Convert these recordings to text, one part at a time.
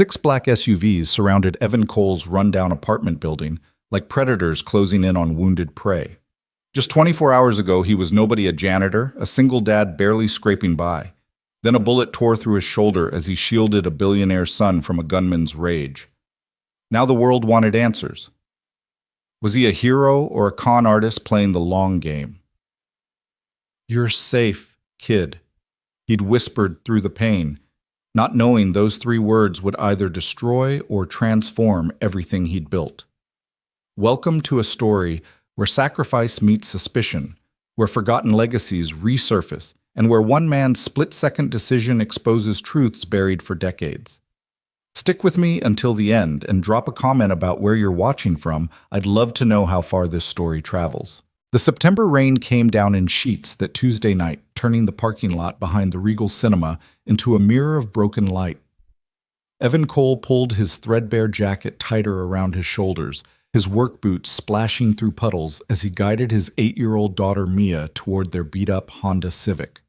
Six black SUVs surrounded Evan Cole's rundown apartment building like predators closing in on wounded prey. Just 24 hours ago, he was nobody, a janitor, a single dad barely scraping by. Then a bullet tore through his shoulder as he shielded a billionaire's son from a gunman's rage. Now the world wanted answers. Was he a hero or a con artist playing the long game? "You're safe, kid," he'd whispered through the pain, not knowing those three words would either destroy or transform everything he'd built. Welcome to a story where sacrifice meets suspicion, where forgotten legacies resurface, and where one man's split-second decision exposes truths buried for decades. Stick with me until the end and drop a comment about where you're watching from. I'd love to know how far this story travels. The September rain came down in sheets that Tuesday night, turning the parking lot behind the Regal Cinema into a mirror of broken light. Evan Cole pulled his threadbare jacket tighter around his shoulders, his work boots splashing through puddles as he guided his 8-year-old daughter Mia toward their beat-up Honda Civic.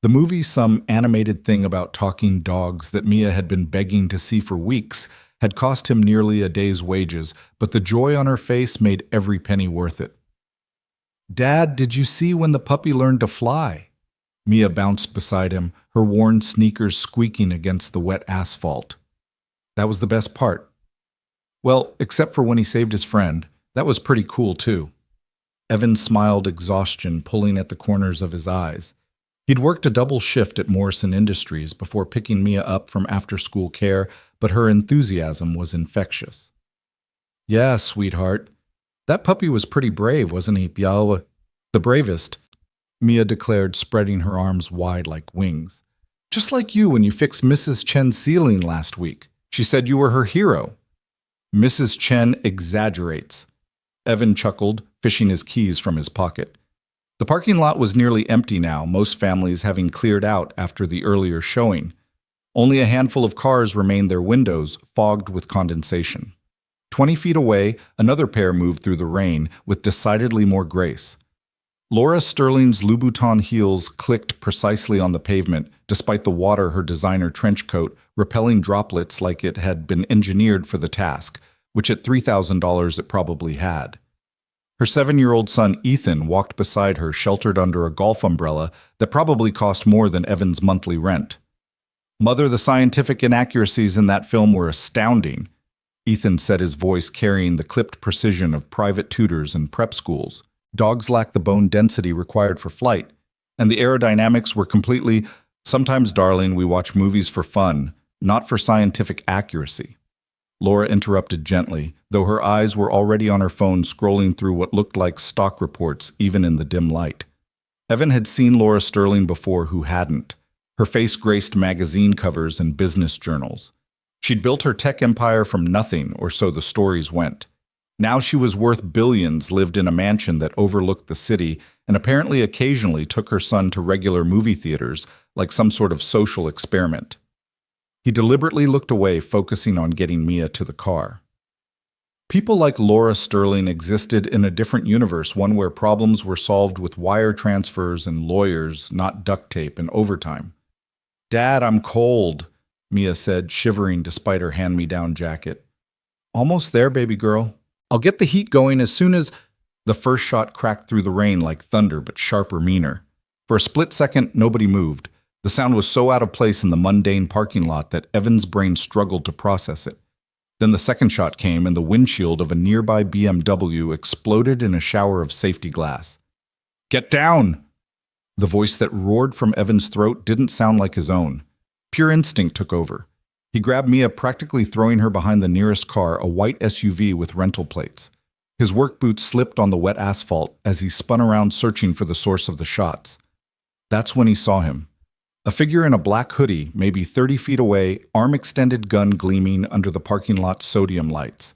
The movie, some animated thing about talking dogs that Mia had been begging to see for weeks, had cost him nearly a day's wages, but the joy on her face made every penny worth it. "Dad, did you see when the puppy learned to fly?" Mia bounced beside him, her worn sneakers squeaking against the wet asphalt. That was the best part. Well, except for when he saved his friend. That was pretty cool, too. Evan smiled, exhaustion pulling at the corners of his eyes. He'd worked a double shift at Morrison Industries before picking Mia up from after-school care, but her enthusiasm was infectious. "Yeah, sweetheart. That puppy was pretty brave, wasn't he, Biawa? The bravest," Mia declared, spreading her arms wide like wings. "Just like you when you fixed Mrs. Chen's ceiling last week. She said you were her hero." "Mrs. Chen exaggerates," Evan chuckled, fishing his keys from his pocket. The parking lot was nearly empty now, most families having cleared out after the earlier showing. Only a handful of cars remained their windows, fogged with condensation. 20 feet away, another pair moved through the rain, with decidedly more grace. Laura Sterling's Louboutin heels clicked precisely on the pavement, despite the water her designer trench coat repelling droplets like it had been engineered for the task, which at $3,000 it probably had. Her 7-year-old son Ethan walked beside her, sheltered under a golf umbrella that probably cost more than Evan's monthly rent. "Mother, the scientific inaccuracies in that film were astounding," Ethan said, his voice carrying the clipped precision of private tutors and prep schools. "Dogs lack the bone density required for flight, and the aerodynamics were completely— Sometimes, darling, we watch movies for fun, not for scientific accuracy." Laura interrupted gently, though her eyes were already on her phone scrolling through what looked like stock reports, even in the dim light. Evan had seen Laura Sterling before who hadn't. Her face graced magazine covers and business journals. She'd built her tech empire from nothing, or so the stories went. Now she was worth billions, lived in a mansion that overlooked the city, and apparently occasionally took her son to regular movie theaters, like some sort of social experiment. He deliberately looked away, focusing on getting Mia to the car. People like Laura Sterling existed in a different universe, one where problems were solved with wire transfers and lawyers, not duct tape and overtime. "Dad, I'm cold," Mia said, shivering despite her hand-me-down jacket. "Almost there, baby girl. I'll get the heat going as soon as—" The first shot cracked through the rain like thunder, but sharper, meaner. For a split second, nobody moved. The sound was so out of place in the mundane parking lot that Evan's brain struggled to process it. Then the second shot came, and the windshield of a nearby BMW exploded in a shower of safety glass. "Get down!" The voice that roared from Evan's throat didn't sound like his own. Pure instinct took over. He grabbed Mia, practically throwing her behind the nearest car, a white SUV with rental plates. His work boots slipped on the wet asphalt as he spun around searching for the source of the shots. That's when he saw him. A figure in a black hoodie, maybe 30 feet away, arm-extended gun gleaming under the parking lot's sodium lights.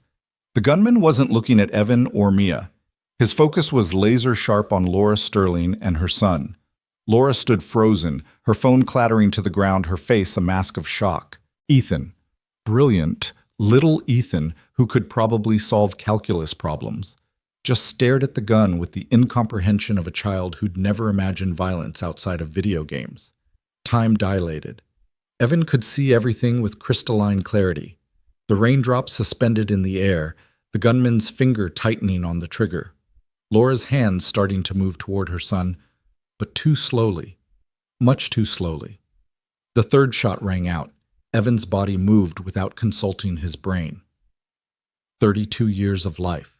The gunman wasn't looking at Evan or Mia. His focus was laser-sharp on Laura Sterling and her son. Laura stood frozen, her phone clattering to the ground, her face a mask of shock. Ethan. Brilliant, little Ethan, who could probably solve calculus problems, just stared at the gun with the incomprehension of a child who'd never imagined violence outside of video games. Time dilated. Evan could see everything with crystalline clarity. The raindrops suspended in the air, the gunman's finger tightening on the trigger. Laura's hands starting to move toward her son, but too slowly. Much too slowly. The third shot rang out. Evan's body moved without consulting his brain. 32 years of life.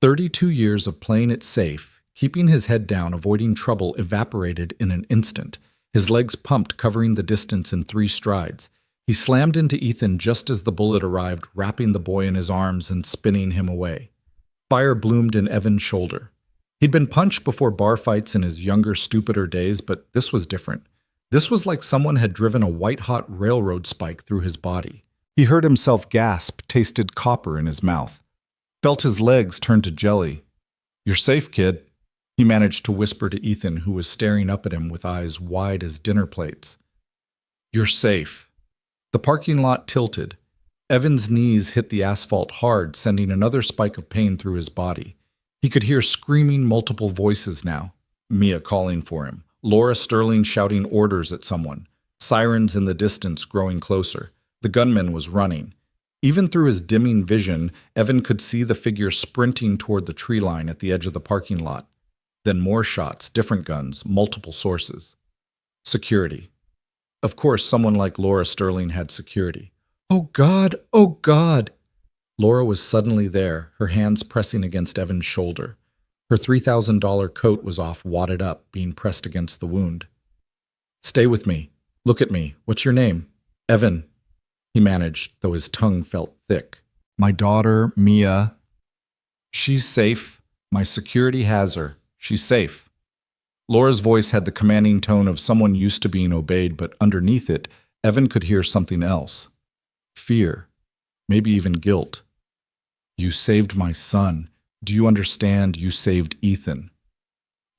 32 years of playing it safe, keeping his head down, avoiding trouble, evaporated in an instant. His legs pumped, covering the distance in 3 strides. He slammed into Ethan just as the bullet arrived, wrapping the boy in his arms and spinning him away. Fire bloomed in Evan's shoulder. He'd been punched before bar fights in his younger, stupider days, but this was different. This was like someone had driven a white-hot railroad spike through his body. He heard himself gasp, tasted copper in his mouth. Felt his legs turn to jelly. "You're safe, kid," he managed to whisper to Ethan, who was staring up at him with eyes wide as dinner plates. "You're safe." The parking lot tilted. Evan's knees hit the asphalt hard, sending another spike of pain through his body. He could hear screaming multiple voices now. Mia calling for him. Laura Sterling shouting orders at someone. Sirens in the distance growing closer. The gunman was running. Even through his dimming vision, Evan could see the figure sprinting toward the tree line at the edge of the parking lot. Then more shots, different guns, multiple sources. Security. Of course, someone like Laura Sterling had security. "Oh God! Oh God!" Laura was suddenly there, her hands pressing against Evan's shoulder. Her $3,000 coat was off, wadded up, being pressed against the wound. "Stay with me. Look at me. What's your name?" "Evan," he managed, though his tongue felt thick. "My daughter, Mia. She's safe. My security has her. She's safe." Laura's voice had the commanding tone of someone used to being obeyed, but underneath it, Evan could hear something else. Fear. Maybe even guilt. "You saved my son. Do you understand? You saved Ethan."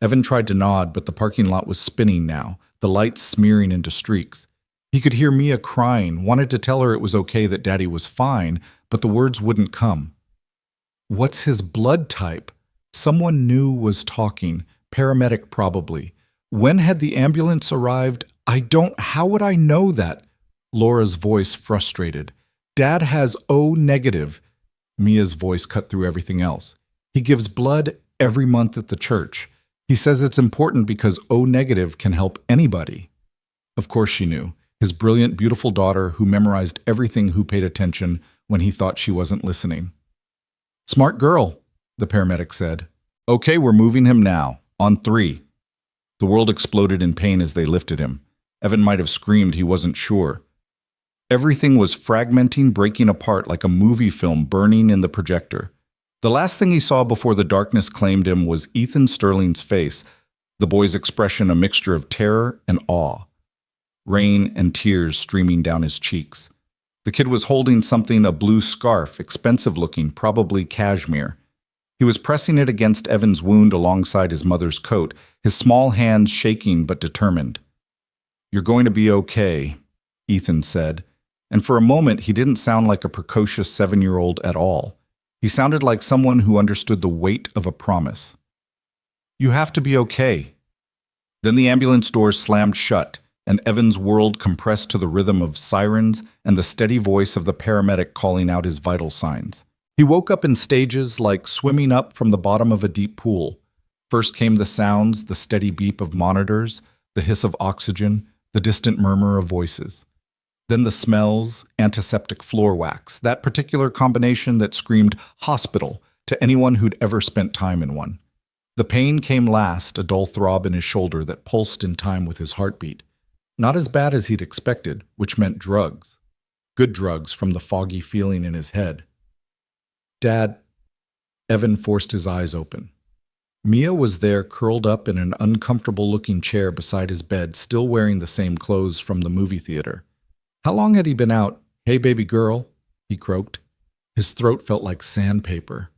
Evan tried to nod, but the parking lot was spinning now, the lights smearing into streaks. He could hear Mia crying, wanted to tell her it was okay, that Daddy was fine, but the words wouldn't come. What's his blood type? Someone new was talking, paramedic probably. When had the ambulance arrived? How would I know that? Laura's voice frustrated. Dad has O negative. Mia's voice cut through everything else. He gives blood every month at the church. He says it's important because O negative can help anybody. Of course she knew. His brilliant, beautiful daughter who memorized everything, who paid attention when he thought she wasn't listening. "Smart girl," the paramedic said. "Okay, we're moving him now. On 3. The world exploded in pain as they lifted him. Evan might have screamed, he wasn't sure. Everything was fragmenting, breaking apart like a movie film burning in the projector. The last thing he saw before the darkness claimed him was Ethan Sterling's face, the boy's expression a mixture of terror and awe. Rain and tears streaming down his cheeks. The kid was holding something, a blue scarf, expensive looking, probably cashmere. He was pressing it against Evan's wound alongside his mother's coat, his small hands shaking but determined. "You're going to be okay," Ethan said, and for a moment he didn't sound like a precocious 7-year-old at all. He sounded like someone who understood the weight of a promise. "You have to be okay." Then the ambulance doors slammed shut, and Evan's world compressed to the rhythm of sirens and the steady voice of the paramedic calling out his vital signs. He woke up in stages, like swimming up from the bottom of a deep pool. First came the sounds, the steady beep of monitors, the hiss of oxygen, the distant murmur of voices. Then the smells, antiseptic floor wax, that particular combination that screamed hospital to anyone who'd ever spent time in one. The pain came last, a dull throb in his shoulder that pulsed in time with his heartbeat. Not as bad as he'd expected, which meant drugs. Good drugs from the foggy feeling in his head. "Dad," Evan forced his eyes open. Mia was there curled up in an uncomfortable-looking chair beside his bed, still wearing the same clothes from the movie theater. How long had he been out? "Hey, baby girl," he croaked. His throat felt like sandpaper.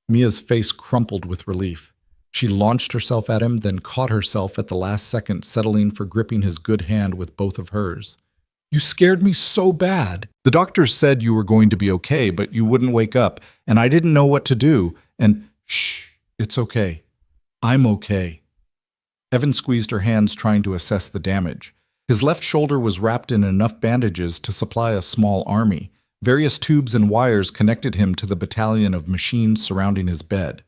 Mia's face crumpled with relief. She launched herself at him, then caught herself at the last second, settling for gripping his good hand with both of hers. "You scared me so bad. The doctors said you were going to be okay, but you wouldn't wake up, and I didn't know what to do, and shh, it's okay. I'm okay." Evan squeezed her hands, trying to assess the damage. His left shoulder was wrapped in enough bandages to supply a small army. Various tubes and wires connected him to the battalion of machines surrounding his bed.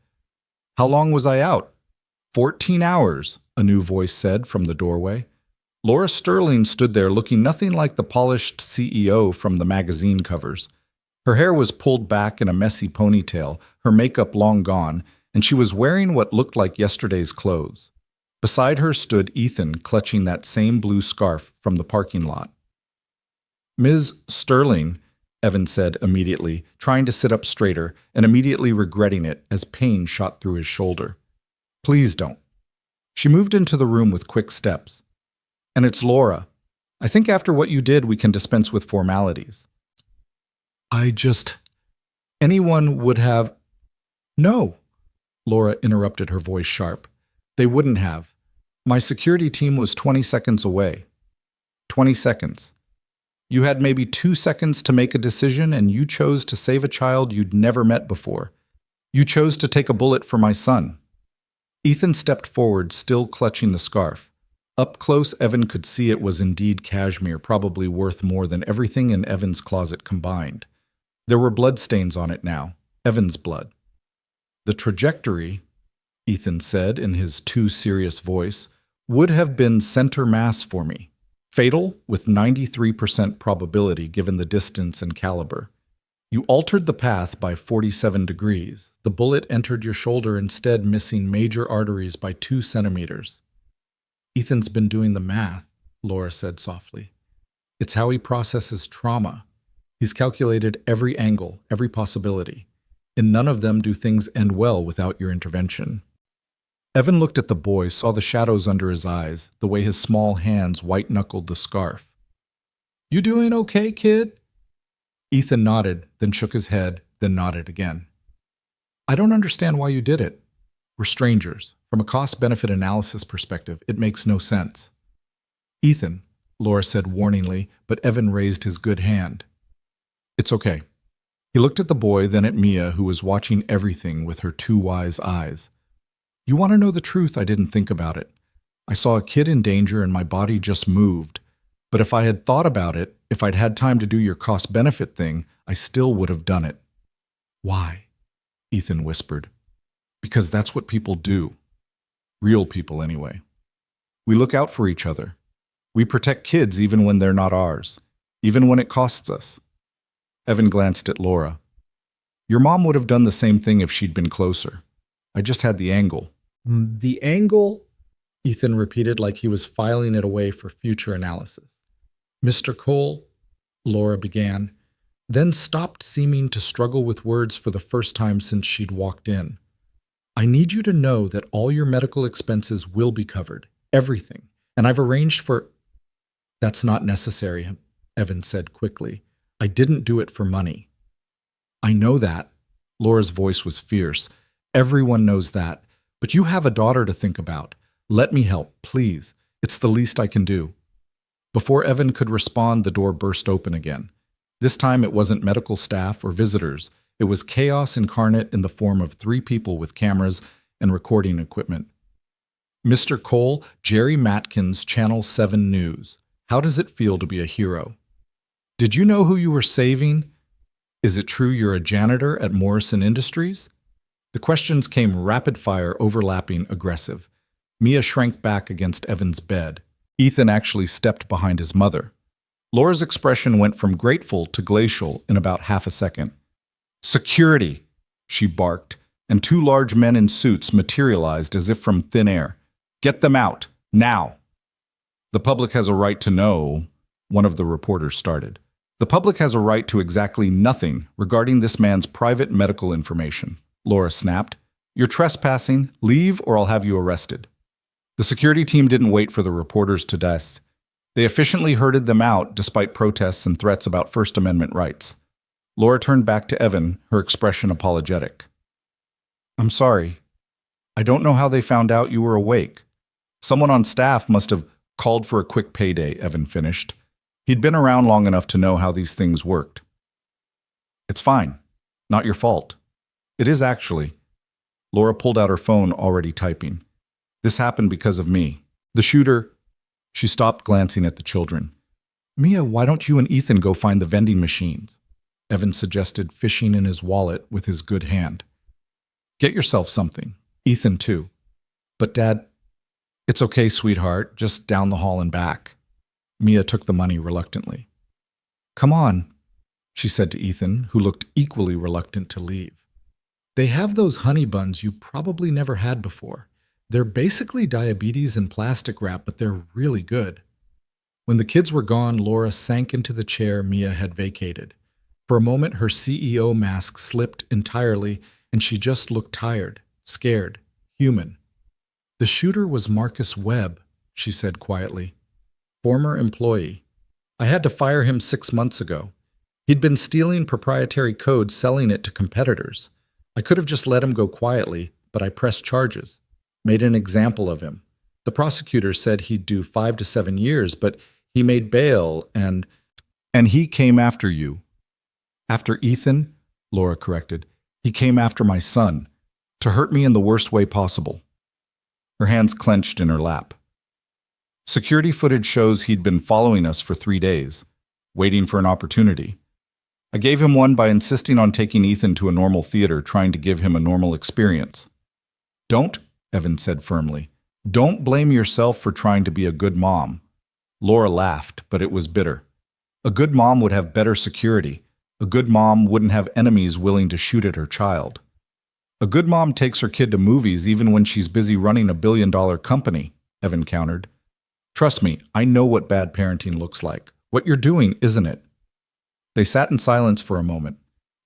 "How long was I out?" 14 hours, a new voice said from the doorway. Laura Sterling stood there looking nothing like the polished CEO from the magazine covers. Her hair was pulled back in a messy ponytail, her makeup long gone, and she was wearing what looked like yesterday's clothes. Beside her stood Ethan, clutching that same blue scarf from the parking lot. "Ms. Sterling," Evan said immediately, trying to sit up straighter and immediately regretting it as pain shot through his shoulder. "Please don't." She moved into the room with quick steps. "And it's Laura. I think after what you did, we can dispense with formalities." Anyone would have... "No," Laura interrupted, her voice sharp. "They wouldn't have. My security team was 20 seconds away." 20 seconds. You had maybe 2 seconds to make a decision, and you chose to save a child you'd never met before. You chose to take a bullet for my son. Ethan stepped forward, still clutching the scarf. Up close, Evan could see it was indeed cashmere, probably worth more than everything in Evan's closet combined. There were bloodstains on it now, Evan's blood. "The trajectory," Ethan said in his too serious voice, "would have been center mass for me. Fatal with 93% probability given the distance and caliber. You altered the path by 47 degrees. The bullet entered your shoulder, instead missing major arteries by 2 centimeters. "Ethan's been doing the math," Laura said softly. "It's how he processes trauma. He's calculated every angle, every possibility. In none of them do things end well without your intervention." Evan looked at the boy, saw the shadows under his eyes, the way his small hands white-knuckled the scarf. "You doing okay, kid?" Ethan nodded, then shook his head, then nodded again. "I don't understand why you did it. We're strangers. From a cost-benefit analysis perspective, it makes no sense." "Ethan," Laura said warningly, but Evan raised his good hand. "It's okay." He looked at the boy, then at Mia, who was watching everything with her 2 wise eyes. "You want to know the truth? I didn't think about it. I saw a kid in danger and my body just moved. But if I had thought about it, if I'd had time to do your cost-benefit thing, I still would have done it." "Why?" Ethan whispered. "Because that's what people do. Real people, anyway. We look out for each other. We protect kids even when they're not ours, even when it costs us." Evan glanced at Laura. "Your mom would have done the same thing if she'd been closer. I just had the angle." "The angle?" Ethan repeated like he was filing it away for future analysis. "Mr. Cole," Laura began, then stopped, seeming to struggle with words for the first time since she'd walked in. "I need you to know that all your medical expenses will be covered. Everything. And I've arranged for—" "That's not necessary," Evan said quickly. "I didn't do it for money." "I know that." Laura's voice was fierce. "Everyone knows that. But you have a daughter to think about. Let me help, please. It's the least I can do." Before Evan could respond, the door burst open again. This time it wasn't medical staff or visitors. It was chaos incarnate in the form of 3 people with cameras and recording equipment. "Mr. Cole, Jerry Matkins, Channel 7 News. How does it feel to be a hero? Did you know who you were saving? Is it true you're a janitor at Morrison Industries?" The questions came rapid-fire, overlapping, aggressive. Mia shrank back against Evan's bed. Ethan actually stepped behind his mother. Laura's expression went from grateful to glacial in about half a second. "Security!" she barked, and 2 large men in suits materialized as if from thin air. "Get them out, now!" "The public has a right to know," one of the reporters started. "The public has a right to exactly nothing regarding this man's private medical information," Laura snapped. "You're trespassing. Leave or I'll have you arrested." The security team didn't wait for the reporters to desk. They efficiently herded them out despite protests and threats about First Amendment rights. Laura turned back to Evan, her expression apologetic. "I'm sorry. I don't know how they found out you were awake. Someone on staff must have called for a quick payday," Evan finished. He'd been around long enough to know how these things worked. "It's fine. Not your fault." "It is actually." Laura pulled out her phone, already typing. "This happened because of me. The shooter..." She stopped, glancing at the children. Mia, why don't you and Ethan go find the vending machines? Evan suggested, fishing in his wallet with his good hand. Get yourself something. Ethan, too. But Dad, it's okay, sweetheart, just down the hall and back. Mia took the money reluctantly. Come on, she said to Ethan, who looked equally reluctant to leave. They have those honey buns you probably never had before. They're basically diabetes in plastic wrap, but they're really good. When the kids were gone, Laura sank into the chair Mia had vacated. For a moment, her CEO mask slipped entirely, and she just looked tired, scared, human. The shooter was Marcus Webb, she said quietly. Former employee. I had to fire him 6 months ago. He'd been stealing proprietary code, selling it to competitors. I could have just let him go quietly, but I pressed charges, made an example of him. The prosecutor said he'd do 5 to 7 years, but he made bail and he came after you. After Ethan, Laura corrected. He came after my son, to hurt me in the worst way possible. Her hands clenched in her lap. Security footage shows he'd been following us for 3 days, waiting for an opportunity. I gave him one by insisting on taking Ethan to a normal theater, trying to give him a normal experience. Don't, Evan said firmly. Don't blame yourself for trying to be a good mom. Laura laughed, but it was bitter. A good mom would have better security. A good mom wouldn't have enemies willing to shoot at her child. A good mom takes her kid to movies even when she's busy running a billion-dollar company, Evan countered. Trust me, I know what bad parenting looks like. What you're doing, isn't it? They sat in silence for a moment.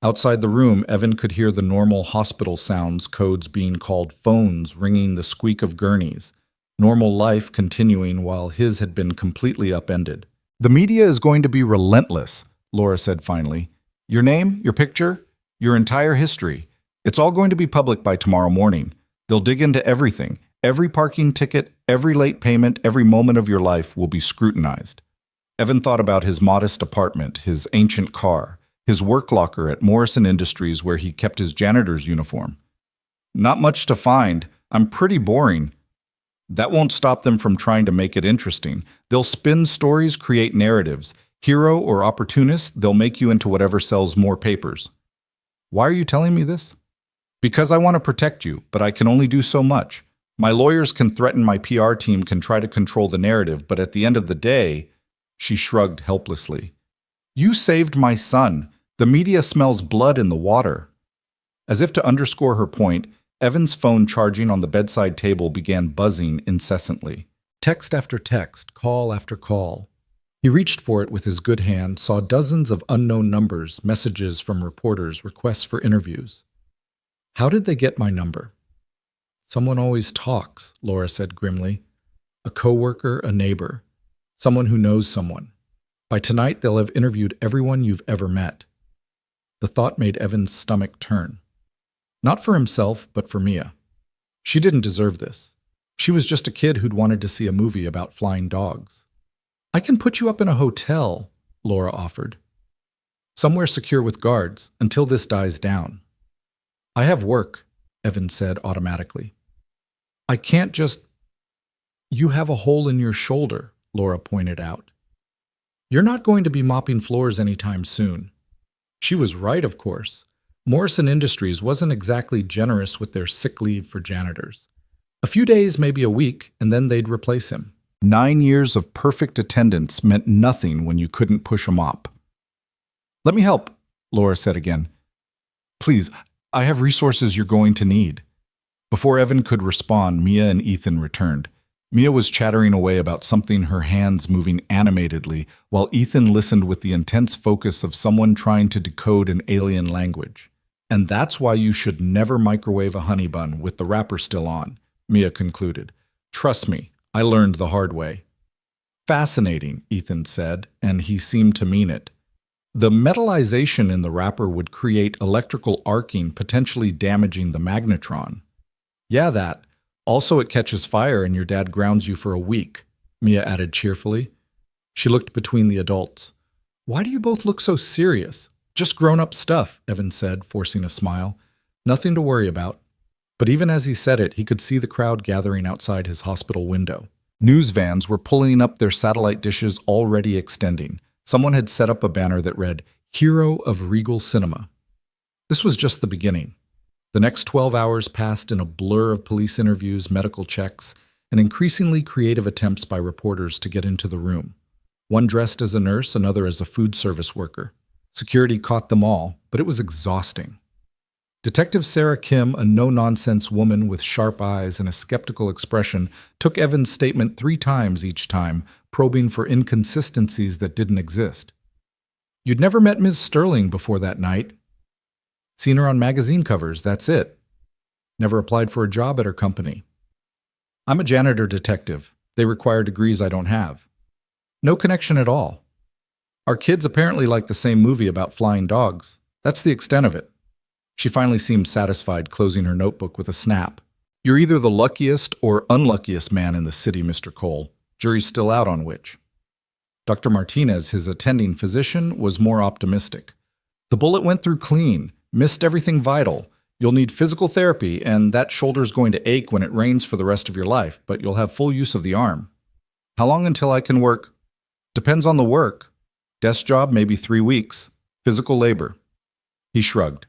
Outside the room, Evan could hear the normal hospital sounds, codes being called, phones ringing, the squeak of gurneys. Normal life continuing while his had been completely upended. The media is going to be relentless, Laura said finally. Your name, your picture, your entire history. It's all going to be public by tomorrow morning. They'll dig into everything. Every parking ticket, every late payment, every moment of your life will be scrutinized. Evan thought about his modest apartment, his ancient car, his work locker at Morrison Industries where he kept his janitor's uniform. Not much to find. I'm pretty boring. That won't stop them from trying to make it interesting. They'll spin stories, create narratives. Hero or opportunist, they'll make you into whatever sells more papers. Why are you telling me this? Because I want to protect you, but I can only do so much. My lawyers can threaten, my PR team can try to control the narrative, but at the end of the day, she shrugged helplessly. You saved my son. The media smells blood in the water. As if to underscore her point, Evan's phone charging on the bedside table began buzzing incessantly. Text after text, call after call. He reached for it with his good hand, saw dozens of unknown numbers, messages from reporters, requests for interviews. How did they get my number? Someone always talks, Laura said grimly. A coworker, a neighbor, someone who knows someone. By tonight, they'll have interviewed everyone you've ever met. The thought made Evan's stomach turn. Not for himself, but for Mia. She didn't deserve this. She was just a kid who'd wanted to see a movie about flying dogs. I can put you up in a hotel, Laura offered. Somewhere secure with guards, until this dies down. I have work, Evan said automatically. I can't just... You have a hole in your shoulder, Laura pointed out. You're not going to be mopping floors anytime soon. She was right, of course. Morrison Industries wasn't exactly generous with their sick leave for janitors. A few days, maybe a week, and then they'd replace him. 9 years of perfect attendance meant nothing when you couldn't push a mop. Let me help, Laura said again. Please, I have resources you're going to need. Before Evan could respond, Mia and Ethan returned. Mia was chattering away about something, her hands moving animatedly, while Ethan listened with the intense focus of someone trying to decode an alien language. And that's why you should never microwave a honey bun with the wrapper still on, Mia concluded. Trust me, I learned the hard way. Fascinating, Ethan said, and he seemed to mean it. The metallization in the wrapper would create electrical arcing, potentially damaging the magnetron. Yeah, that. Also, it catches fire and your dad grounds you for a week, Mia added cheerfully. She looked between the adults. Why do you both look so serious? Just grown-up stuff, Evan said, forcing a smile. Nothing to worry about. But even as he said it, he could see the crowd gathering outside his hospital window. News vans were pulling up their satellite dishes already extending. Someone had set up a banner that read, "Hero of Regal Cinema." This was just the beginning. The next 12 hours passed in a blur of police interviews, medical checks, and increasingly creative attempts by reporters to get into the room. One dressed as a nurse, another as a food service worker. Security caught them all, but it was exhausting. Detective Sarah Kim, a no-nonsense woman with sharp eyes and a skeptical expression, took Evan's statement 3 times each time, probing for inconsistencies that didn't exist. "You'd never met Ms. Sterling before that night. Seen her on magazine covers, that's it. Never applied for a job at her company. I'm a janitor detective. They require degrees I don't have. No connection at all. Our kids apparently like the same movie about flying dogs. That's the extent of it." She finally seemed satisfied, closing her notebook with a snap. "You're either the luckiest or unluckiest man in the city, Mr. Cole. Jury's still out on which." Dr. Martinez, his attending physician, was more optimistic. "The bullet went through clean, missed everything vital. You'll need physical therapy, and that shoulder's going to ache when it rains for the rest of your life, but you'll have full use of the arm." "How long until I can work?" "Depends on the work. Desk job, maybe 3 weeks. Physical labor." He shrugged.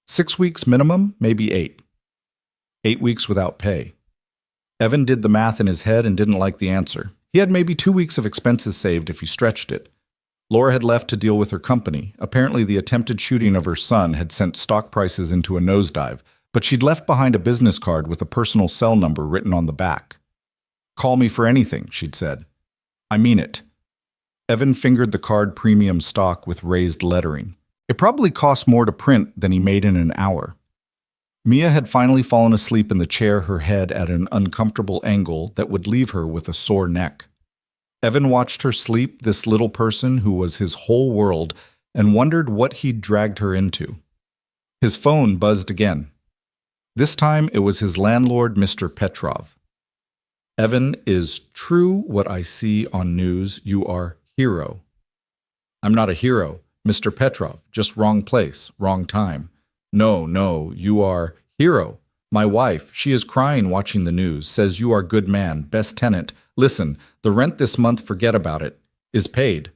6 weeks minimum, maybe 8. 8 weeks without pay. Evan did the math in his head and didn't like the answer. He had maybe 2 weeks of expenses saved if he stretched it. Laura had left to deal with her company. Apparently the attempted shooting of her son had sent stock prices into a nosedive, but she'd left behind a business card with a personal cell number written on the back. "Call me for anything," she'd said. "I mean it." Evan fingered the card premium stock with raised lettering. It probably cost more to print than he made in an hour. Mia had finally fallen asleep in the chair, her head at an uncomfortable angle that would leave her with a sore neck. Evan watched her sleep, this little person who was his whole world, and wondered what he'd dragged her into. His phone buzzed again. This time it was his landlord, Mr. Petrov. "Evan, is true what I see on news? You are hero." "I'm not a hero. Mr. Petrov, just wrong place, wrong time." No, you are hero. My wife, she is crying watching the news, says you are good man, best tenant. Listen, the rent this month, forget about it, is paid."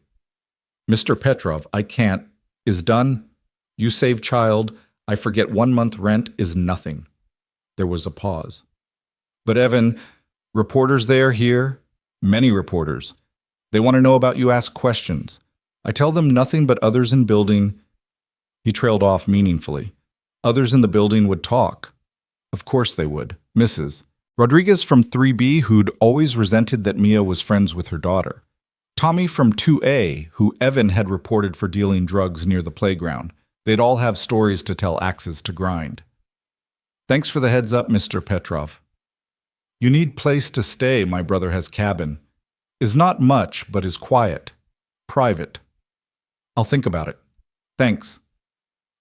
"Mr. Petrov, I can't, is done. You save child, I forget 1 month rent is nothing." There was a pause. "But Evan, reporters there here, many reporters. They want to know about you, ask questions. I tell them nothing but others in building." He trailed off meaningfully. "Others in the building would talk." Of course they would. Mrs. Rodriguez from 3B, who'd always resented that Mia was friends with her daughter. Tommy from 2A, who Evan had reported for dealing drugs near the playground. They'd all have stories to tell, axes to grind. "Thanks for the heads up, Mr. Petrov. You need place to stay, my brother has cabin. Is not much, but is quiet. Private. I'll think about it. Thanks."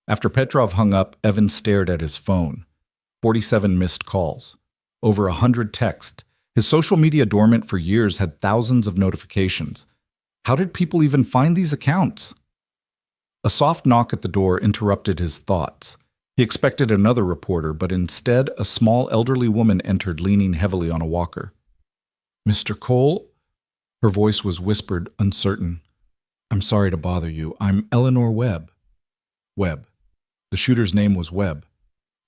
After Petrov hung up, Evan stared at his phone. 47 missed calls. Over 100 texts. His social media dormant for years had thousands of notifications. How did people even find these accounts? A soft knock at the door interrupted his thoughts. He expected another reporter, but instead a small elderly woman entered, leaning heavily on a walker. "Mr. Cole?" Her voice was whispered, uncertain. "I'm sorry to bother you. I'm Eleanor Webb." Webb. The shooter's name was Webb.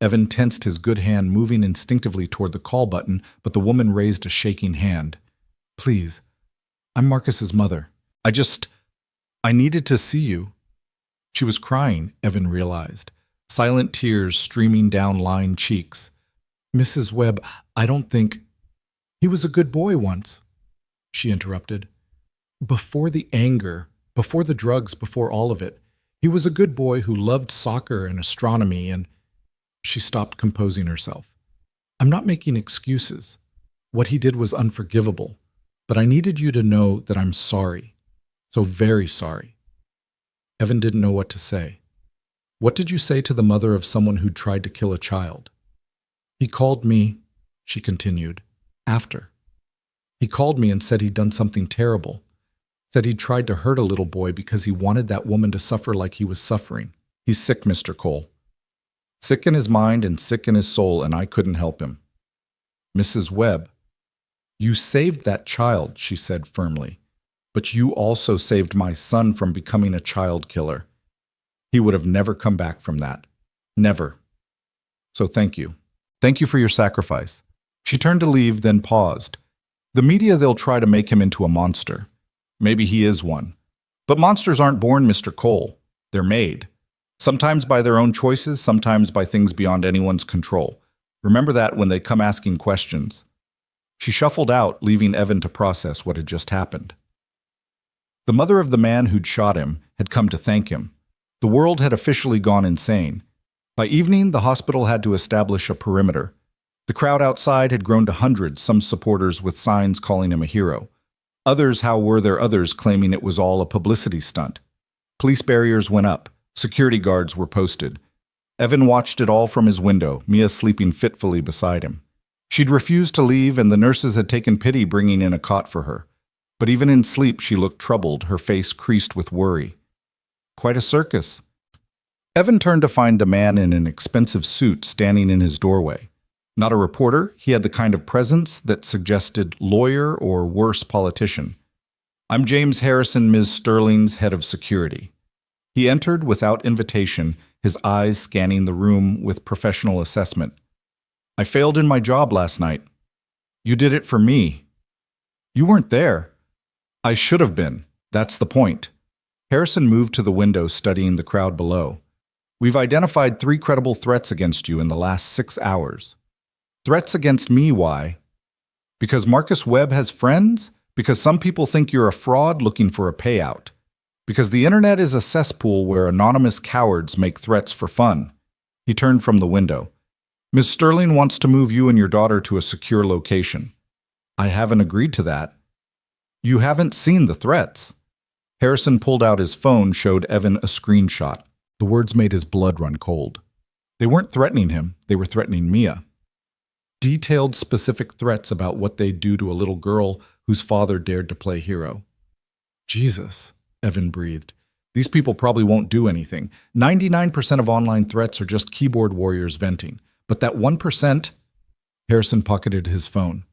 Evan tensed his good hand, moving instinctively toward the call button, but the woman raised a shaking hand. "Please, I'm Marcus's mother. I needed to see you." She was crying, Evan realized, silent tears streaming down lined cheeks. "Mrs. Webb, I don't think—" "He was a good boy once," she interrupted. "Before the anger, before the drugs, before all of it, he was a good boy who loved soccer and astronomy and—" She stopped, composing herself. "I'm not making excuses. What he did was unforgivable, but I needed you to know that I'm sorry. So very sorry." Evan didn't know what to say. "What did you say to the mother of someone who'd tried to kill a child?" "He called me," she continued, "after. He called me and said he'd done something terrible. Said he'd tried to hurt a little boy because he wanted that woman to suffer like he was suffering. He's sick, Mr. Cole. Sick in his mind and sick in his soul, and I couldn't help him." "Mrs. Webb." You saved that child, she said firmly. But you also saved my son from becoming a child killer. He would have never come back from that. Never. So thank you. Thank you for your sacrifice. She turned to leave, then paused. The media, they'll try to make him into a monster. Maybe he is one. But monsters aren't born, Mr. Cole. They're made. Sometimes by their own choices, sometimes by things beyond anyone's control. Remember that when they come asking questions. She shuffled out, leaving Evan to process what had just happened. The mother of the man who'd shot him had come to thank him. The world had officially gone insane. By evening, the hospital had to establish a perimeter. The crowd outside had grown to hundreds, some supporters with signs calling him a hero. Others, how were there others, claiming it was all a publicity stunt. Police barriers went up. Security guards were posted. Evan watched it all from his window, Mia sleeping fitfully beside him. She'd refused to leave, and the nurses had taken pity, bringing in a cot for her. But even in sleep, she looked troubled, her face creased with worry. Quite a circus. Evan turned to find a man in an expensive suit standing in his doorway. Not a reporter, he had the kind of presence that suggested lawyer or worse, politician. I'm James Harrison, Ms. Sterling's head of security. He entered without invitation, his eyes scanning the room with professional assessment. I failed in my job last night. You did it for me. You weren't there. I should have been. That's the point. Harrison moved to the window, studying the crowd below. We've identified 3 credible threats against you in the last 6 hours. Threats against me, why? Because Marcus Webb has friends? Because some people think you're a fraud looking for a payout? Because the internet is a cesspool where anonymous cowards make threats for fun? He turned from the window. Ms. Sterling wants to move you and your daughter to a secure location. I haven't agreed to that. You haven't seen the threats. Harrison pulled out his phone, showed Evan a screenshot. The words made his blood run cold. They weren't threatening him, they were threatening Mia. Detailed, specific threats about what they'd do to a little girl whose father dared to play hero. Jesus, Evan breathed. These people probably won't do anything. 99% of online threats are just keyboard warriors venting. But that 1%, Harrison pocketed his phone.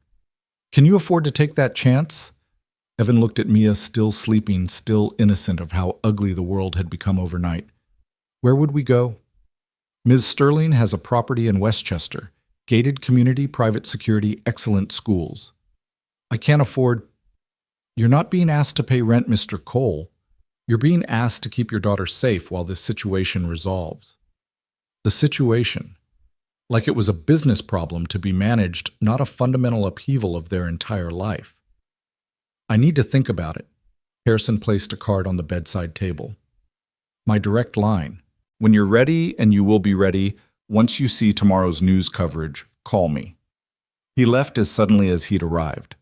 Can you afford to take that chance? Evan looked at Mia, still sleeping, still innocent of how ugly the world had become overnight. Where would we go? Ms. Sterling has a property in Westchester. Gated community, private security, excellent schools. I can't afford... You're not being asked to pay rent, Mr. Cole. You're being asked to keep your daughter safe while this situation resolves. The situation. Like it was a business problem to be managed, not a fundamental upheaval of their entire life. I need to think about it. Harrison placed a card on the bedside table. My direct line. When you're ready, and you will be ready, once you see tomorrow's news coverage, call me. He left as suddenly as he'd arrived.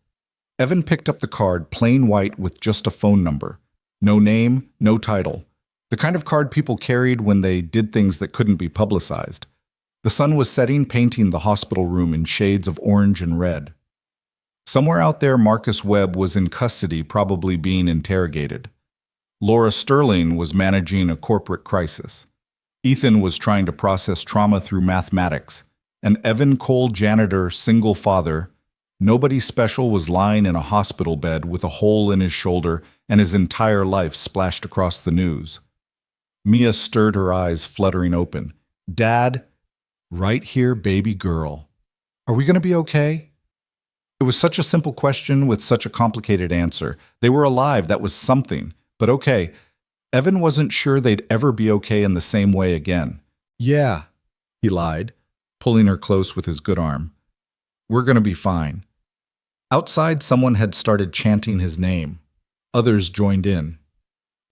Evan picked up the card, plain white with just a phone number. No name, no title. The kind of card people carried when they did things that couldn't be publicized. The sun was setting, painting the hospital room in shades of orange and red. Somewhere out there, Marcus Webb was in custody, probably being interrogated. Laura Sterling was managing a corporate crisis. Ethan was trying to process trauma through mathematics. And Evan Cole, janitor, single father, nobody special, was lying in a hospital bed with a hole in his shoulder and his entire life splashed across the news. Mia stirred, her eyes fluttering open. Dad, right here, baby girl. Are we going to be okay? It was such a simple question with such a complicated answer. They were alive, that was something. But okay. Evan wasn't sure they'd ever be okay in the same way again. Yeah, he lied, pulling her close with his good arm. We're going to be fine. Outside, someone had started chanting his name. Others joined in.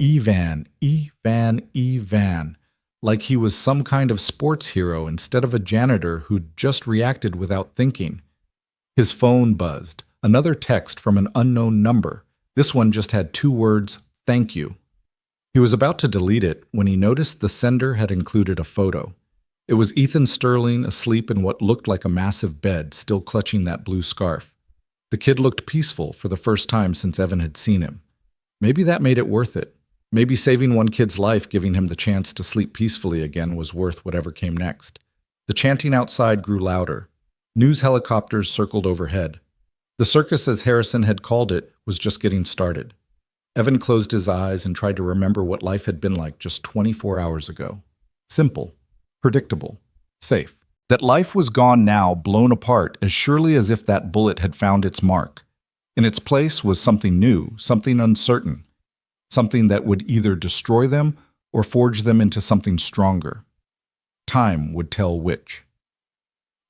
Evan, Evan, Evan. Like he was some kind of sports hero instead of a janitor who'd just reacted without thinking. His phone buzzed. Another text from an unknown number. This one just had 2 words, thank you. He was about to delete it when he noticed the sender had included a photo. It was Ethan Sterling asleep in what looked like a massive bed, still clutching that blue scarf. The kid looked peaceful for the first time since Evan had seen him. Maybe that made it worth it. Maybe saving one kid's life, giving him the chance to sleep peacefully again, was worth whatever came next. The chanting outside grew louder. News helicopters circled overhead. The circus, as Harrison had called it, was just getting started. Evan closed his eyes and tried to remember what life had been like just 24 hours ago. Simple, predictable, safe. That life was gone now, blown apart, as surely as if that bullet had found its mark. In its place was something new, something uncertain, something that would either destroy them or forge them into something stronger. Time would tell which.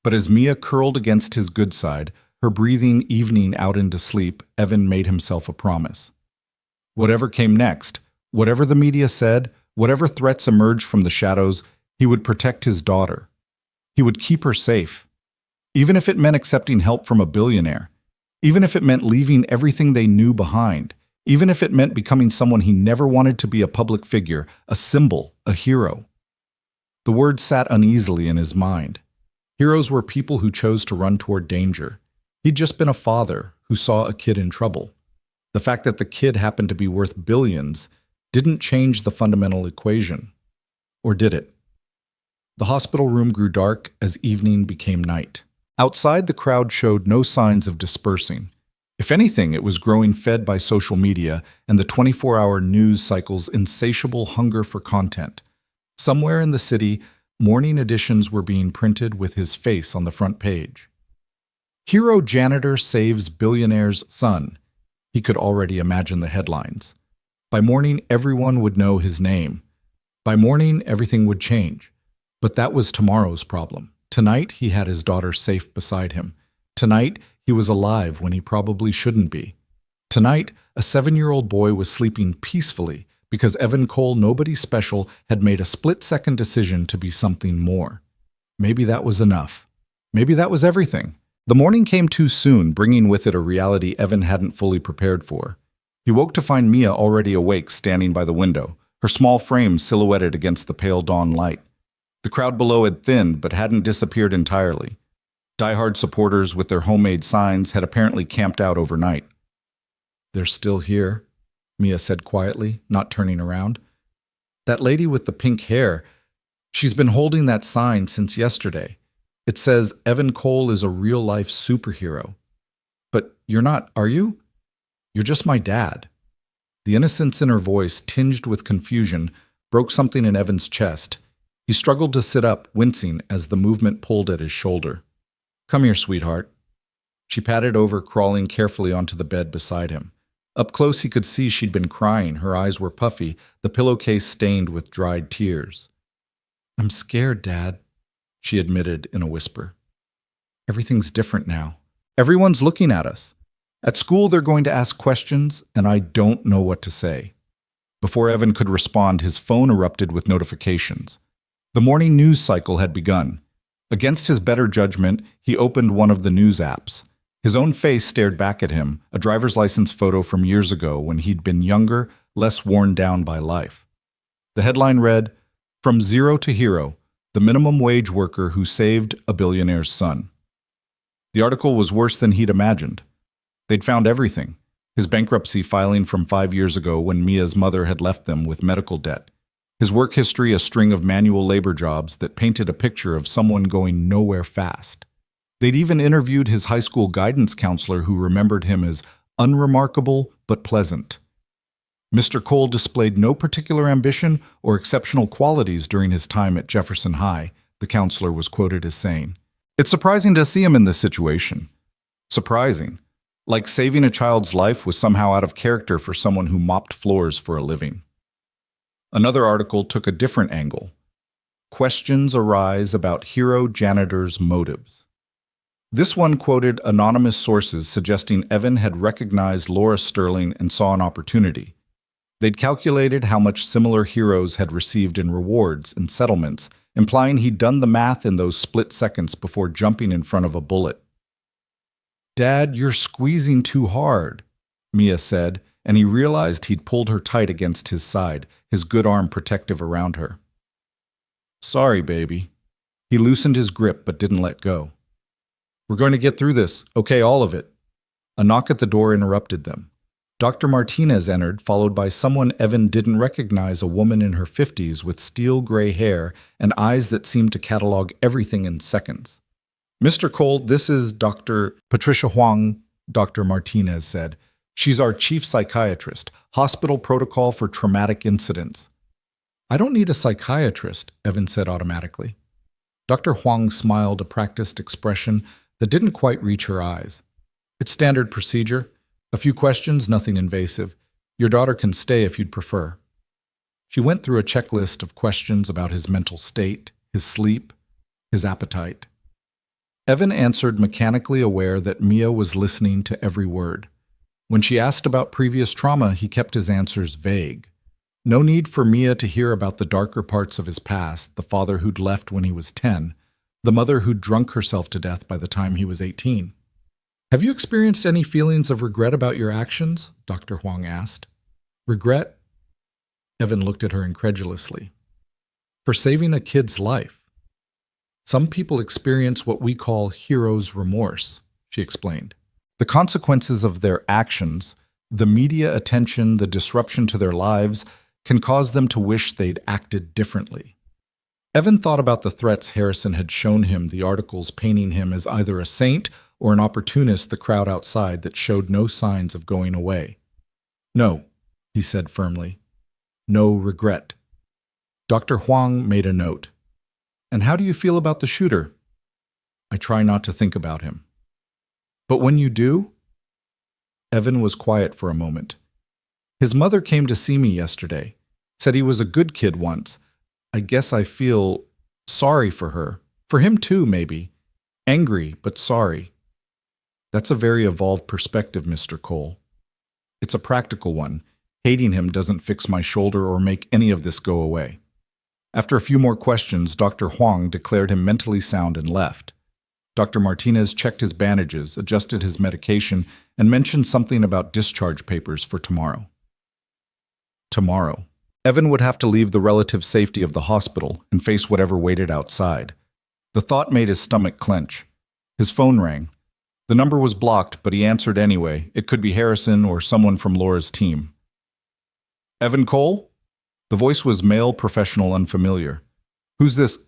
But as Mia curled against his good side, her breathing evening out into sleep, Evan made himself a promise. Whatever came next, whatever the media said, whatever threats emerged from the shadows, he would protect his daughter. He would keep her safe. Even if it meant accepting help from a billionaire, even if it meant leaving everything they knew behind, even if it meant becoming someone he never wanted to be, a public figure, a symbol, a hero. The word sat uneasily in his mind. Heroes were people who chose to run toward danger. He'd just been a father who saw a kid in trouble. The fact that the kid happened to be worth billions didn't change the fundamental equation. Or did it? The hospital room grew dark as evening became night. Outside, the crowd showed no signs of dispersing. If anything, it was growing, fed by social media and the 24-hour news cycle's insatiable hunger for content. Somewhere in the city, morning editions were being printed with his face on the front page. Hero janitor saves billionaire's son. He could already imagine the headlines. By morning, everyone would know his name. By morning, everything would change. But that was tomorrow's problem. Tonight, he had his daughter safe beside him. Tonight, he was alive when he probably shouldn't be. Tonight, a 7-year-old boy was sleeping peacefully because Evan Cole, nobody special, had made a split-second decision to be something more. Maybe that was enough. Maybe that was everything. The morning came too soon, bringing with it a reality Evan hadn't fully prepared for. He woke to find Mia already awake, standing by the window, her small frame silhouetted against the pale dawn light. The crowd below had thinned, but hadn't disappeared entirely. Die-hard supporters with their homemade signs had apparently camped out overnight. "They're still here," Mia said quietly, not turning around. "That lady with the pink hair, she's been holding that sign since yesterday. It says Evan Cole is a real-life superhero. But you're not, are you? You're just my dad." The innocence in her voice, tinged with confusion, broke something in Evan's chest. He struggled to sit up, wincing as the movement pulled at his shoulder. "Come here, sweetheart." She padded over, crawling carefully onto the bed beside him. Up close, he could see she'd been crying. Her eyes were puffy, the pillowcase stained with dried tears. "I'm scared, Dad," she admitted in a whisper. "Everything's different now. Everyone's looking at us. At school, they're going to ask questions, and I don't know what to say." Before Evan could respond, his phone erupted with notifications. The morning news cycle had begun. Against his better judgment, he opened one of the news apps. His own face stared back at him, a driver's license photo from years ago when he'd been younger, less worn down by life. The headline read, "From Zero to Hero, the minimum wage worker who saved a billionaire's son." The article was worse than he'd imagined. They'd found everything. His bankruptcy filing from 5 years ago when Mia's mother had left them with medical debt. His work history, a string of manual labor jobs that painted a picture of someone going nowhere fast. They'd even interviewed his high school guidance counselor who remembered him as unremarkable but pleasant. Mr. Cole displayed no particular ambition or exceptional qualities during his time at Jefferson High, the counselor was quoted as saying. "It's surprising to see him in this situation." Surprising. Like saving a child's life was somehow out of character for someone who mopped floors for a living. Another article took a different angle. Questions arise about hero janitor's motives. This one quoted anonymous sources suggesting Evan had recognized Laura Sterling and saw an opportunity. They'd calculated how much similar heroes had received in rewards and settlements, implying he'd done the math in those split seconds before jumping in front of a bullet. "Dad, you're squeezing too hard," Mia said, and he realized he'd pulled her tight against his side, his good arm protective around her. "Sorry, baby." He loosened his grip but didn't let go. "We're going to get through this, okay, all of it." A knock at the door interrupted them. Dr. Martinez entered, followed by someone Evan didn't recognize, a woman in her 50s with steel gray hair and eyes that seemed to catalog everything in seconds. "Mr. Cole, this is Dr. Patricia Huang," Dr. Martinez said. She's our chief psychiatrist, hospital protocol for traumatic incidents. I don't need a psychiatrist, Evan said automatically. Dr. Huang smiled a practiced expression that didn't quite reach her eyes. It's standard procedure. A few questions, nothing invasive. Your daughter can stay if you'd prefer. She went through a checklist of questions about his mental state, his sleep, his appetite. Evan answered, mechanically aware that Mia was listening to every word. When she asked about previous trauma, he kept his answers vague. No need for Mia to hear about the darker parts of his past, the father who'd left when he was 10, the mother who'd drunk herself to death by the time he was 18. Have you experienced any feelings of regret about your actions? Dr. Huang asked. Regret? Evan looked at her incredulously. For saving a kid's life. Some people experience what we call hero's remorse, she explained. The consequences of their actions, the media attention, the disruption to their lives, can cause them to wish they'd acted differently. Evan thought about the threats Harrison had shown him, the articles painting him as either a saint or an opportunist, the crowd outside that showed no signs of going away. No, he said firmly. No regret. Dr. Huang made a note. And how do you feel about the shooter? I try not to think about him. But when you do? Evan was quiet for a moment. His mother came to see me yesterday, said he was a good kid once. I guess I feel sorry for her. For him too, maybe. Angry, but sorry. That's a very evolved perspective, Mr. Cole. It's a practical one. Hating him doesn't fix my shoulder or make any of this go away. After a few more questions, Dr. Huang declared him mentally sound and left. Dr. Martinez checked his bandages, adjusted his medication, and mentioned something about discharge papers for tomorrow. Tomorrow. Evan would have to leave the relative safety of the hospital and face whatever waited outside. The thought made his stomach clench. His phone rang. The number was blocked, but he answered anyway. It could be Harrison or someone from Laura's team. Evan Cole? The voice was male, professional, unfamiliar. Who's this?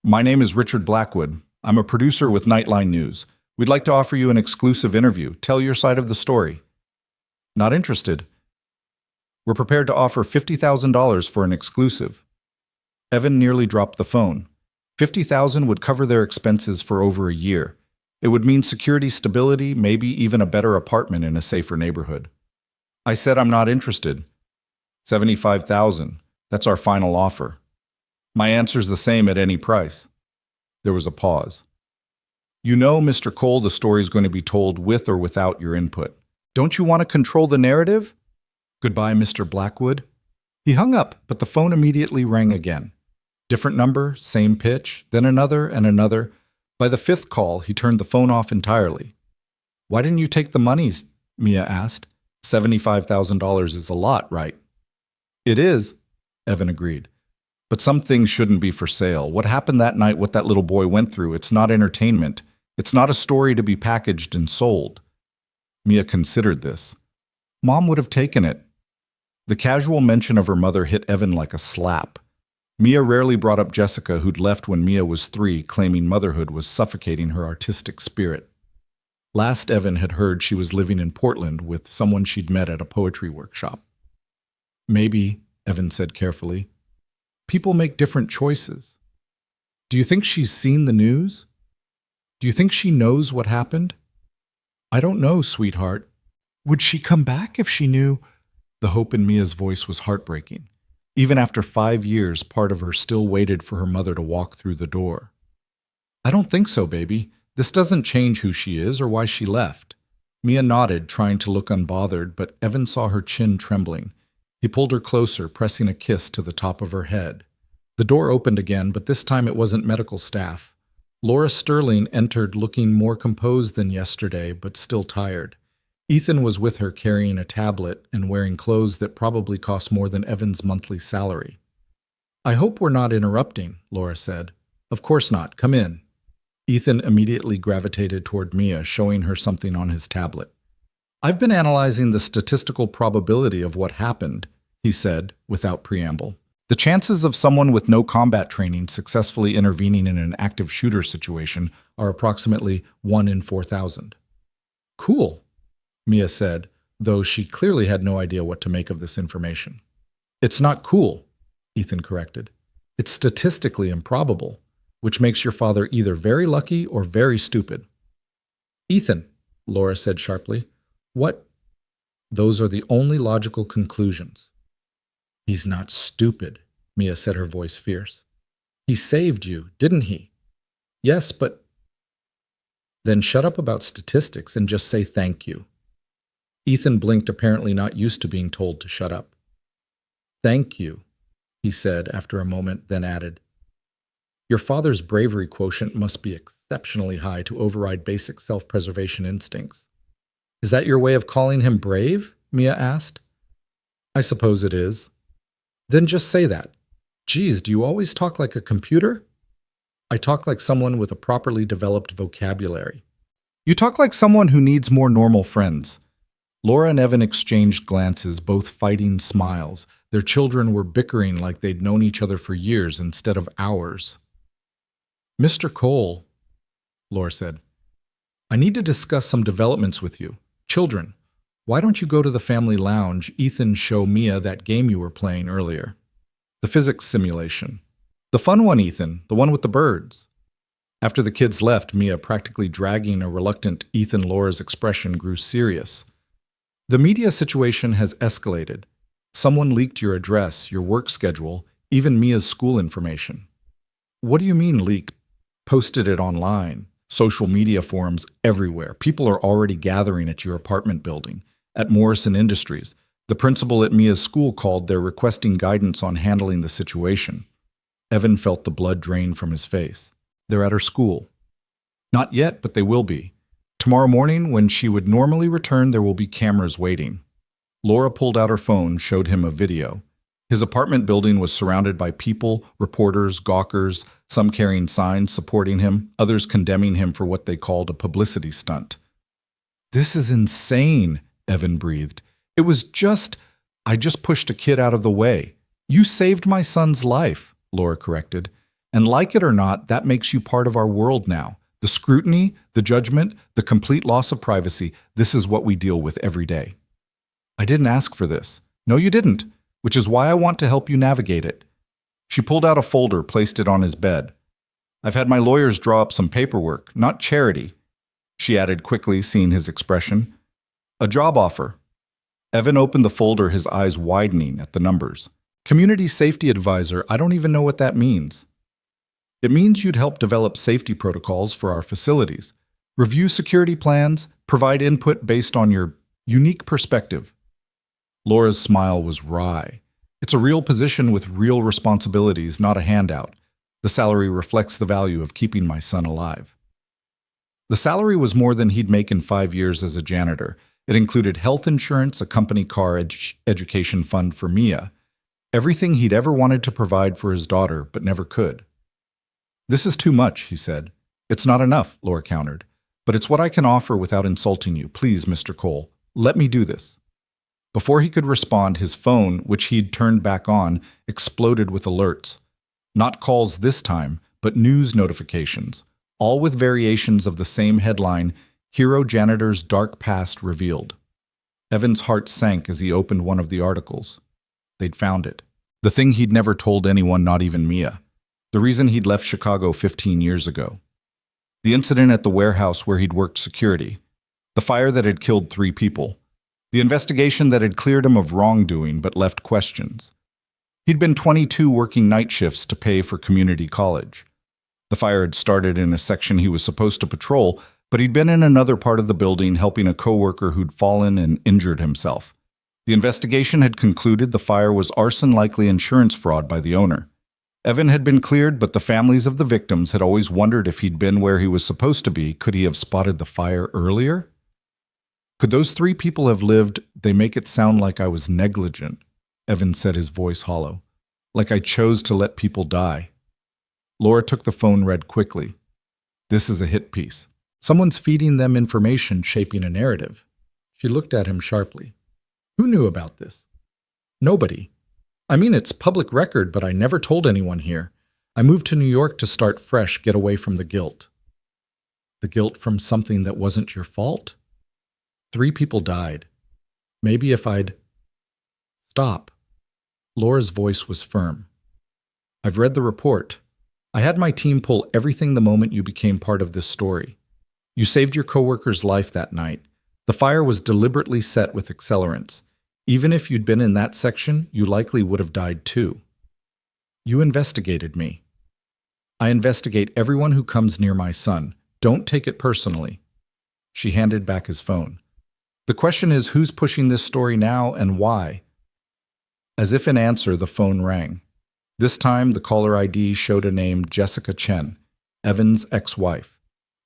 My name is Richard Blackwood. I'm a producer with Nightline News. We'd like to offer you an exclusive interview. Tell your side of the story. Not interested. We're prepared to offer $50,000 for an exclusive. Evan nearly dropped the phone. $50,000 would cover their expenses for over a year. It would mean security stability, maybe even a better apartment in a safer neighborhood. I said I'm not interested. $75,000. That's our final offer. My answer's the same at any price. There was a pause. You know, Mr. Cole, the story's going to be told with or without your input. Don't you want to control the narrative? Goodbye, Mr. Blackwood. He hung up, but the phone immediately rang again. Different number, same pitch, then another and another. By the fifth call, he turned the phone off entirely. Why didn't you take the monies? Mia asked. $75,000 is a lot, right? It is, Evan agreed. But some things shouldn't be for sale. What happened that night, what that little boy went through, it's not entertainment. It's not a story to be packaged and sold. Mia considered this. Mom would have taken it. The casual mention of her mother hit Evan like a slap. Mia rarely brought up Jessica, who'd left when Mia was 3, claiming motherhood was suffocating her artistic spirit. Last Evan had heard she was living in Portland with someone she'd met at a poetry workshop. Maybe, Evan said carefully, people make different choices. Do you think she's seen the news? Do you think she knows what happened? I don't know, sweetheart. Would she come back if she knew? The hope in Mia's voice was heartbreaking. Even after 5 years, part of her still waited for her mother to walk through the door. I don't think so, baby. This doesn't change who she is or why she left. Mia nodded, trying to look unbothered, but Evan saw her chin trembling. He pulled her closer, pressing a kiss to the top of her head. The door opened again, but this time it wasn't medical staff. Laura Sterling entered looking more composed than yesterday, but still tired. Ethan was with her carrying a tablet and wearing clothes that probably cost more than Evan's monthly salary. I hope we're not interrupting, Laura said. Of course not. Come in. Ethan immediately gravitated toward Mia, showing her something on his tablet. I've been analyzing the statistical probability of what happened, he said, without preamble. The chances of someone with no combat training successfully intervening in an active shooter situation are approximately 1 in 4,000. Cool. Mia said, though she clearly had no idea what to make of this information. It's not cool, Ethan corrected. It's statistically improbable, which makes your father either very lucky or very stupid. Ethan, Laura said sharply, what? Those are the only logical conclusions. He's not stupid, Mia said, her voice fierce. He saved you, didn't he? Yes, but... Then shut up about statistics and just say thank you. Ethan blinked, apparently not used to being told to shut up. Thank you, he said after a moment, then added, Your father's bravery quotient must be exceptionally high to override basic self-preservation instincts. Is that your way of calling him brave? Mia asked. I suppose it is. Then just say that. Geez, do you always talk like a computer? I talk like someone with a properly developed vocabulary. You talk like someone who needs more normal friends. Laura and Evan exchanged glances, both fighting smiles. Their children were bickering like they'd known each other for years instead of hours. Mr. Cole, Laura said, I need to discuss some developments with you. Children, why don't you go to the family lounge? Ethan, show Mia that game you were playing earlier. The physics simulation. The fun one, Ethan, the one with the birds. After the kids left, Mia, practically dragging a reluctant Ethan, Laura's expression grew serious. The media situation has escalated. Someone leaked your address, your work schedule, even Mia's school information. What do you mean leaked? Posted it online. Social media forums everywhere. People are already gathering at your apartment building, at Morrison Industries. The principal at Mia's school called. They're requesting guidance on handling the situation. Evan felt the blood drain from his face. They're at her school. Not yet, but they will be. Tomorrow morning, when she would normally return, there will be cameras waiting. Laura pulled out her phone, showed him a video. His apartment building was surrounded by people, reporters, gawkers, some carrying signs supporting him, others condemning him for what they called a publicity stunt. This is insane, Evan breathed. I just pushed a kid out of the way. You saved my son's life, Laura corrected. And like it or not, that makes you part of our world now. The scrutiny, the judgment, the complete loss of privacy, this is what we deal with every day. I didn't ask for this. No, you didn't, which is why I want to help you navigate it. She pulled out a folder, placed it on his bed. I've had my lawyers draw up some paperwork, not charity, she added quickly, seeing his expression. A job offer. Evan opened the folder, his eyes widening at the numbers. Community Safety Advisor, I don't even know what that means. It means you'd help develop safety protocols for our facilities, review security plans, provide input based on your unique perspective. Laura's smile was wry. It's a real position with real responsibilities, not a handout. The salary reflects the value of keeping my son alive. The salary was more than he'd make in 5 years as a janitor. It included health insurance, a company car education fund for Mia, everything he'd ever wanted to provide for his daughter, but never could. This is too much, he said. It's not enough, Laura countered. But it's what I can offer without insulting you. Please, Mr. Cole, let me do this. Before he could respond, his phone, which he'd turned back on, exploded with alerts. Not calls this time, but news notifications, all with variations of the same headline, Hero Janitor's Dark Past Revealed. Evan's heart sank as he opened one of the articles. They'd found it. The thing he'd never told anyone, not even Mia. The reason he'd left Chicago 15 years ago. The incident at the warehouse where he'd worked security. The fire that had killed 3 people. The investigation that had cleared him of wrongdoing but left questions. He'd been 22 working night shifts to pay for community college. The fire had started in a section he was supposed to patrol, but he'd been in another part of the building helping a coworker who'd fallen and injured himself. The investigation had concluded the fire was arson, likely insurance fraud by the owner. Evan had been cleared, but the families of the victims had always wondered if he'd been where he was supposed to be. Could he have spotted the fire earlier? Could those 3 people have lived? They make it sound like I was negligent, Evan said, his voice hollow. Like I chose to let people die. Laura took the phone, read quickly. This is a hit piece. Someone's feeding them information, shaping a narrative. She looked at him sharply. Who knew about this? Nobody. I mean, it's public record, but I never told anyone here. I moved to New York to start fresh, get away from the guilt. The guilt from something that wasn't your fault? 3 people died. Maybe if I'd... Stop. Laura's voice was firm. I've read the report. I had my team pull everything the moment you became part of this story. You saved your coworker's life that night. The fire was deliberately set with accelerants. Even if you'd been in that section, you likely would have died too. You investigated me. I investigate everyone who comes near my son. Don't take it personally. She handed back his phone. The question is, who's pushing this story now and why? As if in answer, the phone rang. This time, the caller ID showed a name, Jessica Chen, Evan's ex-wife.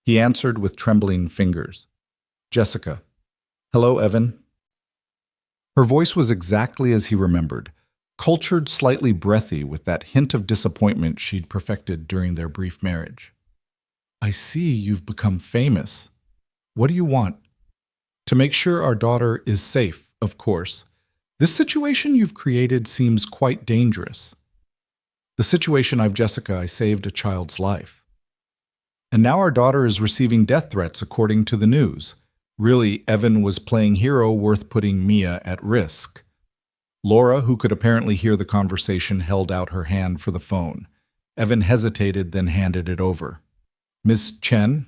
He answered with trembling fingers. Jessica. Hello, Evan. Her voice was exactly as he remembered, cultured, slightly breathy with that hint of disappointment she'd perfected during their brief marriage. I see you've become famous. What do you want? To make sure our daughter is safe, of course. This situation you've created seems quite dangerous. The situation Jessica, I saved a child's life. And now our daughter is receiving death threats according to the news. Really, Evan was playing hero worth putting Mia at risk. Laura, who could apparently hear the conversation, held out her hand for the phone. Evan hesitated, then handed it over. Miss Chen?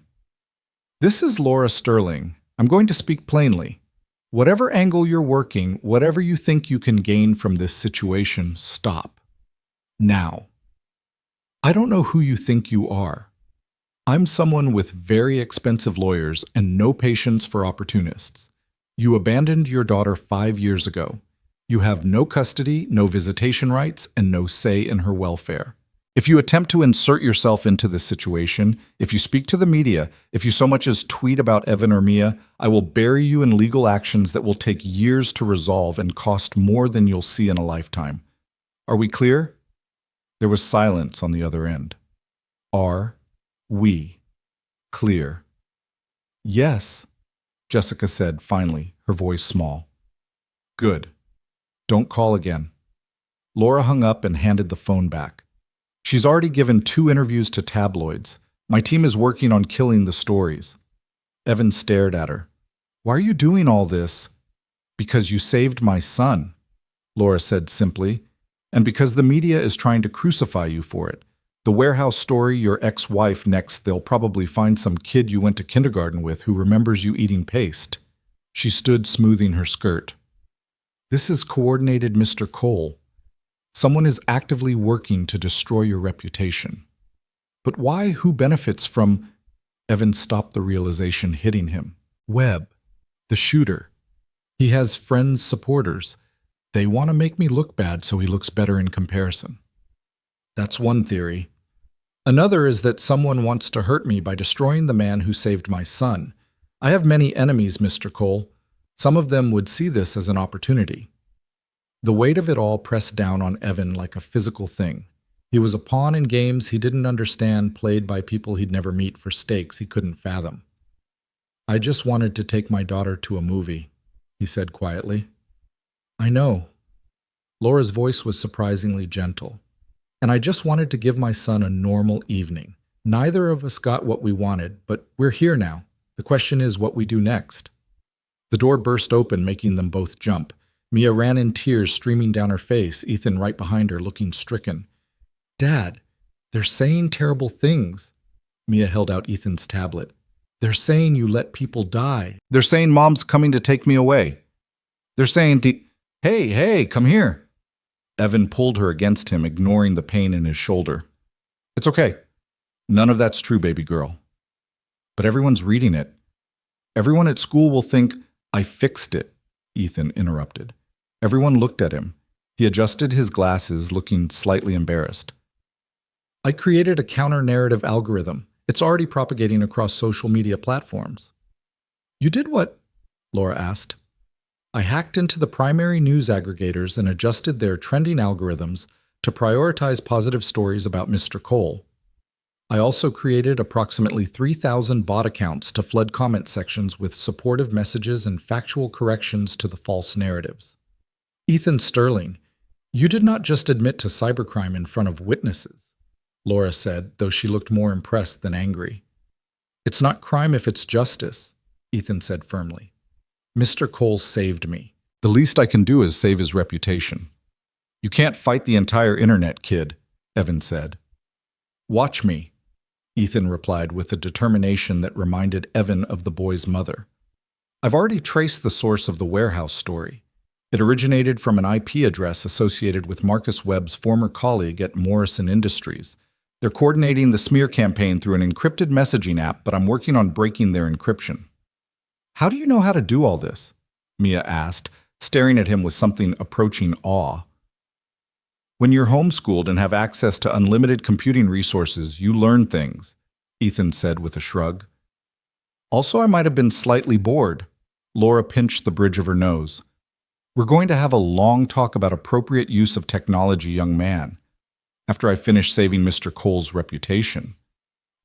This is Laura Sterling. I'm going to speak plainly. Whatever angle you're working, whatever you think you can gain from this situation, stop. Now. I don't know who you think you are. I'm someone with very expensive lawyers and no patience for opportunists. You abandoned your daughter 5 years ago. You have no custody, no visitation rights, and no say in her welfare. If you attempt to insert yourself into this situation, if you speak to the media, if you so much as tweet about Evan or Mia, I will bury you in legal actions that will take years to resolve and cost more than you'll see in a lifetime. Are we clear? There was silence on the other end. Are we clear? Yes, Jessica said finally, her voice small. Good. Don't call again. Laura hung up and handed the phone back. She's already given 2 interviews to tabloids. My team is working on killing the stories. Evan stared at her. Why are you doing all this? Because you saved my son, Laura said simply, and because the media is trying to crucify you for it. The warehouse story, your ex-wife, next they'll probably find some kid you went to kindergarten with who remembers you eating paste. She stood smoothing her skirt. This is coordinated, Mr. Cole. Someone is actively working to destroy your reputation. But why? Who benefits from... Evan stopped, the realization hitting him. Webb, the shooter. He has friends, supporters. They want to make me look bad so he looks better in comparison. That's one theory. Another is that someone wants to hurt me by destroying the man who saved my son. I have many enemies, Mr. Cole. Some of them would see this as an opportunity. The weight of it all pressed down on Evan like a physical thing. He was a pawn in games he didn't understand, played by people he'd never meet for stakes he couldn't fathom. I just wanted to take my daughter to a movie, he said quietly. I know. Laura's voice was surprisingly gentle. And I just wanted to give my son a normal evening. Neither of us got what we wanted, but we're here now. The question is what we do next. The door burst open, making them both jump. Mia ran in tears streaming down her face, Ethan right behind her, looking stricken. Dad, they're saying terrible things. Mia held out Ethan's tablet. They're saying you let people die. They're saying Mom's coming to take me away. They're saying, hey, come here. Evan pulled her against him, ignoring the pain in his shoulder. It's okay. None of that's true, baby girl. But everyone's reading it. Everyone at school will think, I fixed it, Ethan interrupted. Everyone looked at him. He adjusted his glasses, looking slightly embarrassed. I created a counter-narrative algorithm. It's already propagating across social media platforms. You did what? Laura asked. I hacked into the primary news aggregators and adjusted their trending algorithms to prioritize positive stories about Mr. Cole. I also created approximately 3,000 bot accounts to flood comment sections with supportive messages and factual corrections to the false narratives. Ethan Sterling, you did not just admit to cybercrime in front of witnesses, Laura said, though she looked more impressed than angry. It's not crime if it's justice, Ethan said firmly. Mr. Cole saved me. The least I can do is save his reputation. You can't fight the entire internet, kid, Evan said. Watch me, Ethan replied with a determination that reminded Evan of the boy's mother. I've already traced the source of the warehouse story. It originated from an IP address associated with Marcus Webb's former colleague at Morrison Industries. They're coordinating the smear campaign through an encrypted messaging app, but I'm working on breaking their encryption. How do you know how to do all this? Mia asked, staring at him with something approaching awe. When you're homeschooled and have access to unlimited computing resources, you learn things, Ethan said with a shrug. Also, I might have been slightly bored. Laura pinched the bridge of her nose. We're going to have a long talk about appropriate use of technology, young man. After I finish saving Mr. Cole's reputation.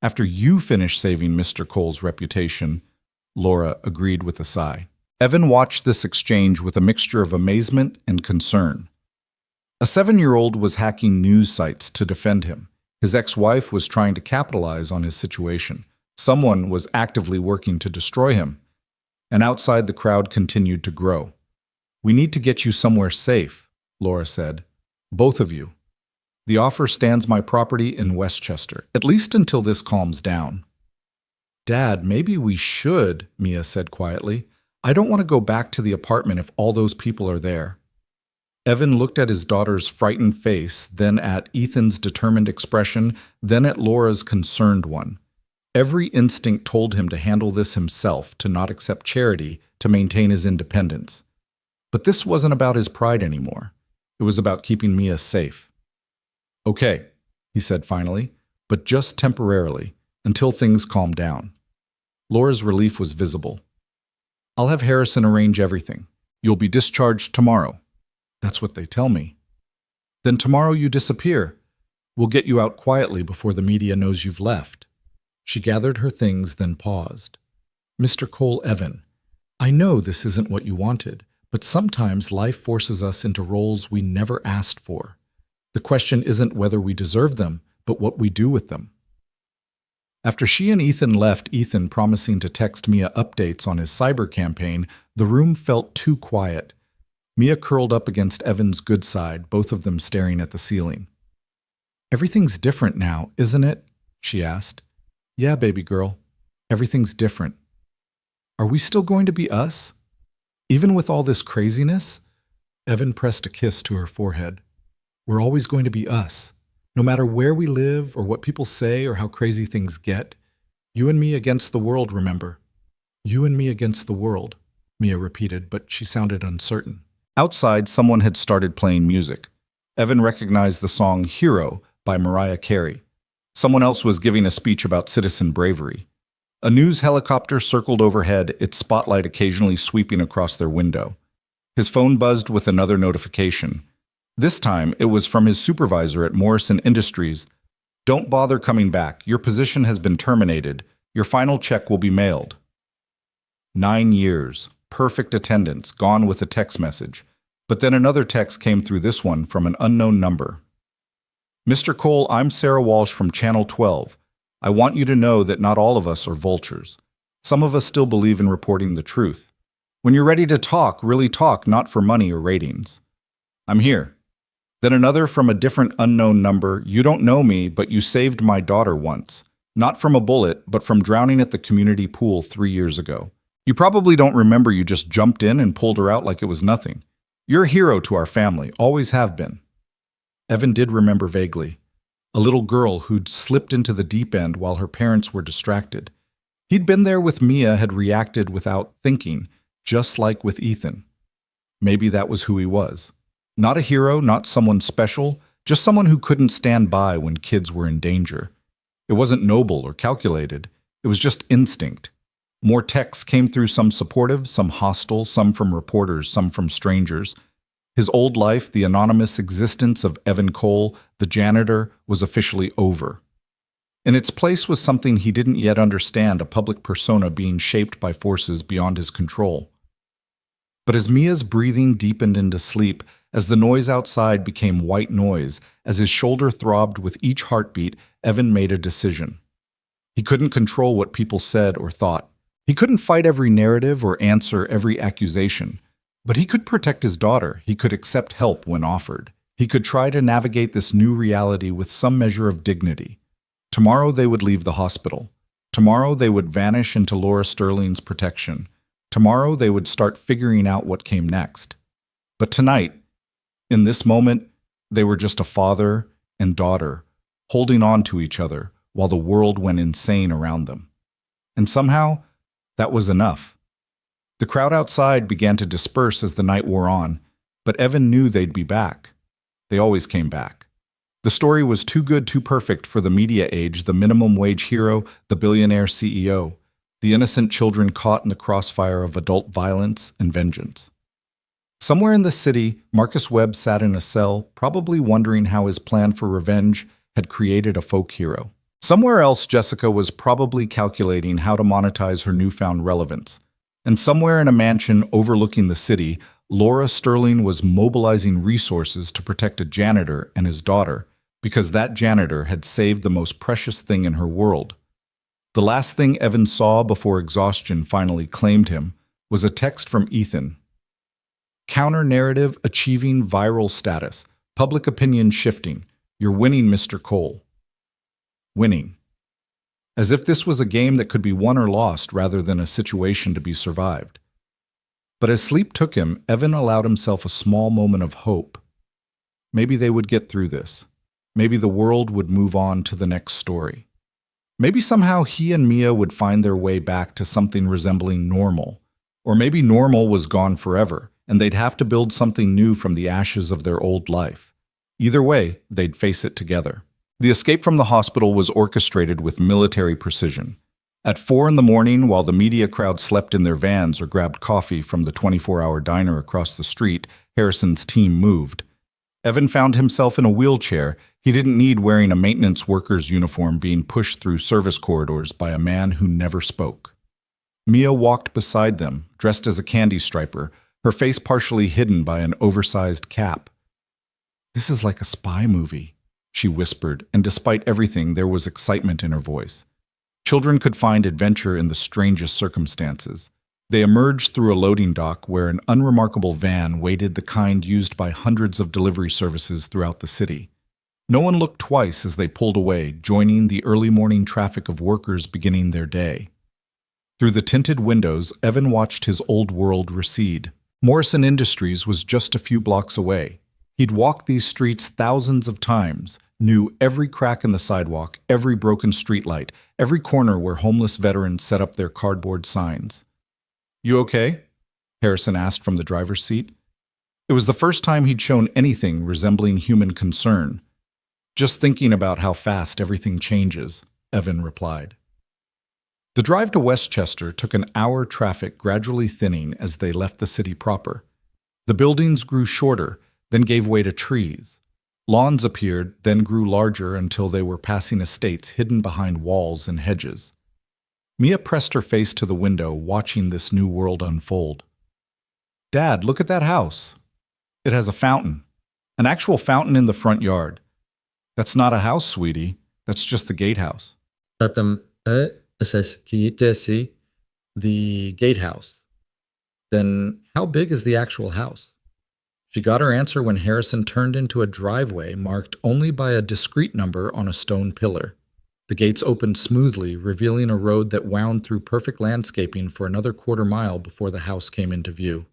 After you finish saving Mr. Cole's reputation, Laura agreed with a sigh. Evan watched this exchange with a mixture of amazement and concern. A 7-year-old was hacking news sites to defend him. His ex-wife was trying to capitalize on his situation. Someone was actively working to destroy him. And outside, the crowd continued to grow. We need to get you somewhere safe, Laura said. Both of you. The offer stands my property in Westchester, at least until this calms down. Dad, maybe we should, Mia said quietly. I don't want to go back to the apartment if all those people are there. Evan looked at his daughter's frightened face, then at Ethan's determined expression, then at Laura's concerned one. Every instinct told him to handle this himself, to not accept charity, to maintain his independence. But this wasn't about his pride anymore. It was about keeping Mia safe. Okay, he said finally, but just temporarily, until things calm down. Laura's relief was visible. I'll have Harrison arrange everything. You'll be discharged tomorrow. That's what they tell me. Then tomorrow you disappear. We'll get you out quietly before the media knows you've left. She gathered her things, then paused. Mr. Cole Evan, I know this isn't what you wanted, but sometimes life forces us into roles we never asked for. The question isn't whether we deserve them, but what we do with them. After she and Ethan left, Ethan promising to text Mia updates on his cyber campaign, the room felt too quiet. Mia curled up against Evan's good side, both of them staring at the ceiling. Everything's different now, isn't it? She asked. Yeah, baby girl. Everything's different. Are we still going to be us? Even with all this craziness? Evan pressed a kiss to her forehead. We're always going to be us. No matter where we live or what people say or how crazy things get. You and me against the world, remember? You and me against the world, Mia repeated, but she sounded uncertain. Outside, someone had started playing music. Evan recognized the song Hero by Mariah Carey. Someone else was giving a speech about citizen bravery. A news helicopter circled overhead, its spotlight occasionally sweeping across their window. His phone buzzed with another notification. This time, it was from his supervisor at Morrison Industries. Don't bother coming back. Your position has been terminated. Your final check will be mailed. 9 years. Perfect attendance, gone with a text message. But then another text came through, this one from an unknown number. Mr. Cole, I'm Sarah Walsh from Channel 12. I want you to know that not all of us are vultures. Some of us still believe in reporting the truth. When you're ready to talk, really talk, not for money or ratings. I'm here. Then another from a different unknown number. You don't know me, but you saved my daughter once. Not from a bullet, but from drowning at the community pool 3 years ago. You probably don't remember you just jumped in and pulled her out like it was nothing. You're a hero to our family, always have been. Evan did remember vaguely. A little girl who'd slipped into the deep end while her parents were distracted. He'd been there with Mia, had reacted without thinking, just like with Ethan. Maybe that was who he was. Not a hero, not someone special, just someone who couldn't stand by when kids were in danger. It wasn't noble or calculated. It was just instinct. More texts came through, some supportive, some hostile, some from reporters, some from strangers. His old life, the anonymous existence of Evan Cole, the janitor, was officially over. In its place was something he didn't yet understand, a public persona being shaped by forces beyond his control. But as Mia's breathing deepened into sleep, as the noise outside became white noise, as his shoulder throbbed with each heartbeat, Evan made a decision. He couldn't control what people said or thought. He couldn't fight every narrative or answer every accusation, but he could protect his daughter. He could accept help when offered. He could try to navigate this new reality with some measure of dignity. Tomorrow they would leave the hospital. Tomorrow they would vanish into Laura Sterling's protection. Tomorrow they would start figuring out what came next. But tonight, in this moment, they were just a father and daughter holding on to each other while the world went insane around them. And somehow, that was enough. The crowd outside began to disperse as the night wore on, but Evan knew they'd be back. They always came back. The story was too good, too perfect for the media age, the minimum wage hero, the billionaire CEO, the innocent children caught in the crossfire of adult violence and vengeance. Somewhere in the city, Marcus Webb sat in a cell, probably wondering how his plan for revenge had created a folk hero. Somewhere else, Jessica was probably calculating how to monetize her newfound relevance. And somewhere in a mansion overlooking the city, Laura Sterling was mobilizing resources to protect a janitor and his daughter, because that janitor had saved the most precious thing in her world. The last thing Evan saw before exhaustion finally claimed him was a text from Ethan. Counter-narrative achieving viral status. Public opinion shifting. You're winning, Mr. Cole. Winning. As if this was a game that could be won or lost rather than a situation to be survived. But as sleep took him, Evan allowed himself a small moment of hope. Maybe they would get through this. Maybe the world would move on to the next story. Maybe somehow he and Mia would find their way back to something resembling normal. Or maybe normal was gone forever, and they'd have to build something new from the ashes of their old life. Either way, they'd face it together. The escape from the hospital was orchestrated with military precision. At 4 a.m, while the media crowd slept in their vans or grabbed coffee from the 24-hour diner across the street, Harrison's team moved. Evan found himself in a wheelchair. He didn't need wearing a maintenance worker's uniform being pushed through service corridors by a man who never spoke. Mia walked beside them, dressed as a candy striper, her face partially hidden by an oversized cap. "This is like a spy movie," she whispered, and despite everything, there was excitement in her voice. Children could find adventure in the strangest circumstances. They emerged through a loading dock where an unremarkable van waited, the kind used by hundreds of delivery services throughout the city. No one looked twice as they pulled away, joining the early morning traffic of workers beginning their day. Through the tinted windows, Evan watched his old world recede. Morrison Industries was just a few blocks away. He'd walked these streets thousands of times, knew every crack in the sidewalk, every broken streetlight, every corner where homeless veterans set up their cardboard signs. "You okay?" Harrison asked from the driver's seat. It was the first time he'd shown anything resembling human concern. "Just thinking about how fast everything changes," Evan replied. The drive to Westchester took an hour, traffic gradually thinning as they left the city proper. The buildings grew shorter, then gave way to trees. Lawns appeared, then grew larger until they were passing estates hidden behind walls and hedges. Mia pressed her face to the window, watching this new world unfold. "Dad, look at that house. It has a fountain. An actual fountain in the front yard. That's not a house, sweetie. That's just the gatehouse." The gatehouse. Then how big is the actual house? She got her answer when Harrison turned into a driveway marked only by a discrete number on a stone pillar. The gates opened smoothly, revealing a road that wound through perfect landscaping for another quarter-mile before the house came into view.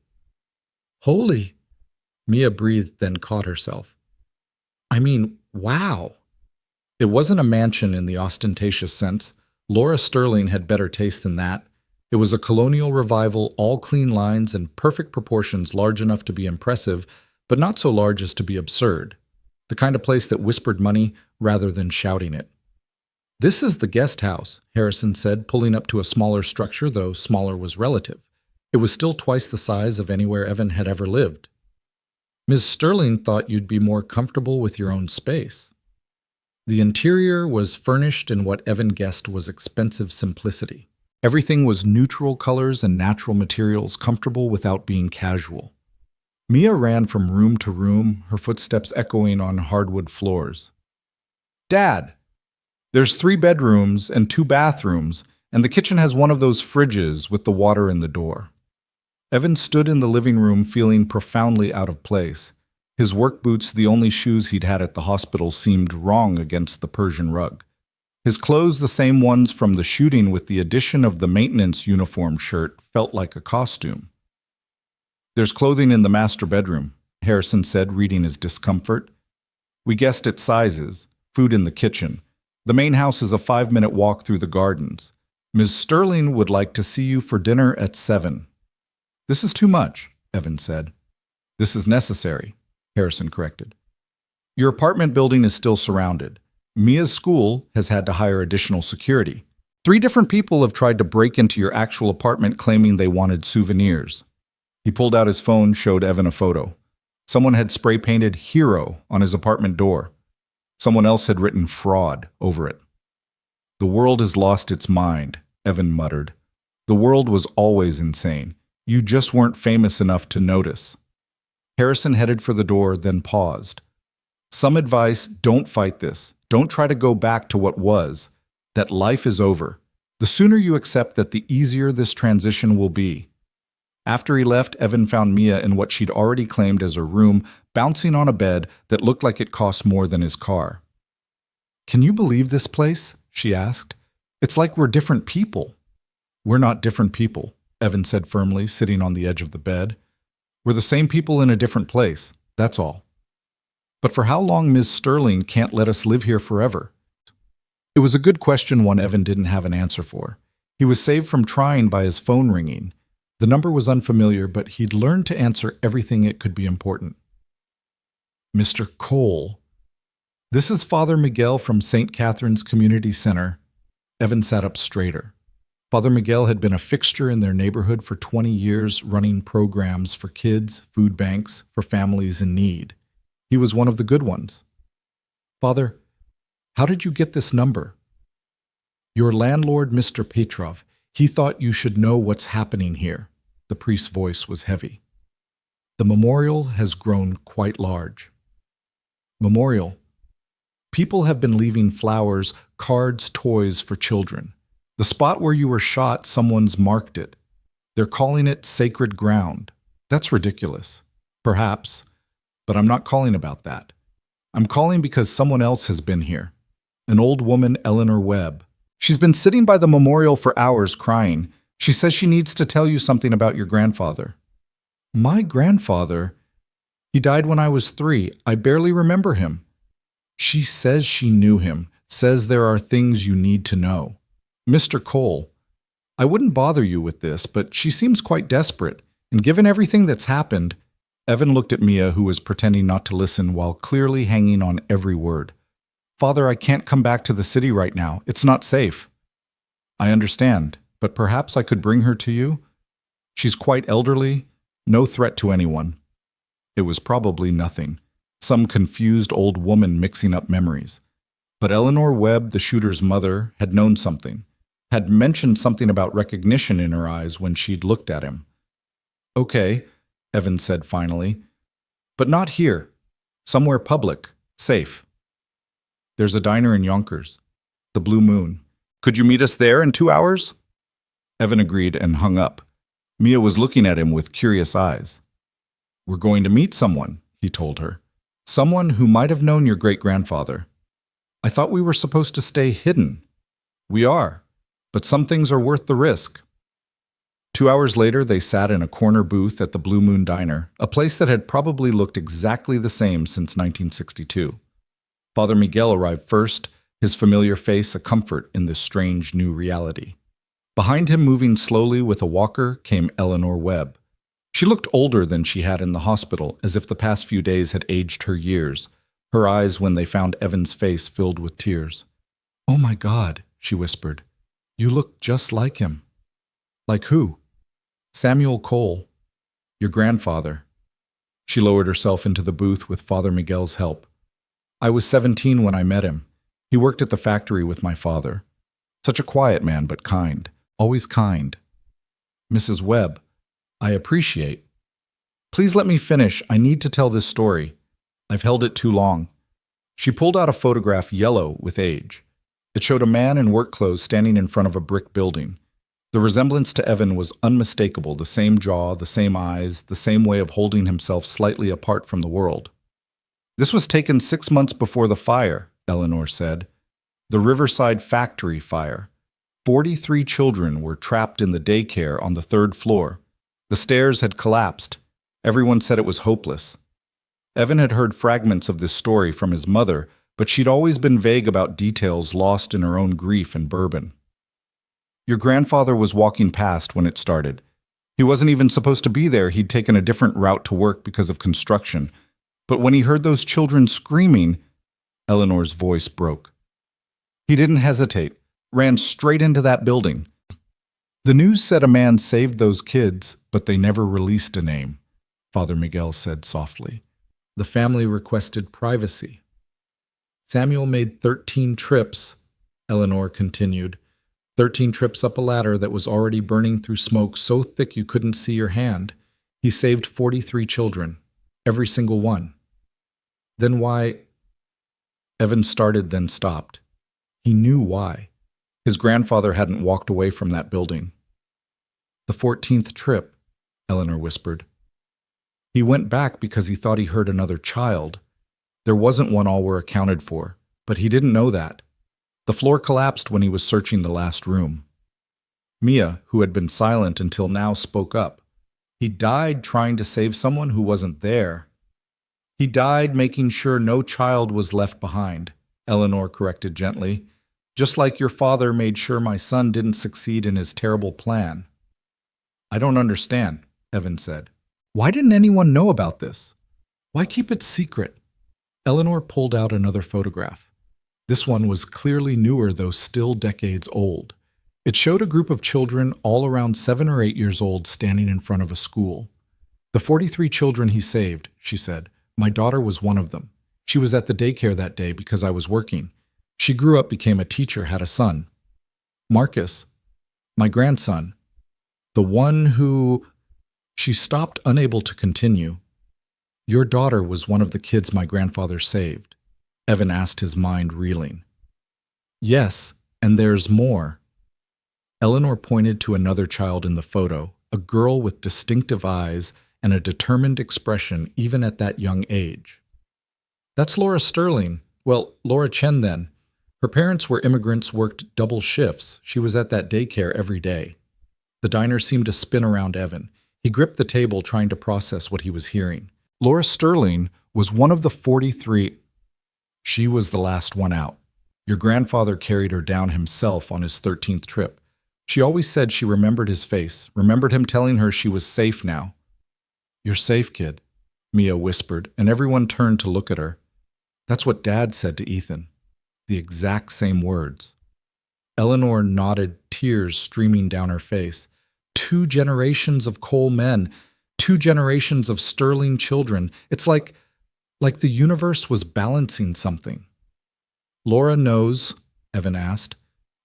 "Holy!" Mia breathed, then caught herself. "I mean, wow!" It wasn't a mansion in the ostentatious sense. Laura Sterling had better taste than that. It was a colonial revival, all clean lines and perfect proportions, large enough to be impressive, but not so large as to be absurd. The kind of place that whispered money rather than shouting it. "This is the guest house," Harrison said, pulling up to a smaller structure, though smaller was relative. It was still twice the size of anywhere Evan had ever lived. "Ms. Sterling thought you'd be more comfortable with your own space." The interior was furnished in what Evan guessed was expensive simplicity. Everything was neutral colors and natural materials, comfortable without being casual. Mia ran from room to room, her footsteps echoing on hardwood floors. "Dad, there's 3 bedrooms and 2 bathrooms, and the kitchen has one of those fridges with the water in the door. Evan stood in the living room feeling profoundly out of place. His work boots, the only shoes he'd had at the hospital, seemed wrong against the Persian rug. His clothes, the same ones from the shooting with the addition of the maintenance uniform shirt, felt like a costume. "There's clothing in the master bedroom," Harrison said, reading his discomfort. "We guessed at sizes, food in the kitchen. The main house is a 5-minute walk through the gardens. Ms. Sterling would like to see you for dinner at 7. "This is too much," Evan said. "This is necessary," Harrison corrected. "Your apartment building is still surrounded. Mia's school has had to hire additional security. 3 different people have tried to break into your actual apartment claiming they wanted souvenirs." He pulled out his phone, showed Evan a photo. Someone had spray-painted "Hero" on his apartment door. Someone else had written "Fraud" over it. "The world has lost its mind," Evan muttered. "The world was always insane. You just weren't famous enough to notice." Harrison headed for the door, then paused. "Some advice: don't fight this. Don't try to go back to what was. That life is over. The sooner you accept that, the easier this transition will be." After he left, Evan found Mia in what she'd already claimed as her room, bouncing on a bed that looked like it cost more than his car. "Can you believe this place?" she asked. "It's like we're different people." "We're not different people," Evan said firmly, sitting on the edge of the bed. "We're the same people in a different place, that's all." "But for how long Ms. Sterling can't let us live here forever?" It was a good question, one Evan didn't have an answer for. He was saved from trying by his phone ringing. The number was unfamiliar, but he'd learned to answer everything it could be important. "Mr. Cole." "This is Father Miguel from St. Catherine's Community Center." Evan sat up straighter. Father Miguel had been a fixture in their neighborhood for 20 years, running programs for kids, food banks, for families in need. He was one of the good ones. "Father, how did you get this number?" "Your landlord, Mr. Petrov. He thought you should know what's happening here." The priest's voice was heavy. "The memorial has grown quite large." "Memorial? People have been leaving flowers, cards, toys for children. The spot where you were shot, someone's marked it. They're calling it sacred ground. That's ridiculous. Perhaps. But I'm not calling about that. I'm calling because someone else has been here. An old woman, Eleanor Webb. She's been sitting by the memorial for hours crying. She says she needs to tell you something about your grandfather." "My grandfather? He died when I was 3. I barely remember him." "She says she knew him, says there are things you need to know." "Mr. Cole, I wouldn't bother you with this, but she seems quite desperate, and given everything that's happened—" Evan looked at Mia, who was pretending not to listen while clearly hanging on every word. "Father, I can't come back to the city right now. It's not safe." "I understand, but perhaps I could bring her to you? She's quite elderly, no threat to anyone." It was probably nothing. Some confused old woman mixing up memories. But Eleanor Webb, the shooter's mother, had known something, had mentioned something about recognition in her eyes when she'd looked at him. "Okay," Evan said finally, "but not here. Somewhere public, safe. There's a diner in Yonkers, the Blue Moon. Could you meet us there in 2 hours?" Evan agreed and hung up. Mia was looking at him with curious eyes. "We're going to meet someone," he told her. "Someone who might have known your great-grandfather. I thought we were supposed to stay hidden." "We are, but some things are worth the risk." 2 hours later, they sat in a corner booth at the Blue Moon Diner, a place that had probably looked exactly the same since 1962. Father Miguel arrived first, his familiar face a comfort in this strange new reality. Behind him, moving slowly with a walker, came Eleanor Webb. She looked older than she had in the hospital, as if the past few days had aged her years. Her eyes, when they found Evan's face, filled with tears. "Oh my God," she whispered. "You look just like him." "Like who?" "Samuel Cole, your grandfather." She lowered herself into the booth with Father Miguel's help. "I was 17 when I met him. He worked at the factory with my father. Such a quiet man, but kind. Always kind." "Mrs. Webb, I appreciate—" "Please let me finish. I need to tell this story. I've held it too long." She pulled out a photograph, yellow with age. It showed a man in work clothes standing in front of a brick building. The resemblance to Evan was unmistakable, the same jaw, the same eyes, the same way of holding himself slightly apart from the world. This was taken 6 months before the fire, Eleanor said. The Riverside factory fire. 43 children were trapped in the daycare on the 3rd floor. The stairs had collapsed. Everyone said it was hopeless. Evan had heard fragments of this story from his mother, but she'd always been vague about details lost in her own grief and bourbon. Your grandfather was walking past when it started. He wasn't even supposed to be there. He'd taken a different route to work because of construction. But when he heard those children screaming, Eleanor's voice broke. He didn't hesitate, ran straight into that building. The news said a man saved those kids, but they never released a name, Father Miguel said softly. The family requested privacy. Samuel made 13 trips, Eleanor continued. 13 trips up a ladder that was already burning through smoke so thick you couldn't see your hand. He saved 43 children, every single one. Then why? Evan started, then stopped. He knew why. His grandfather hadn't walked away from that building. The 14th trip, Eleanor whispered. He went back because he thought he heard another child. There wasn't one, all were accounted for, but he didn't know that. The floor collapsed when he was searching the last room. Mia, who had been silent until now, spoke up. He died trying to save someone who wasn't there. He died making sure no child was left behind, Eleanor corrected gently, just like your father made sure my son didn't succeed in his terrible plan. I don't understand, Evan said. Why didn't anyone know about this? Why keep it secret? Eleanor pulled out another photograph. This one was clearly newer, though still decades old. It showed a group of children all around 7 or 8 years old standing in front of a school. The 43 children he saved, she said. My daughter was one of them. She was at the daycare that day because I was working. She grew up, became a teacher, had a son. Marcus, my grandson. The one who... She stopped, unable to continue. Your daughter was one of the kids my grandfather saved. Evan asked, his mind reeling. Yes, and there's more. Eleanor pointed to another child in the photo, a girl with distinctive eyes and a determined expression even at that young age. That's Laura Sterling. Well, Laura Chen then. Her parents were immigrants, worked double shifts. She was at that daycare every day. The diner seemed to spin around Evan. He gripped the table, trying to process what he was hearing. Laura Sterling was one of the 43. She was the last one out. Your grandfather carried her down himself on his 13th trip. She always said she remembered his face, remembered him telling her she was safe now. You're safe, kid, Mia whispered, and everyone turned to look at her. That's what Dad said to Ethan. The exact same words. Eleanor nodded, tears streaming down her face. 2 generations of Cole men, 2 generations of Sterling children. It's like the universe was balancing something. Laura knows, Evan asked.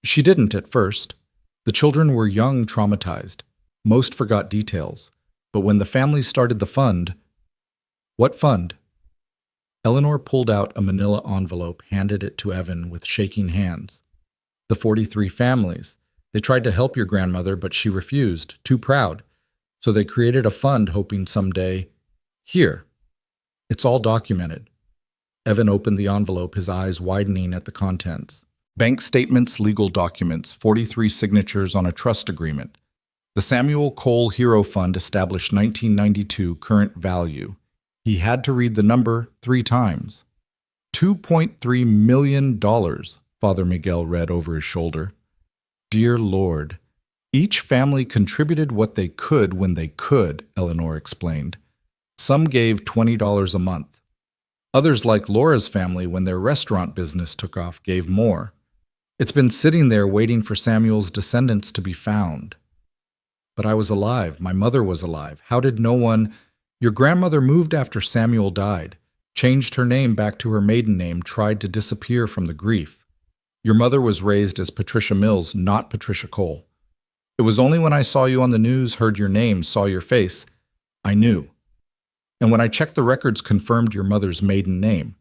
She didn't at first. The children were young, traumatized. Most forgot details. But when the family started the fund... What fund? Eleanor pulled out a manila envelope, handed it to Evan with shaking hands. The 43 families. They tried to help your grandmother, but she refused, too proud. So they created a fund hoping someday... Here. It's all documented. Evan opened the envelope, his eyes widening at the contents. Bank statements, legal documents, 43 signatures on a trust agreement. The Samuel Cole Hero Fund established 1992 current value. He had to read the number 3 times. $2.3 million, Father Miguel read over his shoulder. Dear Lord. Each family contributed what they could when they could, Eleanor explained. Some gave $20 a month. Others, like Laura's family, when their restaurant business took off, gave more. It's been sitting there waiting for Samuel's descendants to be found. But I was alive. My mother was alive. How did no one... Your grandmother moved after Samuel died, changed her name back to her maiden name, tried to disappear from the grief. Your mother was raised as Patricia Mills, not Patricia Cole. It was only when I saw you on the news, heard your name, saw your face, I knew. And when I checked the records, confirmed your mother's maiden name.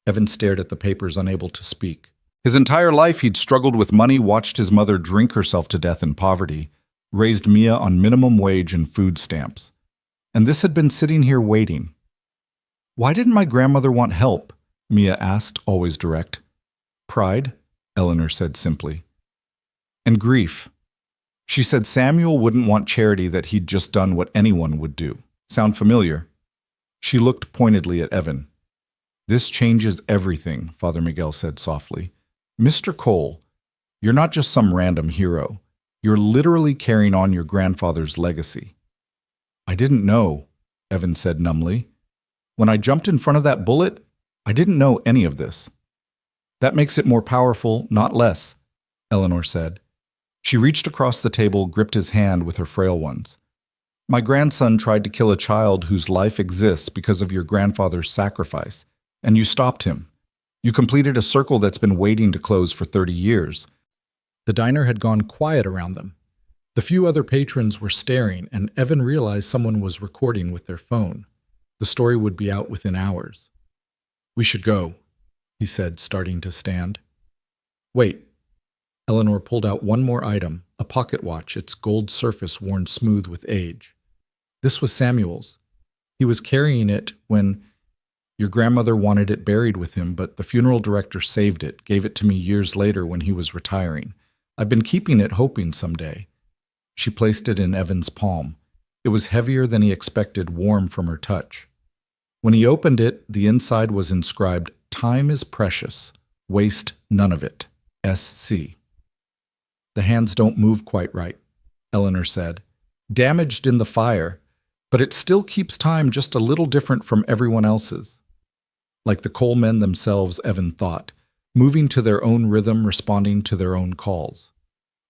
Evan stared at the papers, unable to speak. His entire life, he'd struggled with money, watched his mother drink herself to death in poverty, raised Mia on minimum wage and food stamps. And this had been sitting here waiting. Why didn't my grandmother want help? Mia asked, always direct. Pride, Eleanor said simply. And grief. She said Samuel wouldn't want charity, that he'd just done what anyone would do. Sound familiar? She looked pointedly at Evan. This changes everything, Father Miguel said softly. Mr. Cole, you're not just some random hero. You're literally carrying on your grandfather's legacy. I didn't know, Evan said numbly. When I jumped in front of that bullet, I didn't know any of this. That makes it more powerful, not less, Eleanor said. She reached across the table, gripped his hand with her frail ones. My grandson tried to kill a child whose life exists because of your grandfather's sacrifice, and you stopped him. You completed a circle that's been waiting to close for 30 years. The diner had gone quiet around them. The few other patrons were staring, and Evan realized someone was recording with their phone. The story would be out within hours. We should go, he said, starting to stand. Wait. Eleanor pulled out one more item, a pocket watch, its gold surface worn smooth with age. This was Samuel's. He was carrying it when your grandmother wanted it buried with him, but the funeral director saved it, gave it to me years later when he was retiring. I've been keeping it, hoping someday. She placed it in Evan's palm. It was heavier than he expected, warm from her touch. When he opened it, the inside was inscribed, Time is precious. Waste none of it. S.C. The hands don't move quite right, Eleanor said. Damaged in the fire, but it still keeps time just a little different from everyone else's. Like the Cole men themselves, Evan thought, moving to their own rhythm, responding to their own calls.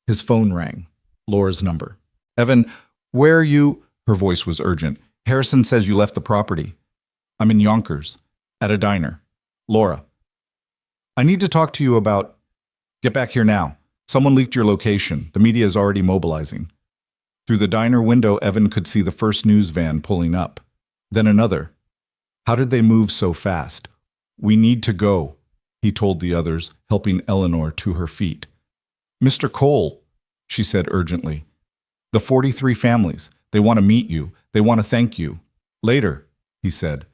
His phone rang. Laura's number. Evan, where are you? Her voice was urgent. Harrison says you left the property. I'm in Yonkers, at a diner. Laura. I need to talk to you about... Get back here now. Someone leaked your location. The media is already mobilizing. Through the diner window, Evan could see the first news van pulling up. Then another. How did they move so fast? We need to go, he told the others, helping Eleanor to her feet. Mr. Cole, she said urgently. The 43 families. They want to meet you. They want to thank you. Later, he said,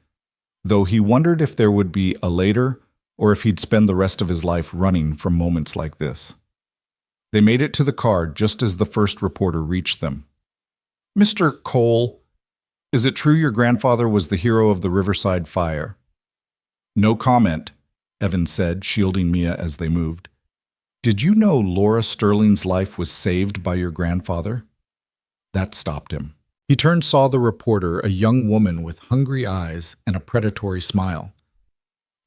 though he wondered if there would be a later or if he'd spend the rest of his life running from moments like this. They made it to the car just as the first reporter reached them. Mr. Cole, is it true your grandfather was the hero of the Riverside fire? No comment, Evan said, shielding Mia as they moved. Did you know Laura Sterling's life was saved by your grandfather? That stopped him. He turned, saw the reporter, a young woman with hungry eyes and a predatory smile.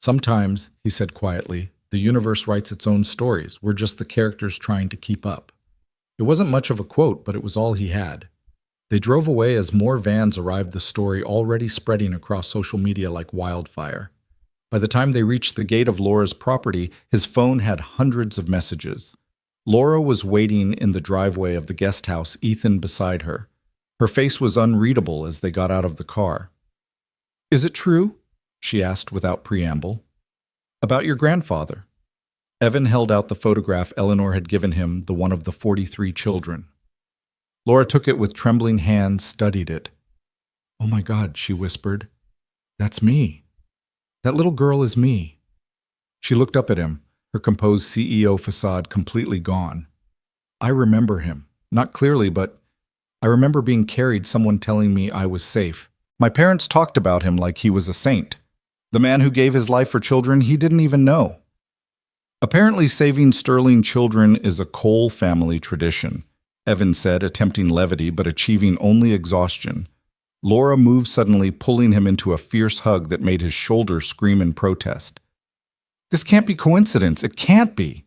Sometimes, he said quietly, the universe writes its own stories. We're just the characters trying to keep up. It wasn't much of a quote, but it was all he had. They drove away as more vans arrived, the story already spreading across social media like wildfire. By the time they reached the gate of Laura's property, his phone had hundreds of messages. Laura was waiting in the driveway of the guest house, Ethan beside her. Her face was unreadable as they got out of the car. Is it true? She asked without preamble. About your grandfather. Evan held out the photograph Eleanor had given him, the one of the 43 children. Laura took it with trembling hands, studied it. Oh my God, she whispered. That's me. That little girl is me. She looked up at him, her composed CEO facade completely gone. I remember him. Not clearly, but I remember being carried, someone telling me I was safe. My parents talked about him like he was a saint. The man who gave his life for children he didn't even know. Apparently saving Sterling children is a Cole family tradition, Evan said, attempting levity but achieving only exhaustion. Laura moved suddenly, pulling him into a fierce hug that made his shoulders scream in protest. This can't be coincidence. It can't be.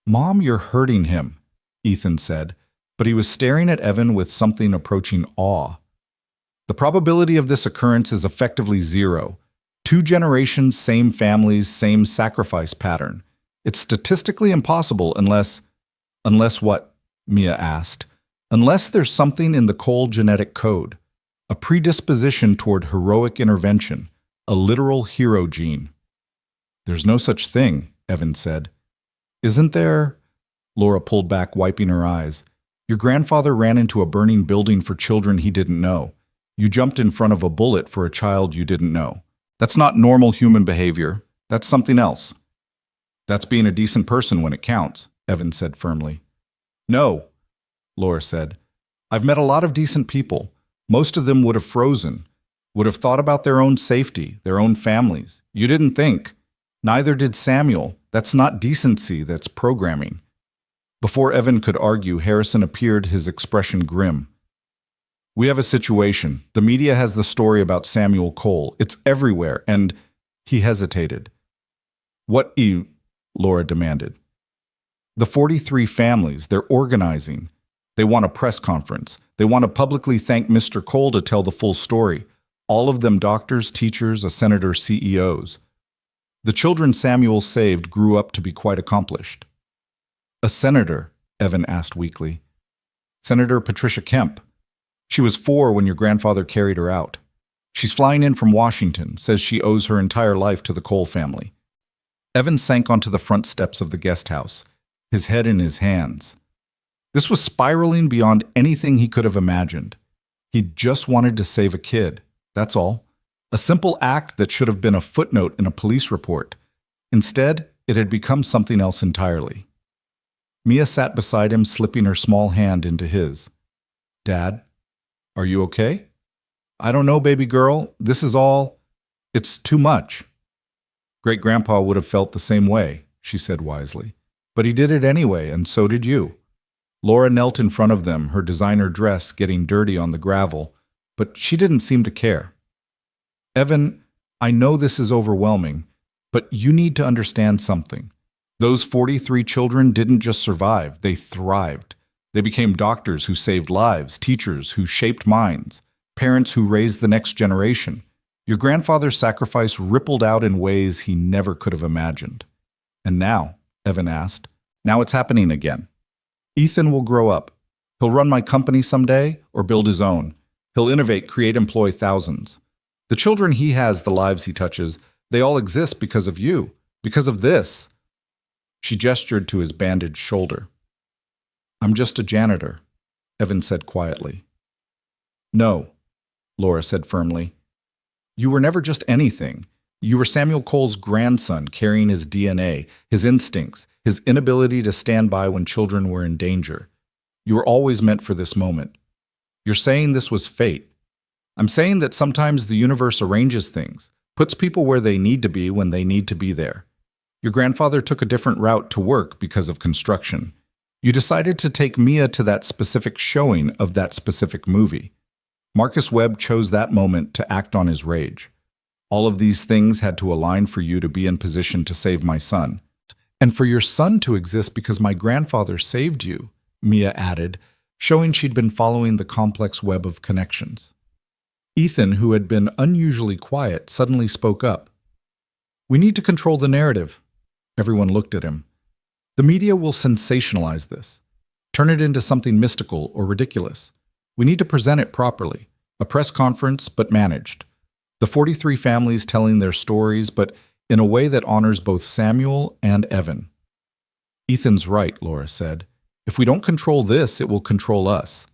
Mom, you're hurting him, Ethan said, but he was staring at Evan with something approaching awe. The probability of this occurrence is effectively zero. 2 generations, same families, same sacrifice pattern. It's statistically impossible unless what? Mia asked. Unless there's something in the Cole genetic code, a predisposition toward heroic intervention, a literal hero gene. There's no such thing, Evan said. Isn't there? Laura pulled back, wiping her eyes. Your grandfather ran into a burning building for children he didn't know. You jumped in front of a bullet for a child you didn't know. That's not normal human behavior. That's something else. That's being a decent person when it counts, Evan said firmly. No, Laura said. I've met a lot of decent people. Most of them would have frozen, would have thought about their own safety, their own families. You didn't think. Neither did Samuel. That's not decency, that's programming. Before Evan could argue, Harrison appeared, his expression grim. We have a situation. The media has the story about Samuel Cole. It's everywhere, and he hesitated. What you? Laura demanded. The 43 families, they're organizing. They want a press conference. They want to publicly thank Mr. Cole to tell the full story. All of them doctors, teachers, a senator, CEOs. The children Samuel saved grew up to be quite accomplished. A senator? Evan asked weakly. Senator Patricia Kemp. She was 4 when your grandfather carried her out. She's flying in from Washington, says she owes her entire life to the Cole family. Evan sank onto the front steps of the guest house, his head in his hands. This was spiraling beyond anything he could have imagined. He just wanted to save a kid, that's all. A simple act that should have been a footnote in a police report. Instead, it had become something else entirely. Mia sat beside him, slipping her small hand into his. Dad, are you okay? I don't know, baby girl. This is all... It's too much. Great-grandpa would have felt the same way, she said wisely. But he did it anyway, and so did you. Laura knelt in front of them, her designer dress getting dirty on the gravel, but she didn't seem to care. Evan, I know this is overwhelming, but you need to understand something. Those 43 children didn't just survive, they thrived. They became doctors who saved lives, teachers who shaped minds, parents who raised the next generation. Your grandfather's sacrifice rippled out in ways he never could have imagined. And now, Evan asked, now it's happening again. Ethan will grow up. He'll run my company someday or build his own. He'll innovate, create, employ thousands. The children he has, the lives he touches, they all exist because of you, because of this. She gestured to his bandaged shoulder. I'm just a janitor, Evan said quietly. No, Laura said firmly. You were never just anything. You were Samuel Cole's grandson, carrying his DNA, his instincts, his inability to stand by when children were in danger. You were always meant for this moment. You're saying this was fate. I'm saying that sometimes the universe arranges things, puts people where they need to be when they need to be there. Your grandfather took a different route to work because of construction. You decided to take Mia to that specific showing of that specific movie. Marcus Webb chose that moment to act on his rage. All of these things had to align for you to be in position to save my son. And for your son to exist because my grandfather saved you, Mia added, showing she'd been following the complex web of connections. Ethan, who had been unusually quiet, suddenly spoke up. We need to control the narrative. Everyone looked at him. The media will sensationalize this, turn it into something mystical or ridiculous. We need to present it properly. A press conference, but managed. The 43 families telling their stories, but in a way that honors both Samuel and Evan. Ethan's right, Laura said. If we don't control this, it will control us.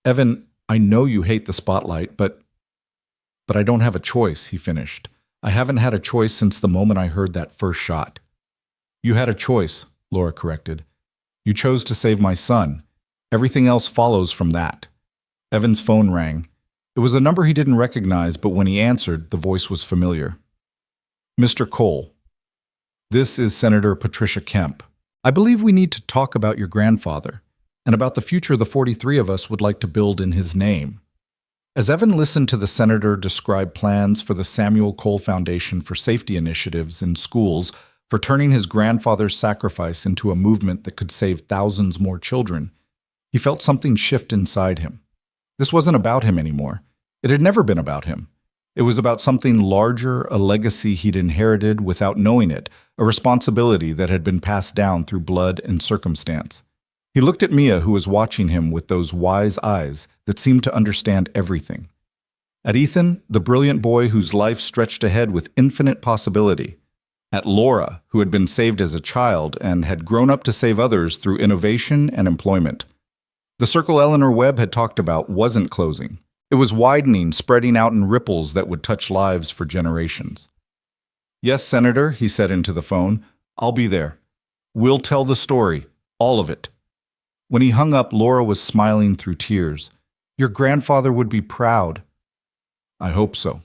Evan, I know you hate the spotlight, but I don't have a choice, he finished. I haven't had a choice since the moment I heard that first shot. You had a choice, Laura corrected. You chose to save my son. Everything else follows from that. Evan's phone rang. It was a number he didn't recognize, but when he answered, the voice was familiar. Mr. Cole, this is Senator Patricia Kemp. I believe we need to talk about your grandfather and about the future the 43 of us would like to build in his name. As Evan listened to the senator describe plans for the Samuel Cole Foundation for safety initiatives in schools, for turning his grandfather's sacrifice into a movement that could save thousands more children, he felt something shift inside him. This wasn't about him anymore. It had never been about him. It was about something larger, a legacy he'd inherited without knowing it, a responsibility that had been passed down through blood and circumstance. He looked at Mia, who was watching him with those wise eyes that seemed to understand everything. At Ethan, the brilliant boy whose life stretched ahead with infinite possibility. at Laura, who had been saved as a child and had grown up to save others through innovation and employment. The circle Eleanor Webb had talked about wasn't closing. It was widening, spreading out in ripples that would touch lives for generations. "Yes, Senator," he said into the phone. "I'll be there. We'll tell the story, all of it." When he hung up, Laura was smiling through tears. "Your grandfather would be proud." "I hope so,"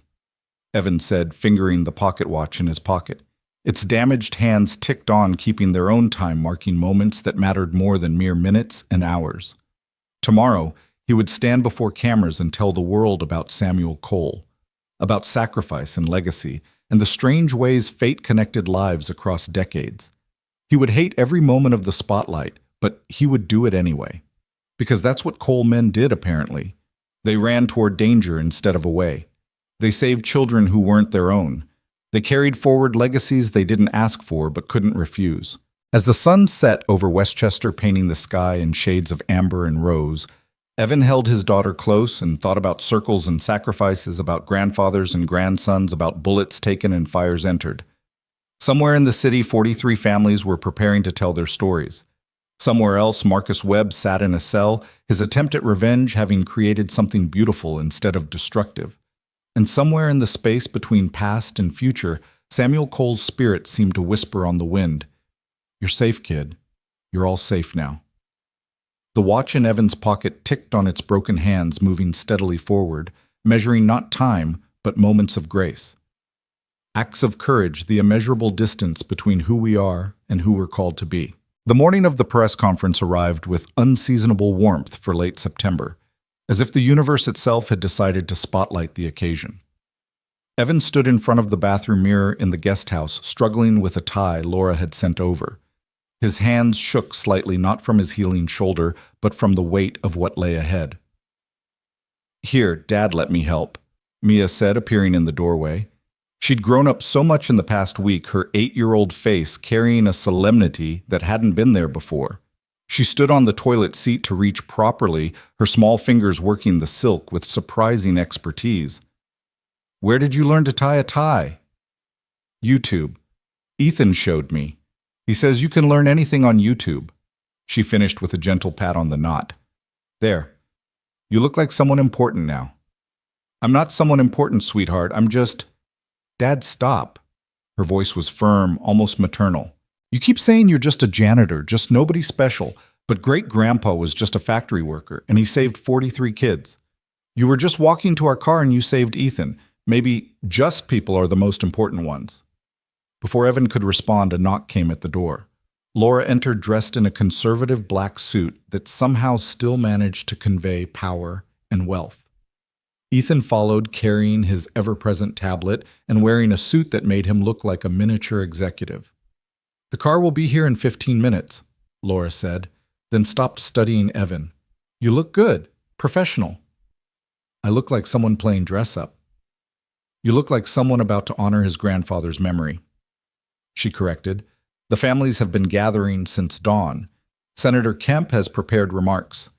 Evan said, fingering the pocket watch in his pocket. Its damaged hands ticked on, keeping their own time, marking moments that mattered more than mere minutes and hours. Tomorrow, he would stand before cameras and tell the world about Samuel Cole, about sacrifice and legacy, and the strange ways fate connected lives across decades. He would hate every moment of the spotlight, but he would do it anyway. Because that's what Cole men did, apparently. They ran toward danger instead of away. They saved children who weren't their own. They carried forward legacies they didn't ask for but couldn't refuse. As the sun set over Westchester, painting the sky in shades of amber and rose, Evan held his daughter close and thought about circles and sacrifices, about grandfathers and grandsons, about bullets taken and fires entered. Somewhere in the city, 43 families were preparing to tell their stories. Somewhere else, Marcus Webb sat in a cell, his attempt at revenge having created something beautiful instead of destructive. And somewhere in the space between past and future, Samuel Cole's spirit seemed to whisper on the wind, "You're safe, kid. You're all safe now." The watch in Evan's pocket ticked on its broken hands, moving steadily forward, measuring not time, but moments of grace. Acts of courage, the immeasurable distance between who we are and who we're called to be. The morning of the press conference arrived with unseasonable warmth for late September, as if the universe itself had decided to spotlight the occasion. Evan stood in front of the bathroom mirror in the guest house, struggling with a tie Laura had sent over. His hands shook slightly, not from his healing shoulder, but from the weight of what lay ahead. "Here, Dad let me help," Mia said, appearing in the doorway. She'd grown up so much in the past week, her 8-year-old face carrying a solemnity that hadn't been there before. She stood on the toilet seat to reach properly, her small fingers working the silk with surprising expertise. "Where did you learn to tie a tie?" "YouTube. Ethan showed me. He says you can learn anything on YouTube." She finished with a gentle pat on the knot. "There. You look like someone important now." "I'm not someone important, sweetheart. I'm just—" "Dad, stop." Her voice was firm, almost maternal. "You keep saying you're just a janitor, just nobody special, but great-grandpa was just a factory worker, and he saved 43 kids. You were just walking to our car and you saved Ethan. Maybe just people are the most important ones." Before Evan could respond, a knock came at the door. Laura entered dressed in a conservative black suit that somehow still managed to convey power and wealth. Ethan followed, carrying his ever-present tablet and wearing a suit that made him look like a miniature executive. "The car will be here in 15 minutes, Laura said, then stopped studying Evan. "You look good, professional." "I look like someone playing dress-up." "You look like someone about to honor his grandfather's memory," she corrected. "The families have been gathering since dawn. Senator Kemp has prepared remarks.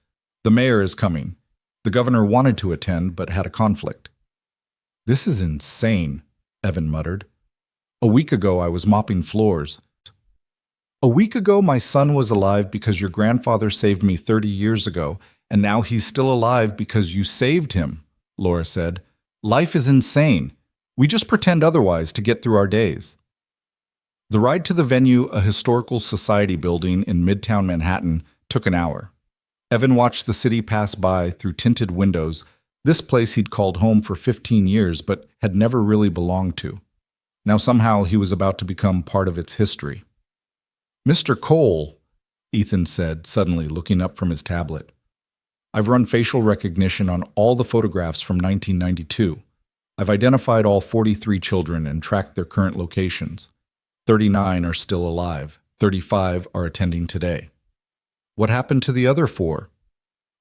The mayor is coming. The governor wanted to attend, but had a conflict." "This is insane," Evan muttered. "A week ago, I was mopping floors." "A week ago, my son was alive because your grandfather saved me 30 years ago, and now he's still alive because you saved him," Laura said. "Life is insane. We just pretend otherwise to get through our days." The ride to the venue, a historical society building in Midtown Manhattan, took an hour. Evan watched the city pass by through tinted windows, this place he'd called home for 15 years but had never really belonged to. Now somehow he was about to become part of its history. "Mr. Cole," Ethan said, suddenly looking up from his tablet. "I've run facial recognition on all the photographs from 1992. I've identified all 43 children and tracked their current locations. 39 are still alive. 35 are attending today. What happened to the other 4?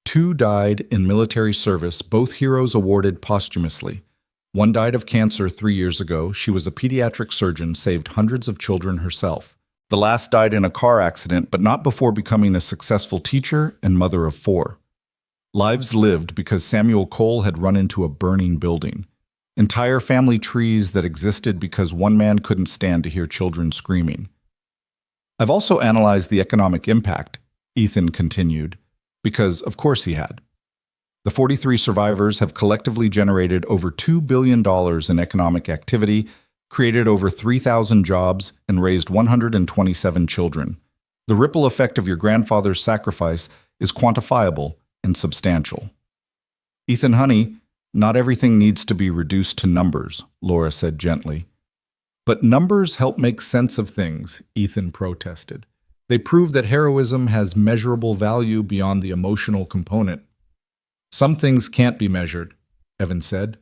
2 died in military service, both heroes awarded posthumously. One died of cancer 3 years ago. She was a pediatric surgeon, saved hundreds of children herself. The last died in a car accident, but not before becoming a successful teacher and mother of 4. Lives lived because Samuel Cole had run into a burning building. Entire family trees that existed because one man couldn't stand to hear children screaming. I've also analyzed the economic impact, Ethan continued, because of course he had. The 43 survivors have collectively generated over $2 billion in economic activity, created over 3,000 jobs, and raised 127 children. The ripple effect of your grandfather's sacrifice is quantifiable and substantial. Ethan, honey, not everything needs to be reduced to numbers, Laura said gently. But numbers help make sense of things, Ethan protested. They prove that heroism has measurable value beyond the emotional component. Some things can't be measured, Evan said,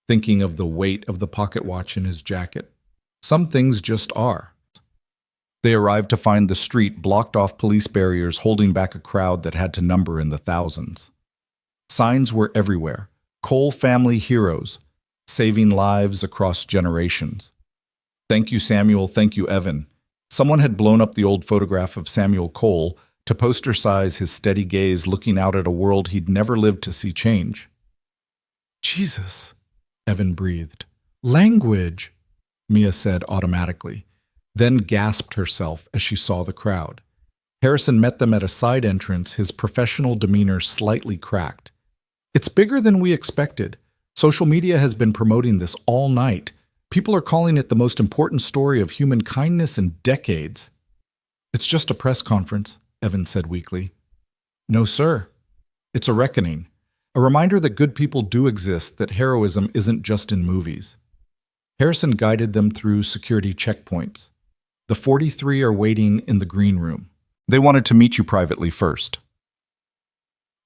thinking of the weight of the pocket watch in his jacket. Some things just are. They arrived to find the street blocked off police barriers holding back a crowd that had to number in the thousands. Signs were everywhere. Cole family heroes, saving lives across generations. Thank you, Samuel. Thank you, Evan. Someone had blown up the old photograph of Samuel Cole to poster-size his steady gaze looking out at a world he'd never lived to see change. Jesus, Evan breathed. Language, Mia said automatically, then gasped herself as she saw the crowd. Harrison met them at a side entrance, his professional demeanor slightly cracked. It's bigger than we expected. Social media has been promoting this all night. People are calling it the most important story of human kindness in decades. It's just a press conference, Evan said weakly. No, sir. It's a reckoning. A reminder that good people do exist, that heroism isn't just in movies. Harrison guided them through security checkpoints. The 43 are waiting in the green room. They wanted to meet you privately first.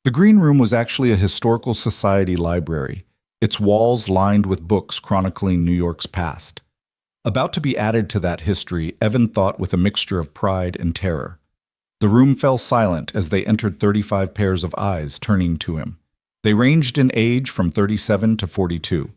The green room was actually a historical society library, its walls lined with books chronicling New York's past. About to be added to that history, Evan thought with a mixture of pride and terror. The room fell silent as they entered 35 pairs of eyes turning to him. They ranged in age from 37 to 42.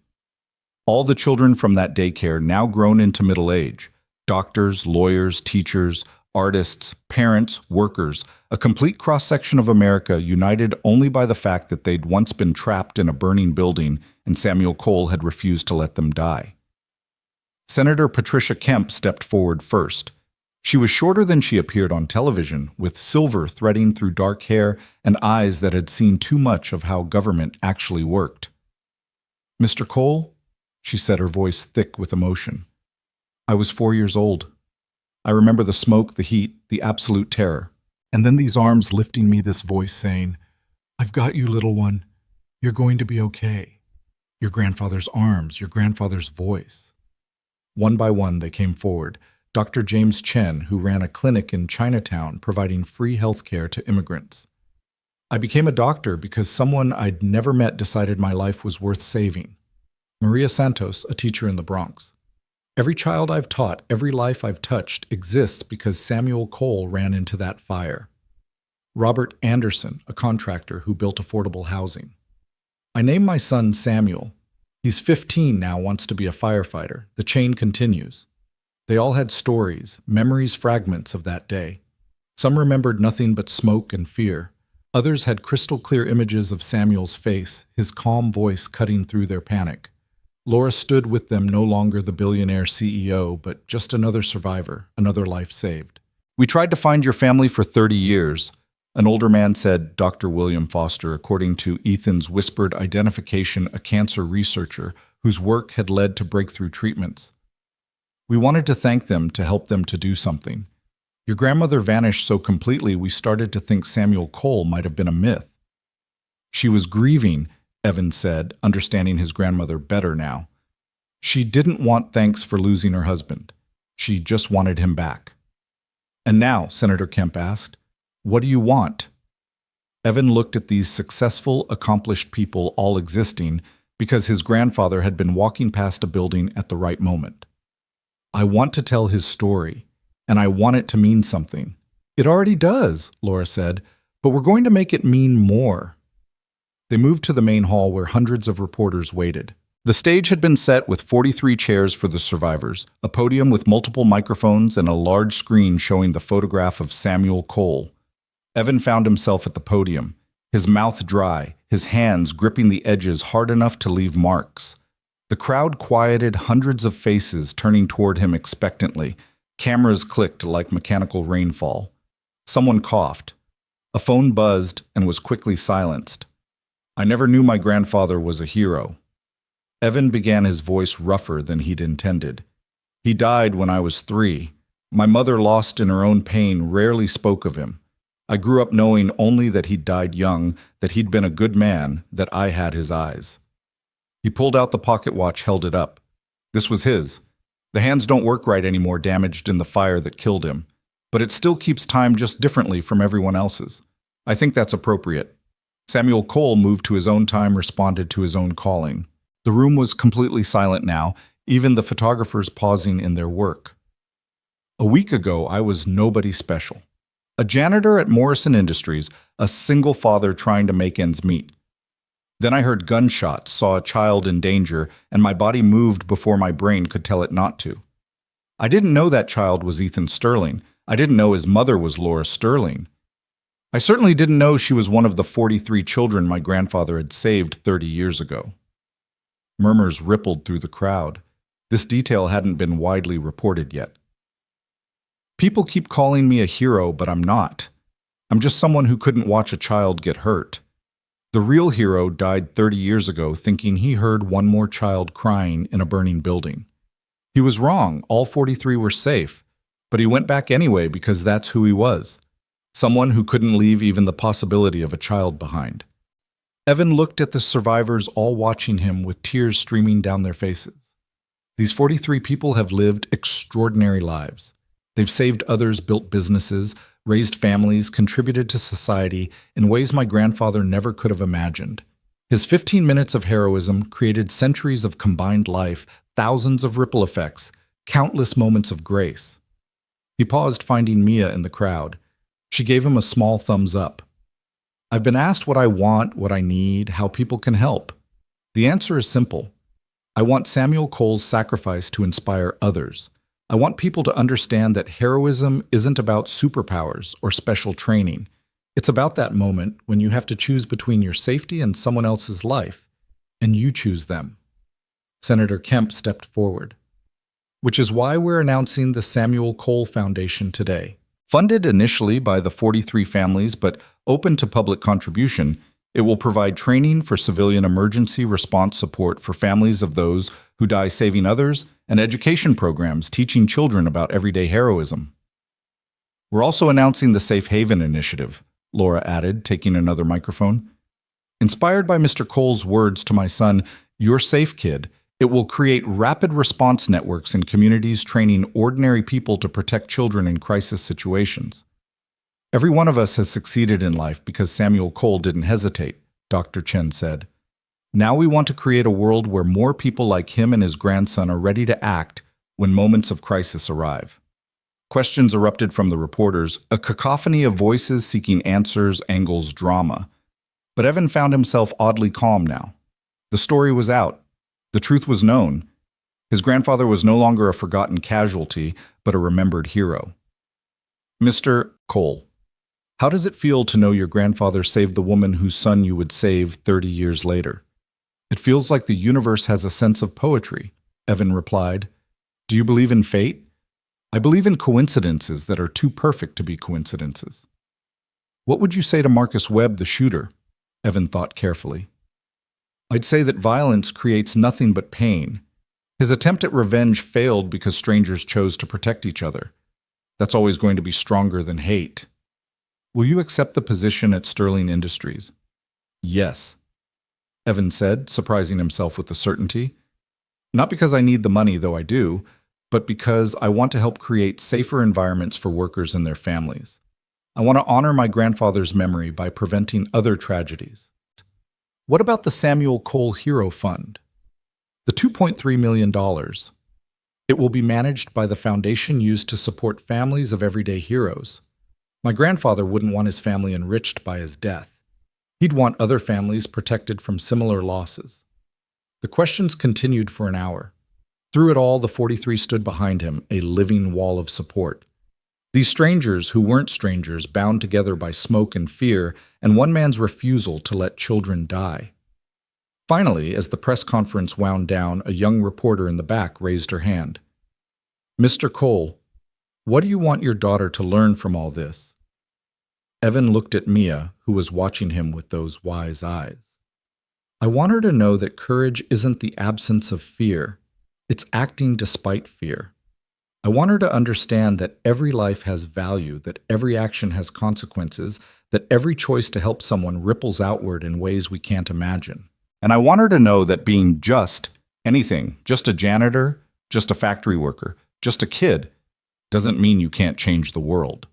All the children from that daycare now grown into middle age, doctors, lawyers, teachers, artists, parents, workers, a complete cross-section of America united only by the fact that they'd once been trapped in a burning building and Samuel Cole had refused to let them die. Senator Patricia Kemp stepped forward first. She was shorter than she appeared on television, with silver threading through dark hair and eyes that had seen too much of how government actually worked. "Mr. Cole," she said, her voice thick with emotion, "I was 4 years old. I remember the smoke, the heat, the absolute terror. And then these arms lifting me, this voice saying, 'I've got you, little one. You're going to be okay.' Your grandfather's arms, your grandfather's voice." One by one, they came forward. Dr. James Chen, who ran a clinic in Chinatown providing free health care to immigrants. I became a doctor because someone I'd never met decided my life was worth saving. Maria Santos, a teacher in the Bronx. Every child I've taught, every life I've touched exists because Samuel Cole ran into that fire. Robert Anderson, a contractor who built affordable housing. I named my son Samuel. He's 15 now, wants to be a firefighter. The chain continues. They all had stories, memories, fragments of that day. Some remembered nothing but smoke and fear. Others had crystal clear images of Samuel's face, his calm voice cutting through their panic. Laura stood with them, no longer the billionaire CEO, but just another survivor, another life saved. "We tried to find your family for 30 years, an older man said, Dr. William Foster, according to Ethan's whispered identification, a cancer researcher whose work had led to breakthrough treatments. "We wanted to thank them, to help them to do something. Your grandmother vanished so completely we started to think Samuel Cole might have been a myth." "She was grieving," Evan said, understanding his grandmother better now. "She didn't want thanks for losing her husband. She just wanted him back." "And now," Senator Kemp asked, "what do you want?" Evan looked at these successful, accomplished people all existing because his grandfather had been walking past a building at the right moment. "I want to tell his story, and I want it to mean something." "It already does," Laura said, "but we're going to make it mean more." They moved to the main hall where hundreds of reporters waited. The stage had been set with 43 chairs for the survivors, a podium with multiple microphones, and a large screen showing the photograph of Samuel Cole. Evan found himself at the podium, his mouth dry, his hands gripping the edges hard enough to leave marks. The crowd quieted, hundreds of faces turning toward him expectantly. Cameras clicked like mechanical rainfall. Someone coughed. A phone buzzed and was quickly silenced. I never knew my grandfather was a hero. Evan began, his voice rougher than he'd intended. He died when I was 3. My mother, lost in her own pain, rarely spoke of him. I grew up knowing only that he'd died young, that he'd been a good man, that I had his eyes. He pulled out the pocket watch, held it up. This was his. The hands don't work right anymore, damaged in the fire that killed him. But it still keeps time just differently from everyone else's. I think that's appropriate. Samuel Cole moved to his own time, responded to his own calling. The room was completely silent now, even the photographers pausing in their work. A week ago, I was nobody special. A janitor at Morrison Industries, a single father trying to make ends meet. Then I heard gunshots, saw a child in danger, and my body moved before my brain could tell it not to. I didn't know that child was Ethan Sterling. I didn't know his mother was Laura Sterling. I certainly didn't know she was one of the 43 children my grandfather had saved 30 years ago. Murmurs rippled through the crowd. This detail hadn't been widely reported yet. People keep calling me a hero, but I'm not. I'm just someone who couldn't watch a child get hurt. The real hero died 30 years ago thinking he heard one more child crying in a burning building. He was wrong, all 43 were safe, but he went back anyway because that's who he was. Someone who couldn't leave even the possibility of a child behind. Evan looked at the survivors, all watching him with tears streaming down their faces. These 43 people have lived extraordinary lives. They've saved others, built businesses, raised families, contributed to society in ways my grandfather never could have imagined. His 15 minutes of heroism created centuries of combined life, thousands of ripple effects, countless moments of grace. He paused, finding Mia in the crowd. She gave him a small thumbs up. I've been asked what I want, what I need, how people can help. The answer is simple. I want Samuel Cole's sacrifice to inspire others. I want people to understand that heroism isn't about superpowers or special training. It's about that moment when you have to choose between your safety and someone else's life, and you choose them. Senator Kemp stepped forward. Which is why we're announcing the Samuel Cole Foundation today. Funded initially by the 43 families but open to public contribution, it will provide training for civilian emergency response support for families of those who die saving others and education programs teaching children about everyday heroism. We're also announcing the Safe Haven Initiative, Laura added, taking another microphone. Inspired by Mr. Cole's words to my son, "You're safe, kid," it will create rapid response networks in communities training ordinary people to protect children in crisis situations. Every one of us has succeeded in life because Samuel Cole didn't hesitate, Dr. Chen said. Now we want to create a world where more people like him and his grandson are ready to act when moments of crisis arrive. Questions erupted from the reporters, a cacophony of voices seeking answers, angles, drama. But Evan found himself oddly calm now. The story was out. The truth was known. His grandfather was no longer a forgotten casualty, but a remembered hero. Mr. Cole, how does it feel to know your grandfather saved the woman whose son you would save 30 years later? It feels like the universe has a sense of poetry, Evan replied. Do you believe in fate? I believe in coincidences that are too perfect to be coincidences. What would you say to Marcus Webb, the shooter? Evan thought carefully. I'd say that violence creates nothing but pain. His attempt at revenge failed because strangers chose to protect each other. That's always going to be stronger than hate. Will you accept the position at Sterling Industries? Yes, Evan said, surprising himself with the certainty. Not because I need the money, though I do, but because I want to help create safer environments for workers and their families. I want to honor my grandfather's memory by preventing other tragedies. What about the Samuel Cole Hero Fund? The $2.3 million. It will be managed by the foundation used to support families of everyday heroes. My grandfather wouldn't want his family enriched by his death. He'd want other families protected from similar losses. The questions continued for an hour. Through it all, the 43 stood behind him, a living wall of support. These strangers who weren't strangers, bound together by smoke and fear, and one man's refusal to let children die. Finally, as the press conference wound down, a young reporter in the back raised her hand. Mr. Cole, what do you want your daughter to learn from all this? Evan looked at Mia, who was watching him with those wise eyes. I want her to know that courage isn't the absence of fear. It's acting despite fear. I want her to understand that every life has value, that every action has consequences, that every choice to help someone ripples outward in ways we can't imagine. And I want her to know that being just anything, just a janitor, just a factory worker, just a kid, doesn't mean you can't change the world.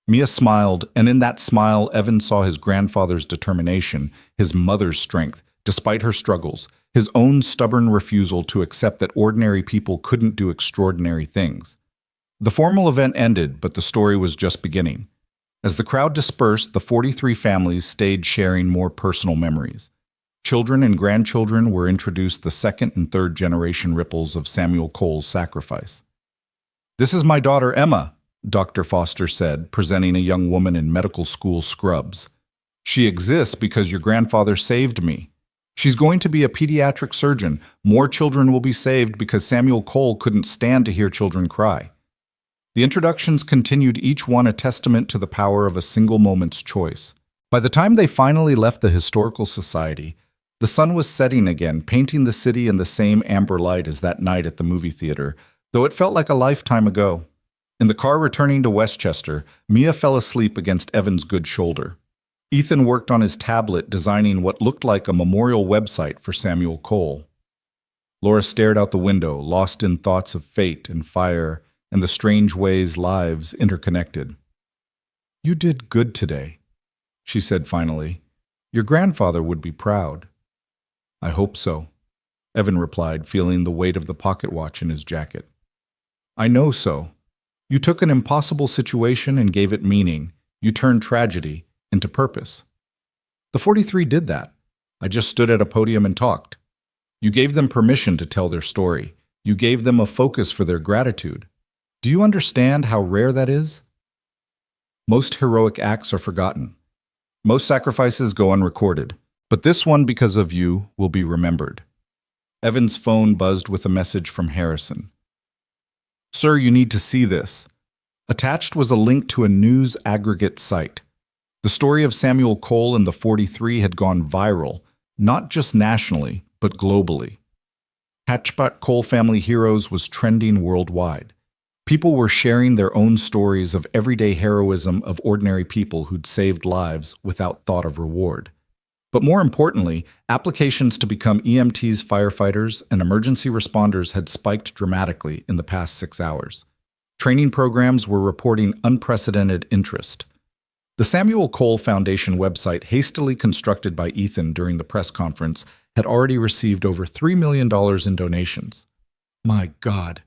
Mia smiled, and in that smile, Evan saw his grandfather's determination, his mother's strength, despite her struggles, his own stubborn refusal to accept that ordinary people couldn't do extraordinary things. The formal event ended, but the story was just beginning. As the crowd dispersed, the 43 families stayed sharing more personal memories. Children and grandchildren were introduced the second and third generation ripples of Samuel Cole's sacrifice. "This is my daughter Emma," Dr. Foster said, presenting a young woman in medical school scrubs. "She exists because your grandfather saved me. She's going to be a pediatric surgeon. More children will be saved because Samuel Cole couldn't stand to hear children cry." The introductions continued, each one a testament to the power of a single moment's choice. By the time they finally left the Historical Society, the sun was setting again, painting the city in the same amber light as that night at the movie theater, though it felt like a lifetime ago. In the car returning to Westchester, Mia fell asleep against Evan's good shoulder. Ethan worked on his tablet designing what looked like a memorial website for Samuel Cole. Laura stared out the window, lost in thoughts of fate and fire and the strange ways lives interconnected. "You did good today," she said finally. "Your grandfather would be proud." "I hope so," Evan replied, feeling the weight of the pocket watch in his jacket. "I know so. You took an impossible situation and gave it meaning. You turned tragedy into purpose." "The 43 did that. I just stood at a podium and talked. You gave them permission to tell their story. You gave them a focus for their gratitude. Do you understand how rare that is? Most heroic acts are forgotten. Most sacrifices go unrecorded. But this one, because of you, will be remembered." Evan's phone buzzed with a message from Harrison. "Sir, you need to see this." Attached was a link to a news aggregate site. The story of Samuel Cole and the 43 had gone viral, not just nationally, but globally. Hatchback Cole Family Heroes was trending worldwide. People were sharing their own stories of everyday heroism of ordinary people who'd saved lives without thought of reward. But more importantly, applications to become EMTs, firefighters, and emergency responders had spiked dramatically in the past 6 hours. Training programs were reporting unprecedented interest. The Samuel Cole Foundation website, hastily constructed by Ethan during the press conference, had already received over $3 million in donations. "My God,"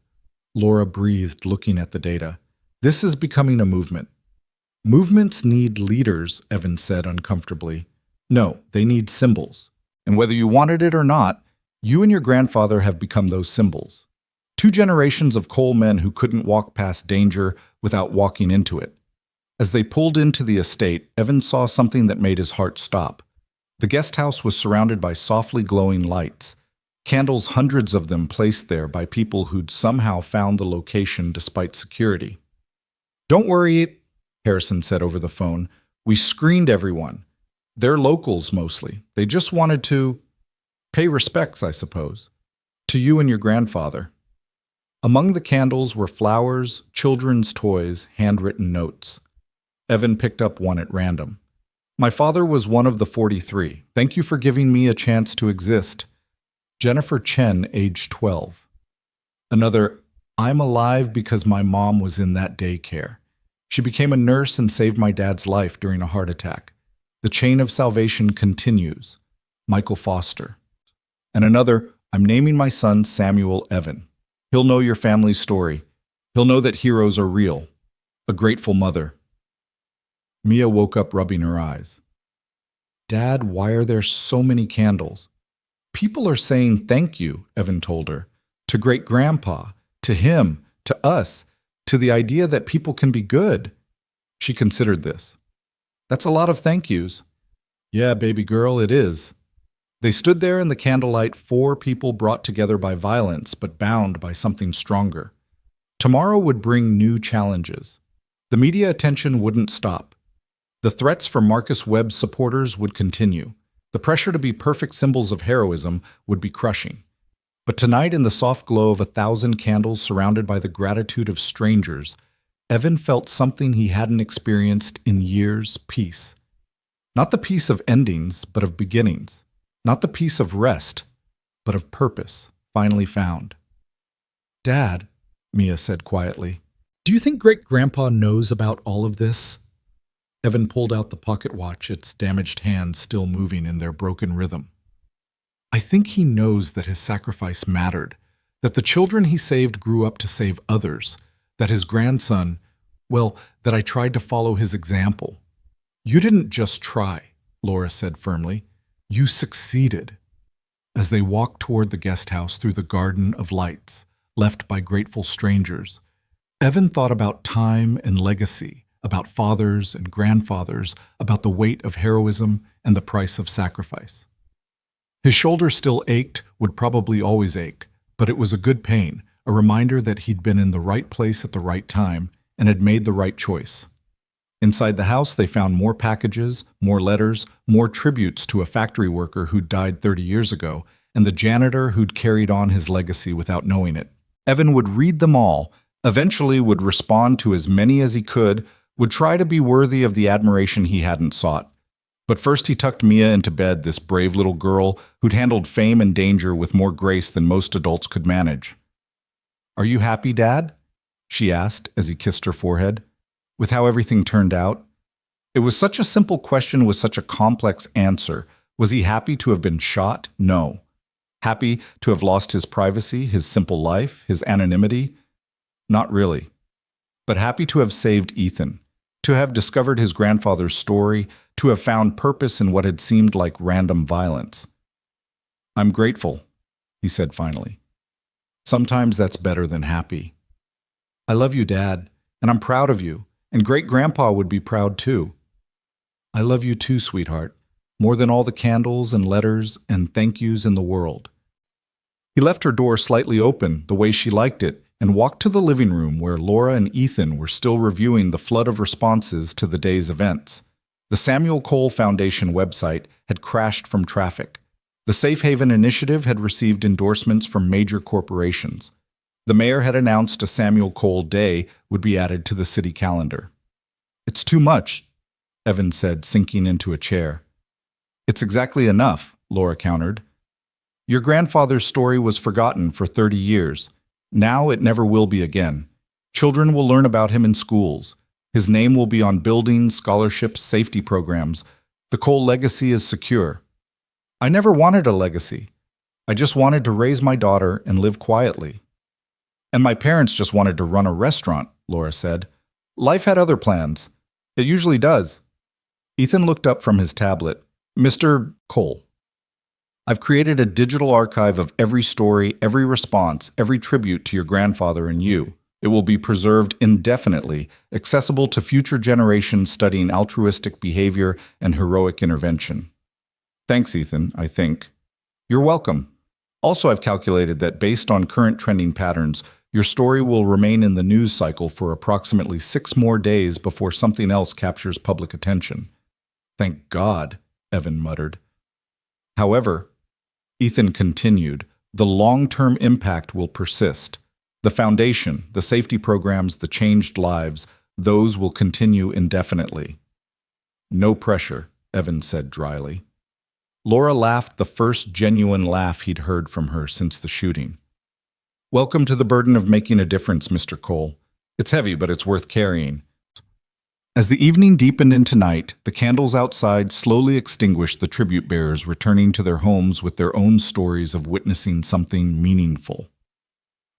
Laura breathed, looking at the data. "This is becoming a movement." "Movements need leaders," Evan said uncomfortably. "No, they need symbols. And whether you wanted it or not, you and your grandfather have become those symbols. 2 generations of Cole men who couldn't walk past danger without walking into it." As they pulled into the estate, Evan saw something that made his heart stop. The guest house was surrounded by softly glowing lights, candles, hundreds of them placed there by people who'd somehow found the location despite security. "Don't worry," Harrison said over the phone. "We screened everyone. They're locals mostly. They just wanted to pay respects, I suppose, to you and your grandfather." Among the candles were flowers, children's toys, handwritten notes. Evan picked up one at random. "My father was one of the 43. Thank you for giving me a chance to exist. Jennifer Chen, age 12. Another, "I'm alive because my mom was in that daycare. She became a nurse and saved my dad's life during a heart attack. The chain of salvation continues. Michael Foster." And another, "I'm naming my son Samuel Evan. He'll know your family's story. He'll know that heroes are real. A grateful mother." Mia woke up rubbing her eyes. "Dad, why are there so many candles?" "People are saying thank you," Evan told her. "To great-grandpa, to him, to us, to the idea that people can be good." She considered this. "That's a lot of thank yous." "Yeah, baby girl, it is." They stood there in the candlelight, four people brought together by violence but bound by something stronger. Tomorrow would bring new challenges. The media attention wouldn't stop. The threats from Marcus Webb's supporters would continue. The pressure to be perfect symbols of heroism would be crushing. But tonight, in the soft glow of 1,000 candles surrounded by the gratitude of strangers, Evan felt something he hadn't experienced in years: peace. Not the peace of endings, but of beginnings. Not the peace of rest, but of purpose, finally found. "Dad," Mia said quietly, "do you think Great-Grandpa knows about all of this?" Evan pulled out the pocket watch, its damaged hands still moving in their broken rhythm. "I think he knows that his sacrifice mattered, that the children he saved grew up to save others, that his grandson, well, that I tried to follow his example." "You didn't just try," Laura said firmly. "You succeeded." As they walked toward the guest house through the garden of lights, left by grateful strangers, Evan thought about time and legacy, about fathers and grandfathers, about the weight of heroism and the price of sacrifice. His shoulder still ached, would probably always ache, but it was a good pain, a reminder that he'd been in the right place at the right time and had made the right choice. Inside the house, they found more packages, more letters, more tributes to a factory worker who'd died 30 years ago, and the janitor who'd carried on his legacy without knowing it. Evan would read them all, eventually would respond to as many as he could, would try to be worthy of the admiration he hadn't sought. But first he tucked Mia into bed, this brave little girl who'd handled fame and danger with more grace than most adults could manage. "Are you happy, Dad?" she asked as he kissed her forehead. "With how everything turned out?" It was such a simple question with such a complex answer. Was he happy to have been shot? No. Happy to have lost his privacy, his simple life, his anonymity? Not really. But happy to have saved Ethan, to have discovered his grandfather's story, to have found purpose in what had seemed like random violence. "I'm grateful," he said finally. "Sometimes that's better than happy." "I love you, Dad, and I'm proud of you. And Great-Grandpa would be proud too." "I love you too, sweetheart, more than all the candles and letters and thank yous in the world." He left her door slightly open, the way she liked it, and walked to the living room where Laura and Ethan were still reviewing the flood of responses to the day's events. The Samuel Cole Foundation website had crashed from traffic. The Safe Haven Initiative had received endorsements from major corporations. The mayor had announced a Samuel Cole Day would be added to the city calendar. "It's too much," Evan said, sinking into a chair. "It's exactly enough," Laura countered. "Your grandfather's story was forgotten for 30 years. Now it never will be again. Children will learn about him in schools. His name will be on buildings, scholarships, safety programs. The Cole legacy is secure." "I never wanted a legacy. I just wanted to raise my daughter and live quietly." "And my parents just wanted to run a restaurant," Laura said. "Life had other plans. It usually does." Ethan looked up from his tablet. "Mr. Cole, I've created a digital archive of every story, every response, every tribute to your grandfather and you. It will be preserved indefinitely, accessible to future generations studying altruistic behavior and heroic intervention." "Thanks, Ethan, I think." "You're welcome. Also, I've calculated that based on current trending patterns, your story will remain in the news cycle for approximately 6 more days before something else captures public attention." "Thank God," Evan muttered. "However," Ethan continued, "the long-term impact will persist. The foundation, the safety programs, the changed lives, those will continue indefinitely." "No pressure," Evan said dryly. Laura laughed, the first genuine laugh he'd heard from her since the shooting. "Welcome to the burden of making a difference, Mr. Cole. It's heavy, but it's worth carrying." As the evening deepened into night, the candles outside slowly extinguished, the tribute bearers returning to their homes with their own stories of witnessing something meaningful.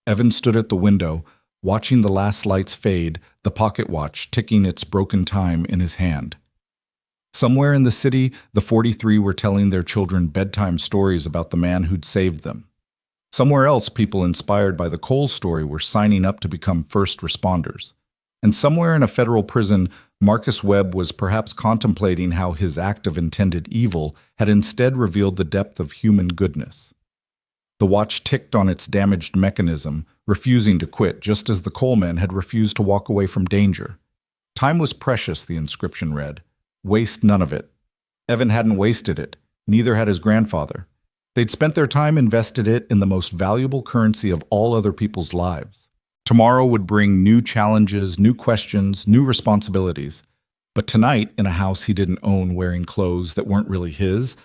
Evan stood at the window, watching the last lights fade, the pocket watch ticking its broken time in his hand. Somewhere in the city, the 43 were telling their children bedtime stories about the man who'd saved them. Somewhere else, people inspired by the Cole story were signing up to become first responders. And somewhere in a federal prison, Marcus Webb was perhaps contemplating how his act of intended evil had instead revealed the depth of human goodness. The watch ticked on its damaged mechanism, refusing to quit, just as the Coleman had refused to walk away from danger. Time was precious, the inscription read. Waste none of it. Evan hadn't wasted it. Neither had his grandfather. They'd spent their time invested it in the most valuable currency of all other people's lives. Tomorrow would bring new challenges, new questions, new responsibilities. But tonight, in a house he didn't own, wearing clothes that weren't really his,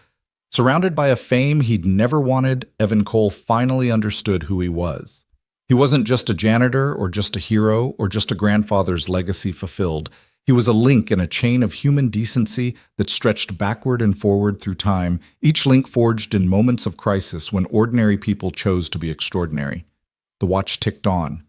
surrounded by a fame he'd never wanted, Evan Cole finally understood who he was. He wasn't just a janitor or just a hero or just a grandfather's legacy fulfilled. He was a link in a chain of human decency that stretched backward and forward through time, each link forged in moments of crisis when ordinary people chose to be extraordinary. The watch ticked on.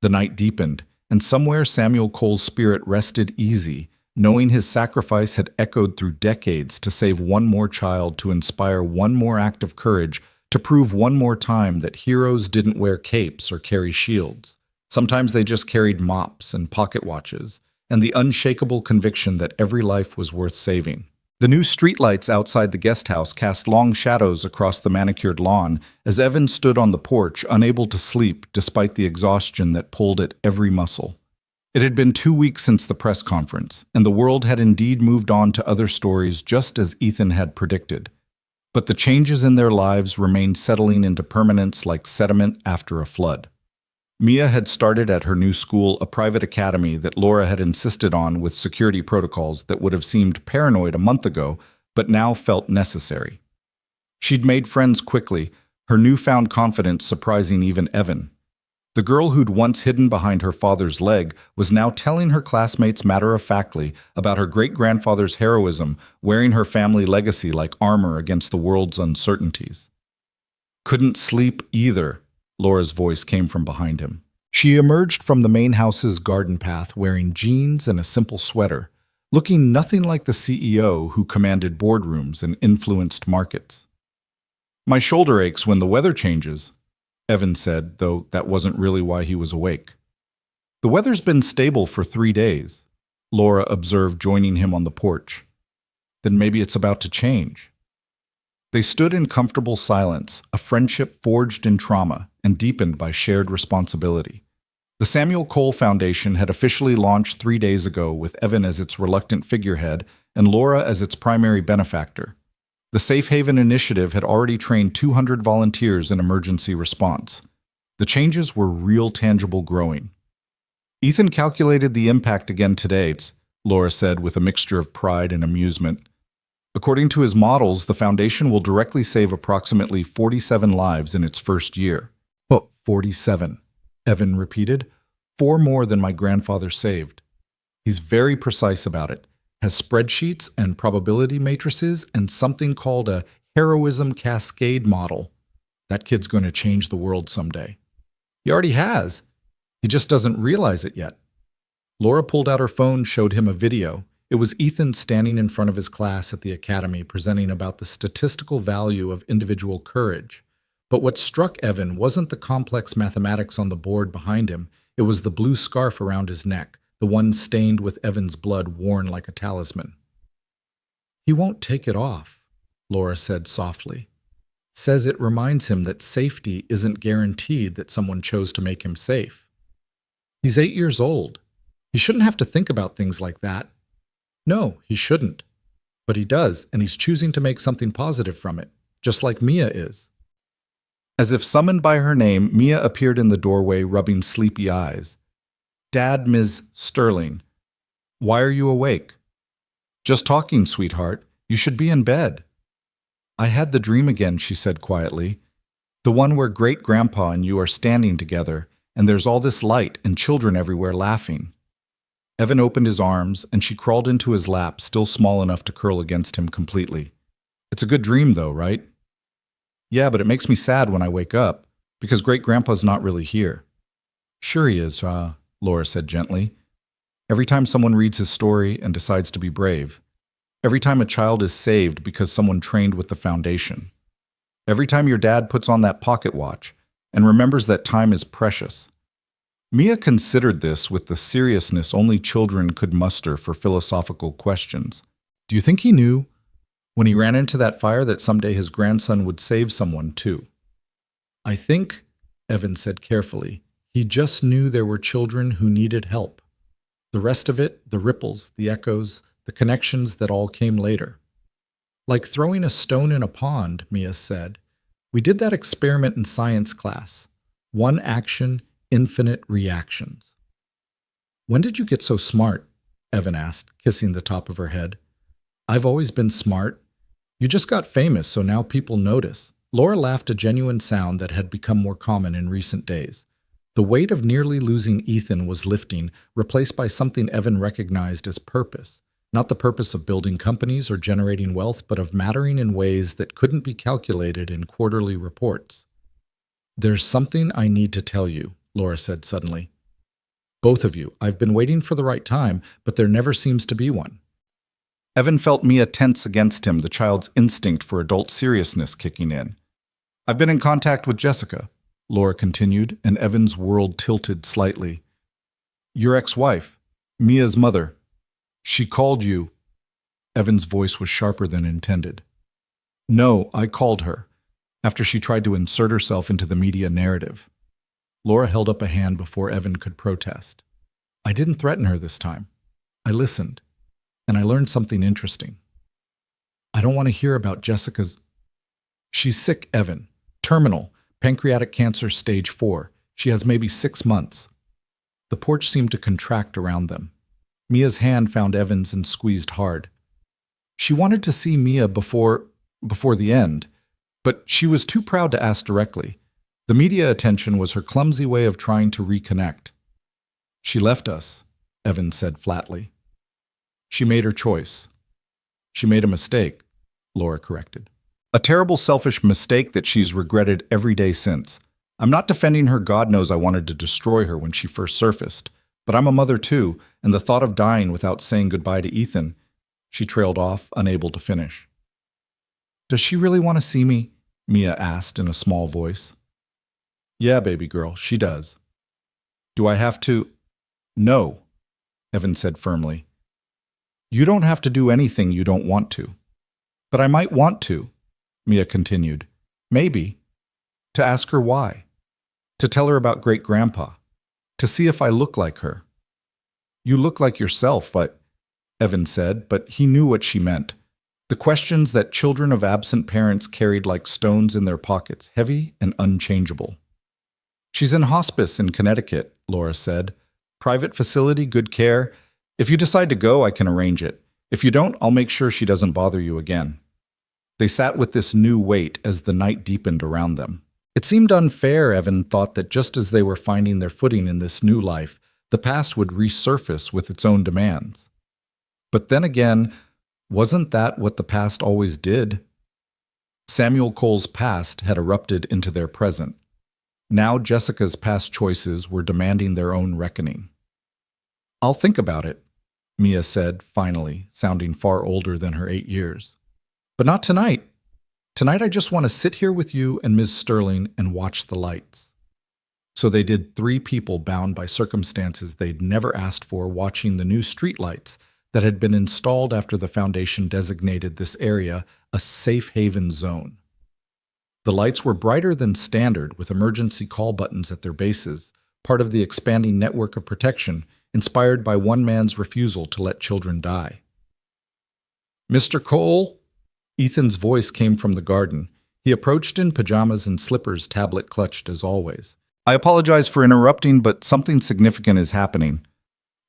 The night deepened, and somewhere Samuel Cole's spirit rested easy, knowing his sacrifice had echoed through decades to save one more child, to inspire one more act of courage, to prove one more time that heroes didn't wear capes or carry shields. Sometimes they just carried mops and pocket watches, and the unshakable conviction that every life was worth saving. The new streetlights outside the guest house cast long shadows across the manicured lawn as Evan stood on the porch, unable to sleep despite the exhaustion that pulled at every muscle. It had been 2 weeks since the press conference, and the world had indeed moved on to other stories just as Ethan had predicted. But the changes in their lives remained settling into permanence like sediment after a flood. Mia had started at her new school a private academy that Laura had insisted on with security protocols that would have seemed paranoid a month ago, but now felt necessary. She'd made friends quickly, her newfound confidence surprising even Evan. The girl who'd once hidden behind her father's leg was now telling her classmates matter-of-factly about her great-grandfather's heroism, wearing her family legacy like armor against the world's uncertainties. Couldn't sleep either, Laura's voice came from behind him. She emerged from the main house's garden path wearing jeans and a simple sweater, looking nothing like the CEO who commanded boardrooms and influenced markets. "My shoulder aches when the weather changes," Evan said, though that wasn't really why he was awake. "The weather's been stable for 3 days," Laura observed, joining him on the porch. "Then maybe it's about to change." They stood in comfortable silence, a friendship forged in trauma and deepened by shared responsibility. The Samuel Cole Foundation had officially launched 3 days ago, with Evan as its reluctant figurehead and Laura as its primary benefactor. The Safe Haven Initiative had already trained 200 volunteers in emergency response. The changes were real, tangible, growing. "Ethan calculated the impact again today," Laura said with a mixture of pride and amusement. "According to his models, the foundation will directly save approximately 47 lives in its first year." "Oh, 47, Evan repeated. 4 more than my grandfather saved. He's very precise about it. Has spreadsheets and probability matrices and something called a heroism cascade model. That kid's going to change the world someday." "He already has. He just doesn't realize it yet." Laura pulled out her phone, showed him a video. It was Ethan standing in front of his class at the academy, presenting about the statistical value of individual courage. But what struck Evan wasn't the complex mathematics on the board behind him. It was the blue scarf around his neck, the one stained with Evan's blood, worn like a talisman. "He won't take it off," Laura said softly. "Says it reminds him that safety isn't guaranteed, that someone chose to make him safe. He's 8 years old. He shouldn't have to think about things like that." "No, he shouldn't. But he does, and he's choosing to make something positive from it, just like Mia is." As if summoned by her name, Mia appeared in the doorway, rubbing sleepy eyes. "Dad, Ms. Sterling. Why are you awake?" "Just talking, sweetheart. You should be in bed." "I had the dream again," she said quietly. "The one where great-grandpa and you are standing together, and there's all this light and children everywhere laughing." Evan opened his arms, and she crawled into his lap, still small enough to curl against him completely. "It's a good dream, though, right?" "Yeah, but it makes me sad when I wake up, because great-grandpa's not really here." "Sure he is, Laura said gently. "Every time someone reads his story and decides to be brave. Every time a child is saved because someone trained with the foundation. Every time your dad puts on that pocket watch and remembers that time is precious. Mia considered this with the seriousness only children could muster for philosophical questions. Do you think he knew when he ran into that fire that someday his grandson would save someone too? I think, Evan said carefully, he just knew there were children who needed help. The rest of it, the ripples, the echoes, the connections that all came later. Like throwing a stone in a pond, Mia said. We did that experiment in science class. One action, infinite reactions. When did you get so smart? Evan asked, kissing the top of her head. I've always been smart. You just got famous, so now people notice. Laura laughed, a genuine sound that had become more common in recent days. The weight of nearly losing Ethan was lifting, replaced by something Evan recognized as purpose. Not the purpose of building companies or generating wealth, but of mattering in ways that couldn't be calculated in quarterly reports. There's something I need to tell you, Laura said suddenly. Both of you. I've been waiting for the right time, but there never seems to be one. Evan felt Mia tense against him, the child's instinct for adult seriousness kicking in. I've been in contact with Jessica, Laura continued, and Evan's world tilted slightly. Your ex-wife, Mia's mother. She called you. Evan's voice was sharper than intended. No, I called her, after she tried to insert herself into the media narrative. Laura held up a hand before Evan could protest. I didn't threaten her this time. I listened, and I learned something interesting. I don't want to hear about Jessica's... She's sick, Evan. Terminal, pancreatic cancer stage 4. She has maybe 6 months. The porch seemed to contract around them. Mia's hand found Evan's and squeezed hard. She wanted to see Mia before the end, but she was too proud to ask directly. The media attention was her clumsy way of trying to reconnect. She left us, Evan said flatly. She made her choice. She made a mistake, Laura corrected. A terrible, selfish mistake that she's regretted every day since. I'm not defending her. God knows I wanted to destroy her when she first surfaced. But I'm a mother too, and the thought of dying without saying goodbye to Ethan... She trailed off, unable to finish. Does she really want to see me? Mia asked in a small voice. Yeah, baby girl, she does. Do I have to? No, Evan said firmly. You don't have to do anything you don't want to. But I might want to, Mia continued. Maybe. To ask her why. To tell her about great-grandpa. To see if I look like her. You look like yourself, Evan said, but he knew what she meant. The questions that children of absent parents carried like stones in their pockets, heavy and unchangeable. She's in hospice in Connecticut, Laura said. Private facility, good care. If you decide to go, I can arrange it. If you don't, I'll make sure she doesn't bother you again. They sat with this new weight as the night deepened around them. It seemed unfair, Evan thought, that just as they were finding their footing in this new life, the past would resurface with its own demands. But then again, wasn't that what the past always did? Samuel Cole's past had erupted into their present. Now Jessica's past choices were demanding their own reckoning. I'll think about it, Mia said, finally, sounding far older than her 8 years. But not tonight. Tonight I just want to sit here with you and Ms. Sterling and watch the lights. So they did, 3 people bound by circumstances they'd never asked for, watching the new streetlights that had been installed after the foundation designated this area a safe haven zone. The lights were brighter than standard, with emergency call buttons at their bases, part of the expanding network of protection inspired by one man's refusal to let children die. Mr. Cole? Ethan's voice came from the garden. He approached in pajamas and slippers, tablet clutched as always. I apologize for interrupting, but something significant is happening.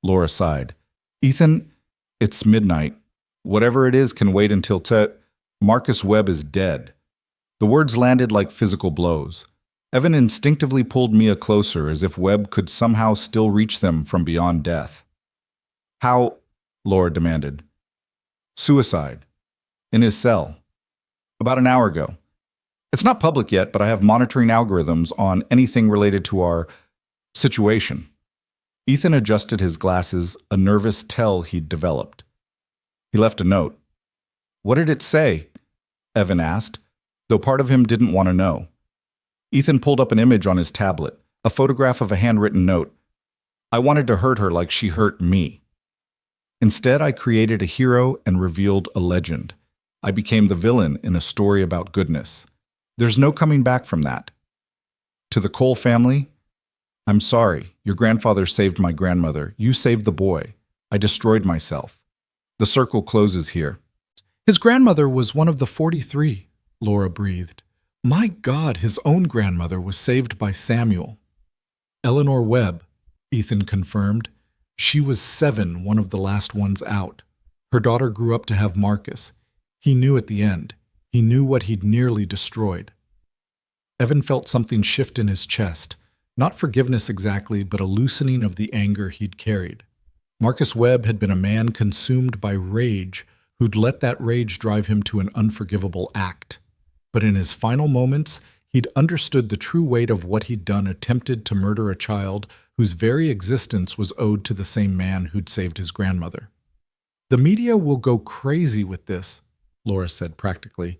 Laura sighed. Ethan, it's midnight. Whatever it is can wait until Marcus Webb is dead. The words landed like physical blows. Evan instinctively pulled Mia closer, as if Webb could somehow still reach them from beyond death. How? Laura demanded. Suicide. In his cell. About an hour ago. It's not public yet, but I have monitoring algorithms on anything related to our situation. Ethan adjusted his glasses, a nervous tell he'd developed. He left a note. What did it say? Evan asked, though part of him didn't want to know. Ethan pulled up an image on his tablet, a photograph of a handwritten note. I wanted to hurt her like she hurt me. Instead, I created a hero and revealed a legend. I became the villain in a story about goodness. There's no coming back from that. To the Cole family, I'm sorry. Your grandfather saved my grandmother. You saved the boy. I destroyed myself. The circle closes here. His grandmother was one of the 43, Laura breathed. My God, his own grandmother was saved by Samuel. Eleanor Webb, Ethan confirmed. She was 7, one of the last ones out. Her daughter grew up to have Marcus. He knew at the end. He knew what he'd nearly destroyed. Evan felt something shift in his chest. Not forgiveness exactly, but a loosening of the anger he'd carried. Marcus Webb had been a man consumed by rage who'd let that rage drive him to an unforgivable act. But in his final moments, he'd understood the true weight of what he'd done, attempted to murder a child whose very existence was owed to the same man who'd saved his grandmother. The media will go crazy with this, Laura said practically.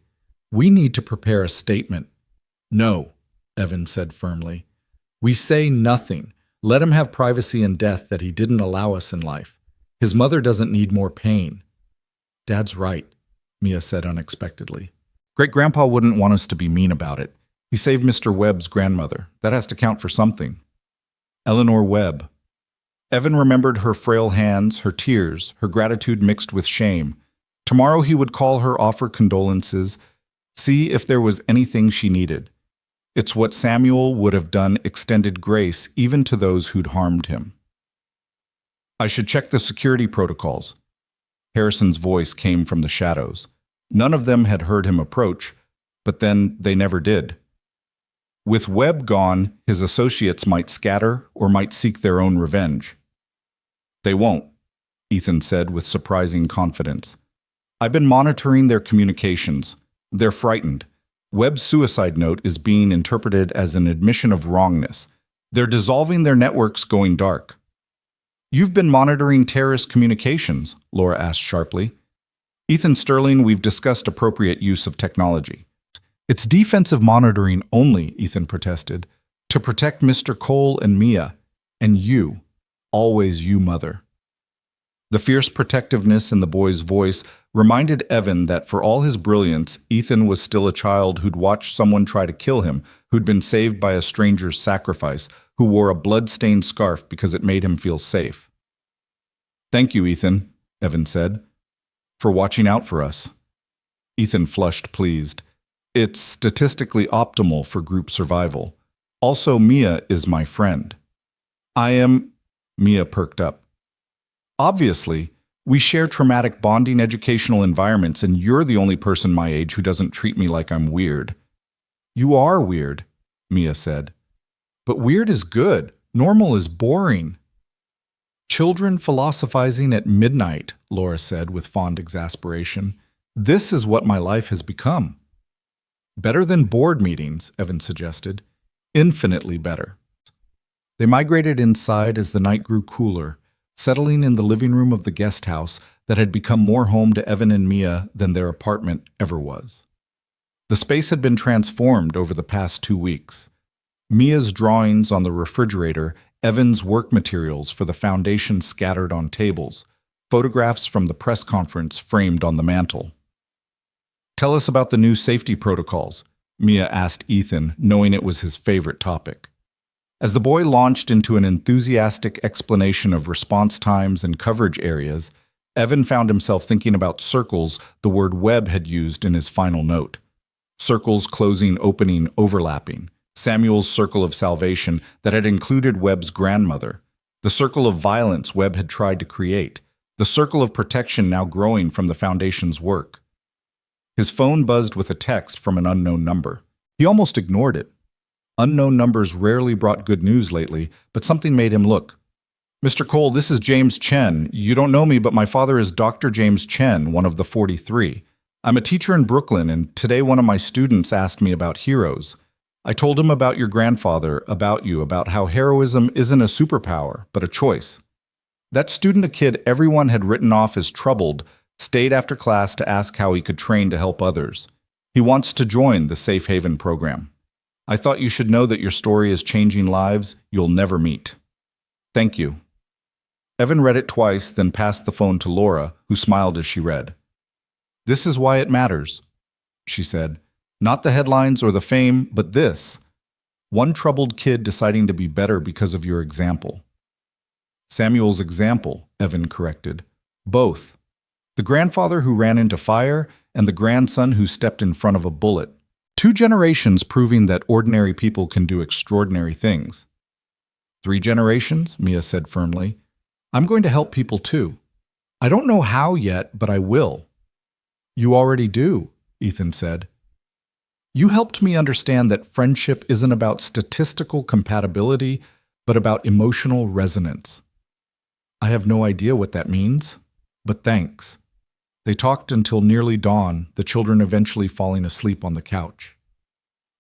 We need to prepare a statement. No, Evan said firmly. We say nothing. Let him have privacy in death that he didn't allow us in life. His mother doesn't need more pain. Dad's right, Mia said unexpectedly. Great-grandpa wouldn't want us to be mean about it. He saved Mr. Webb's grandmother. That has to count for something. Eleanor Webb. Evan remembered her frail hands, her tears, her gratitude mixed with shame. Tomorrow he would call her, offer condolences, see if there was anything she needed. It's what Samuel would have done, extended grace even to those who'd harmed him. I should check the security protocols. Harrison's voice came from the shadows. None of them had heard him approach, but then they never did. With Webb gone, his associates might scatter or might seek their own revenge. They won't, Ethan said with surprising confidence. I've been monitoring their communications. They're frightened. Webb's suicide note is being interpreted as an admission of wrongness. They're dissolving their networks, going dark. You've been monitoring terrorist communications, Laura asked sharply. Ethan Sterling, we've discussed appropriate use of technology. It's defensive monitoring only, Ethan protested, to protect Mr. Cole and Mia, and you, always you, Mother. The fierce protectiveness in the boy's voice reminded Evan that for all his brilliance, Ethan was still a child who'd watched someone try to kill him, who'd been saved by a stranger's sacrifice, who wore a blood-stained scarf because it made him feel safe. Thank you, Ethan, Evan said, for watching out for us. Ethan flushed, pleased. It's statistically optimal for group survival. Also, Mia is my friend. I am... Mia perked up. Obviously, we share traumatic bonding educational environments, and you're the only person my age who doesn't treat me like I'm weird. You are weird, Mia said. But weird is good. Normal is boring. Children philosophizing at midnight, Laura said with fond exasperation. This is what my life has become. Better than board meetings, Evan suggested. Infinitely better. They migrated inside as the night grew cooler, settling in the living room of the guest house that had become more home to Evan and Mia than their apartment ever was. The space had been transformed over the past 2 weeks. Mia's drawings on the refrigerator, Evan's work materials for the foundation scattered on tables, photographs from the press conference framed on the mantel. Tell us about the new safety protocols, Mia asked Ethan, knowing it was his favorite topic. As the boy launched into an enthusiastic explanation of response times and coverage areas, Evan found himself thinking about circles the word Webb had used in his final note. Circles closing, opening, overlapping. Samuel's circle of salvation that had included Webb's grandmother. The circle of violence Webb had tried to create. The circle of protection now growing from the Foundation's work. His phone buzzed with a text from an unknown number. He almost ignored it. Unknown numbers rarely brought good news lately, but something made him look. Mr. Cole, this is James Chen. You don't know me, but my father is Dr. James Chen, one of the 43. I'm a teacher in Brooklyn, and today one of my students asked me about heroes. I told him about your grandfather, about you, about how heroism isn't a superpower, but a choice. That student, a kid everyone had written off as troubled, stayed after class to ask how he could train to help others. He wants to join the Safe Haven program. I thought you should know that your story is changing lives you'll never meet. Thank you. Evan read it twice, then passed the phone to Laura, who smiled as she read. "This is why it matters," she said. "Not the headlines or the fame, but this. One troubled kid deciding to be better because of your example." Samuel's example, Evan corrected. "Both. The grandfather who ran into fire and the grandson who stepped in front of a bullet. 2 generations proving that ordinary people can do extraordinary things." 3 generations, Mia said firmly. "I'm going to help people too. I don't know how yet, but I will." "You already do," Ethan said. "You helped me understand that friendship isn't about statistical compatibility, but about emotional resonance." "I have no idea what that means, but thanks." They talked until nearly dawn, the children eventually falling asleep on the couch.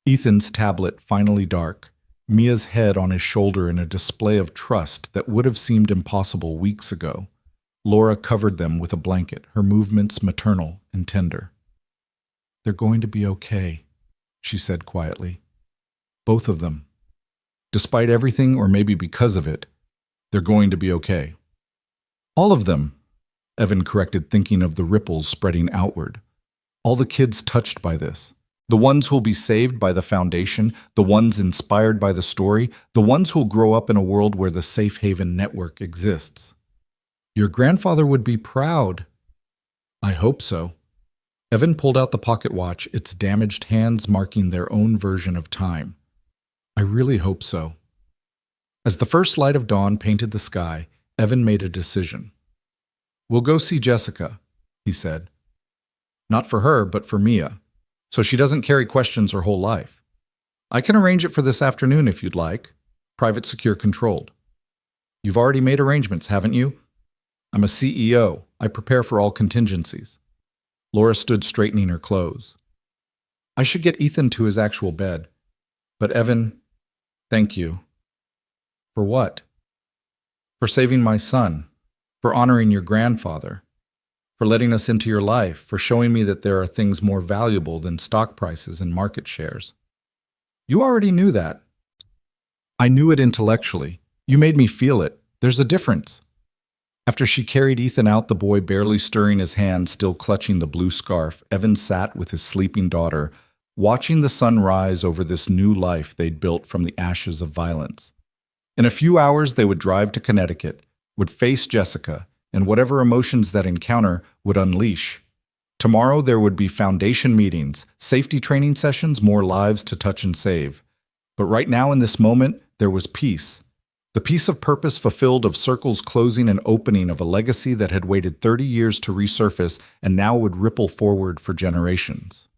Ethan's tablet finally dark, Mia's head on his shoulder in a display of trust that would have seemed impossible weeks ago. Laura covered them with a blanket, her movements maternal and tender. "They're going to be okay," she said quietly. "Both of them. Despite everything, or maybe because of it, they're going to be okay." "All of them," Evan corrected, thinking of the ripples spreading outward. "All the kids touched by this. The ones who'll be saved by the foundation, the ones inspired by the story, the ones who'll grow up in a world where the Safe Haven Network exists." "Your grandfather would be proud." "I hope so." Evan pulled out the pocket watch, its damaged hands marking their own version of time. "I really hope so." As the first light of dawn painted the sky, Evan made a decision. "We'll go see Jessica," he said. "Not for her, but for Mia, so she doesn't carry questions her whole life. I can arrange it for this afternoon if you'd like. Private, secure, controlled. You've already made arrangements, haven't you? I'm a CEO. I prepare for all contingencies." Laura stood straightening her clothes. "I should get Ethan to his actual bed. But Evan, thank you." "For what?" "For saving my son. For honoring your grandfather. For letting us into your life. For showing me that there are things more valuable than stock prices and market shares." "You already knew that." "I knew it intellectually. You made me feel it. There's a difference." After she carried Ethan out, the boy barely stirring his hand, still clutching the blue scarf, Evan sat with his sleeping daughter, watching the sun rise over this new life they'd built from the ashes of violence. In a few hours, they would drive to Connecticut, would face Jessica, and whatever emotions that encounter would unleash. Tomorrow, there would be foundation meetings, safety training sessions, more lives to touch and save. But right now, in this moment, there was peace. The peace of purpose fulfilled, of circles closing and opening, of a legacy that had waited 30 years to resurface and now would ripple forward for generations.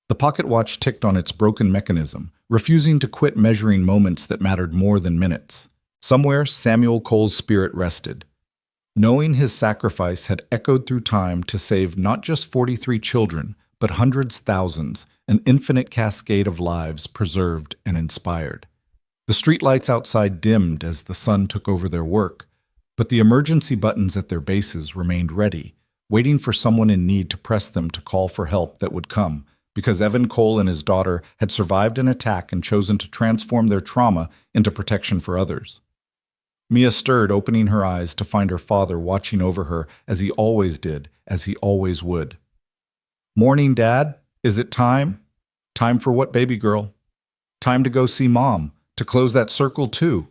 The pocket watch ticked on its broken mechanism, refusing to quit measuring moments that mattered more than minutes. Somewhere, Samuel Cole's spirit rested, knowing his sacrifice had echoed through time to save not just 43 children, but hundreds, thousands, an infinite cascade of lives preserved and inspired. The streetlights outside dimmed as the sun took over their work, but the emergency buttons at their bases remained ready, waiting for someone in need to press them to call for help that would come, because Evan Cole and his daughter had survived an attack and chosen to transform their trauma into protection for others. Mia stirred, opening her eyes to find her father watching over her as he always did, as he always would. "Morning, Dad. Is it time?" "Time for what, baby girl?" "Time to go see Mom, to close that circle too."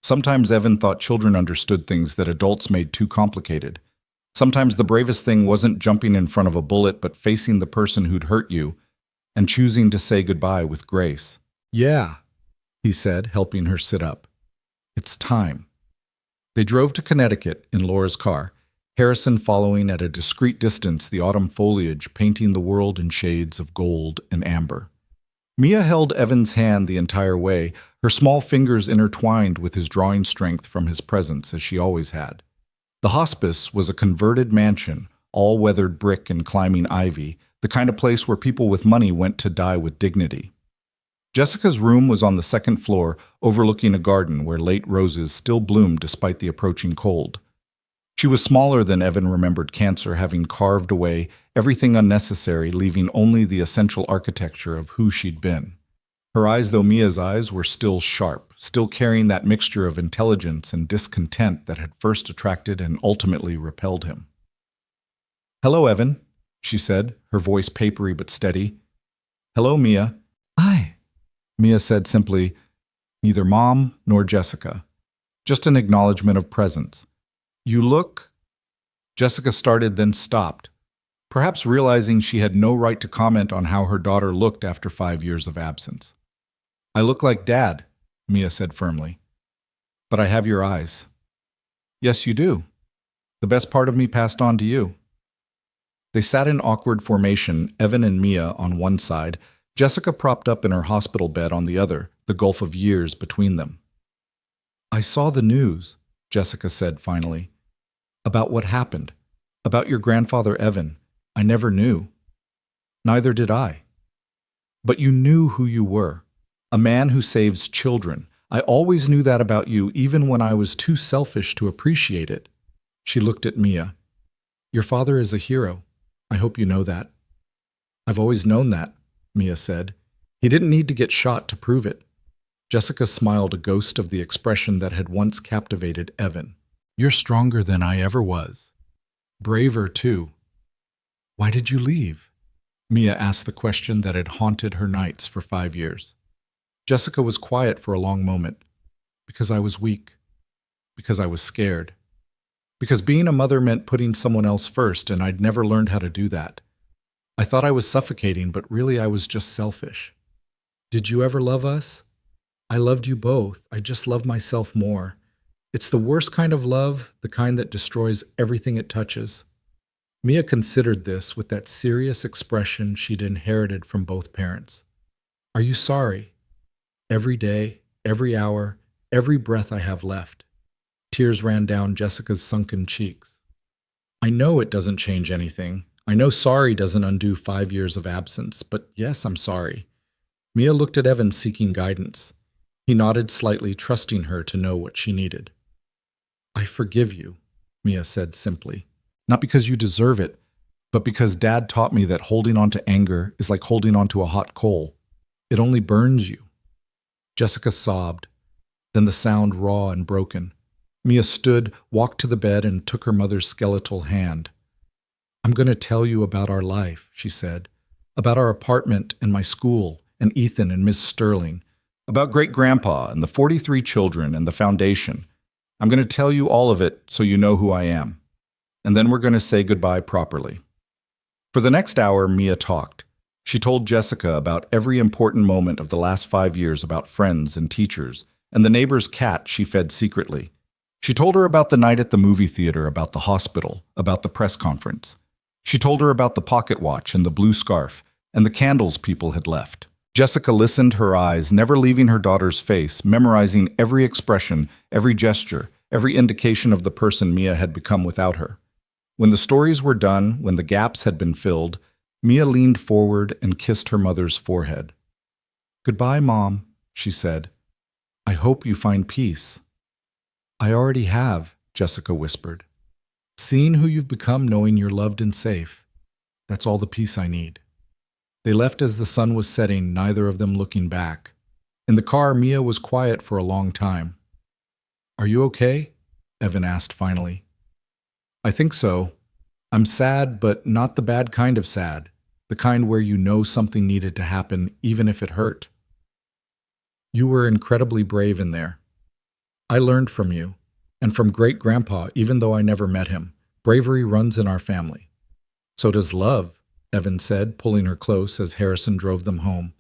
Sometimes Evan thought children understood things that adults made too complicated. Sometimes the bravest thing wasn't jumping in front of a bullet, but facing the person who'd hurt you and choosing to say goodbye with grace. "Yeah," he said, helping her sit up. "It's time." They drove to Connecticut in Laura's car, Harrison following at a discreet distance, the autumn foliage painting the world in shades of gold and amber. Mia held Evan's hand the entire way, her small fingers intertwined with his drawing strength from his presence, as she always had. The hospice was a converted mansion, all weathered brick and climbing ivy, the kind of place where people with money went to die with dignity. Jessica's room was on the second floor, overlooking a garden where late roses still bloomed despite the approaching cold. She was smaller than Evan remembered cancer having carved away everything unnecessary, leaving only the essential architecture of who she'd been. Her eyes, though Mia's eyes, were still sharp, still carrying that mixture of intelligence and discontent that had first attracted and ultimately repelled him. "Hello, Evan," she said, her voice papery but steady. "Hello, Mia." "Hi," Mia said simply, neither Mom nor Jessica. Just an acknowledgement of presence. "You look—" Jessica started, then stopped, perhaps realizing she had no right to comment on how her daughter looked after 5 years of absence. "I look like Dad," Mia said firmly. "But I have your eyes." "Yes, you do. The best part of me passed on to you." They sat in awkward formation, Evan and Mia on one side, Jessica propped up in her hospital bed on the other, the gulf of years between them. "I saw the news," Jessica said finally. "About what happened. About your grandfather Evan. I never knew." "Neither did I." "But you knew who you were. A man who saves children. I always knew that about you, even when I was too selfish to appreciate it." She looked at Mia. "Your father is a hero. I hope you know that." "I've always known that," Mia said. "He didn't need to get shot to prove it." Jessica smiled, a ghost of the expression that had once captivated Evan. "You're stronger than I ever was. Braver, too." "Why did you leave?" Mia asked the question that had haunted her nights for 5 years. Jessica was quiet for a long moment. "Because I was weak. Because I was scared. Because being a mother meant putting someone else first, and I'd never learned how to do that. I thought I was suffocating, but really I was just selfish." "Did you ever love us?" "I loved you both. I just love myself more. It's the worst kind of love, the kind that destroys everything it touches." Mia considered this with that serious expression she'd inherited from both parents. "Are you sorry?" "Every day, every hour, every breath I have left." Tears ran down Jessica's sunken cheeks. "I know it doesn't change anything. I know sorry doesn't undo 5 years of absence, but yes, I'm sorry." Mia looked at Evan, seeking guidance. He nodded slightly, trusting her to know what she needed. "I forgive you," Mia said simply. "Not because you deserve it, but because Dad taught me that holding on to anger is like holding on to a hot coal. It only burns you." Jessica sobbed, then the sound raw and broken. Mia stood, walked to the bed, and took her mother's skeletal hand. "I'm going to tell you about our life," she said. "About our apartment and my school, and Ethan and Miss Sterling. About great-grandpa and the 43 children and the foundation. I'm going to tell you all of it so you know who I am. And then we're going to say goodbye properly." For the next hour, Mia talked. She told Jessica about every important moment of the last 5 years, about friends and teachers, and the neighbor's cat she fed secretly. She told her about the night at the movie theater, about the hospital, about the press conference. She told her about the pocket watch and the blue scarf, and the candles people had left. Jessica listened, her eyes never leaving her daughter's face, memorizing every expression, every gesture, every indication of the person Mia had become without her. When the stories were done, when the gaps had been filled, Mia leaned forward and kissed her mother's forehead. "Goodbye, Mom," she said. "I hope you find peace." "I already have," Jessica whispered. "Seeing who you've become, knowing you're loved and safe. That's all the peace I need." They left as the sun was setting, neither of them looking back. In the car, Mia was quiet for a long time. "Are you okay?" Evan asked finally. "I think so. I'm sad, but not the bad kind of sad. The kind where you know something needed to happen, even if it hurt." "You were incredibly brave in there. I learned from you, and from great-grandpa, even though I never met him. Bravery runs in our family." "So does love," Evan said, pulling her close as Harrison drove them home.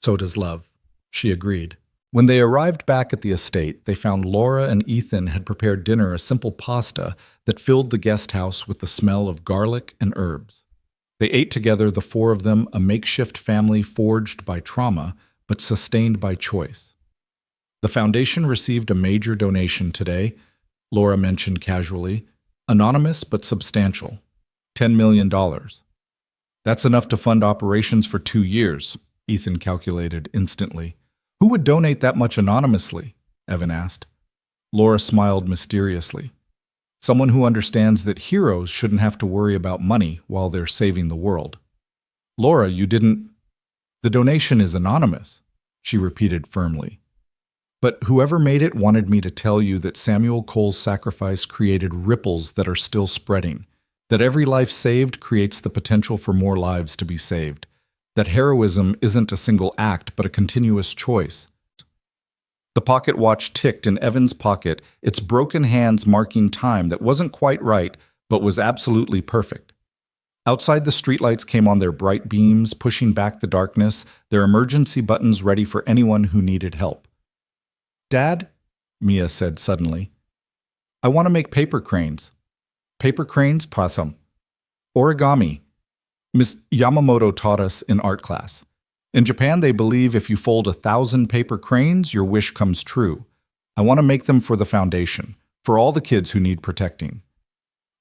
"So does love," she agreed. When they arrived back at the estate, they found Laura and Ethan had prepared dinner, a simple pasta that filled the guest house with the smell of garlic and herbs. They ate together, the four of them, a makeshift family forged by trauma, but sustained by choice. The foundation received a major donation today, Laura mentioned casually, anonymous but substantial, $10 million. "That's enough to fund operations for 2 years, Ethan calculated instantly. "Who would donate that much anonymously?" Evan asked. Laura smiled mysteriously. "Someone who understands that heroes shouldn't have to worry about money while they're saving the world." "Laura, you didn't—" "The donation is anonymous," she repeated firmly. But whoever made it wanted me to tell you that Samuel Cole's sacrifice created ripples that are still spreading, that every life saved creates the potential for more lives to be saved, that heroism isn't a single act but a continuous choice. The pocket watch ticked in Evan's pocket, its broken hands marking time that wasn't quite right but was absolutely perfect. Outside, the streetlights came on their bright beams, pushing back the darkness, their emergency buttons ready for anyone who needed help. "Dad," Mia said suddenly, "I want to make paper cranes." "Paper cranes, Prasam?" "Origami. Miss Yamamoto taught us in art class. In Japan, they believe if you fold 1,000 paper cranes, your wish comes true. I want to make them for the foundation, for all the kids who need protecting."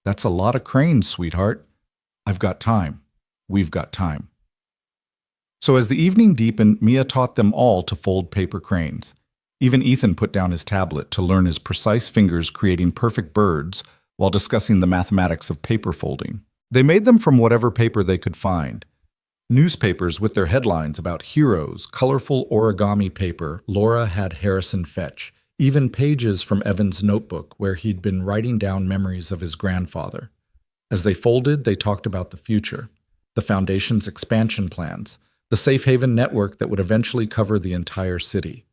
"That's a lot of cranes, sweetheart." "I've got time. We've got time." So as the evening deepened, Mia taught them all to fold paper cranes. Even Ethan put down his tablet to learn his precise fingers creating perfect birds while discussing the mathematics of paper folding. They made them from whatever paper they could find. Newspapers with their headlines about heroes, colorful origami paper Laura had Harrison fetch, even pages from Evan's notebook where he'd been writing down memories of his grandfather. As they folded, they talked about the future, the foundation's expansion plans, the safe haven network that would eventually cover the entire city,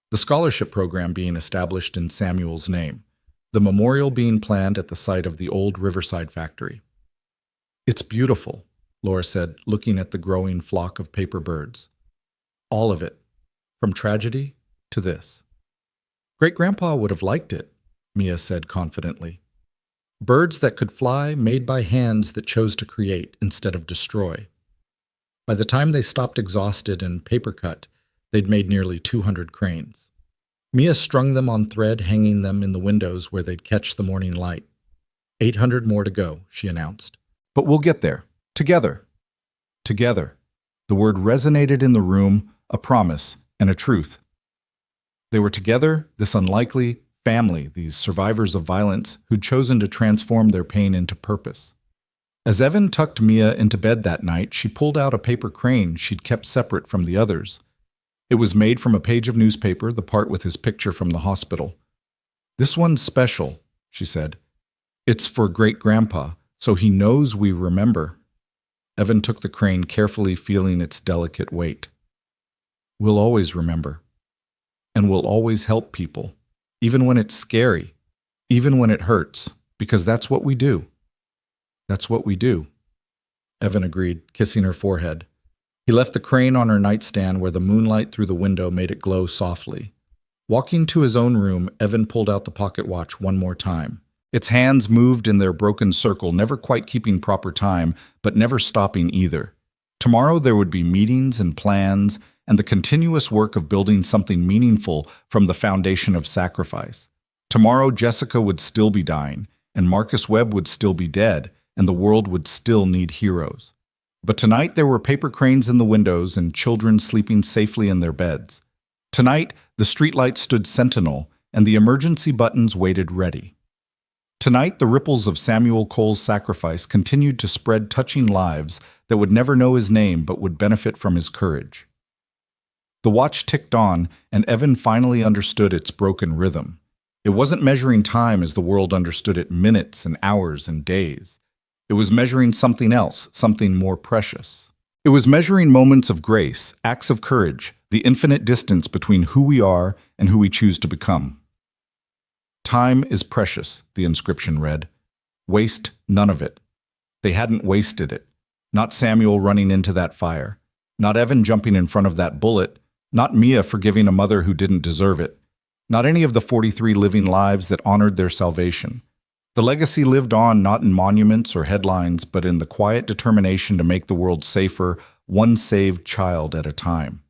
the scholarship program being established in Samuel's name, the memorial being planned at the site of the old Riverside factory. "It's beautiful," Laura said, looking at the growing flock of paper birds. "All of it, from tragedy to this." "Great-grandpa would have liked it," Mia said confidently. Birds that could fly, made by hands that chose to create instead of destroy. By the time they stopped exhausted and paper cut, they'd made nearly 200 cranes. Mia strung them on thread, hanging them in the windows where they'd catch the morning light. 800 more to go, she announced. "But we'll get there. Together." Together. The word resonated in the room, a promise and a truth. They were together, this unlikely family, these survivors of violence who'd chosen to transform their pain into purpose. As Evan tucked Mia into bed that night, she pulled out a paper crane she'd kept separate from the others. It was made from a page of newspaper, the part with his picture from the hospital. "This one's special," she said. "It's for Great-Grandpa, so he knows we remember." Evan took the crane, carefully feeling its delicate weight. "We'll always remember. And we'll always help people, even when it's scary, even when it hurts, because that's what we do." "That's what we do," Evan agreed, kissing her forehead. He left the crane on her nightstand where the moonlight through the window made it glow softly. Walking to his own room, Evan pulled out the pocket watch one more time. Its hands moved in their broken circle, never quite keeping proper time, but never stopping either. Tomorrow there would be meetings and plans, and the continuous work of building something meaningful from the foundation of sacrifice. Tomorrow Jessica would still be dying, and Marcus Webb would still be dead, and the world would still need heroes. But tonight there were paper cranes in the windows and children sleeping safely in their beds. Tonight the streetlights stood sentinel, and the emergency buttons waited ready. Tonight the ripples of Samuel Cole's sacrifice continued to spread, touching lives that would never know his name but would benefit from his courage. The watch ticked on, and Evan finally understood its broken rhythm. It wasn't measuring time as the world understood it, minutes and hours and days. It was measuring something else, something more precious. It was measuring moments of grace, acts of courage, the infinite distance between who we are and who we choose to become. "Time is precious," the inscription read. "Waste none of it." They hadn't wasted it. Not Samuel running into that fire. Not Evan jumping in front of that bullet. Not Mia forgiving a mother who didn't deserve it. Not any of the 43 living lives that honored their salvation. The legacy lived on not in monuments or headlines, but in the quiet determination to make the world safer, one saved child at a time.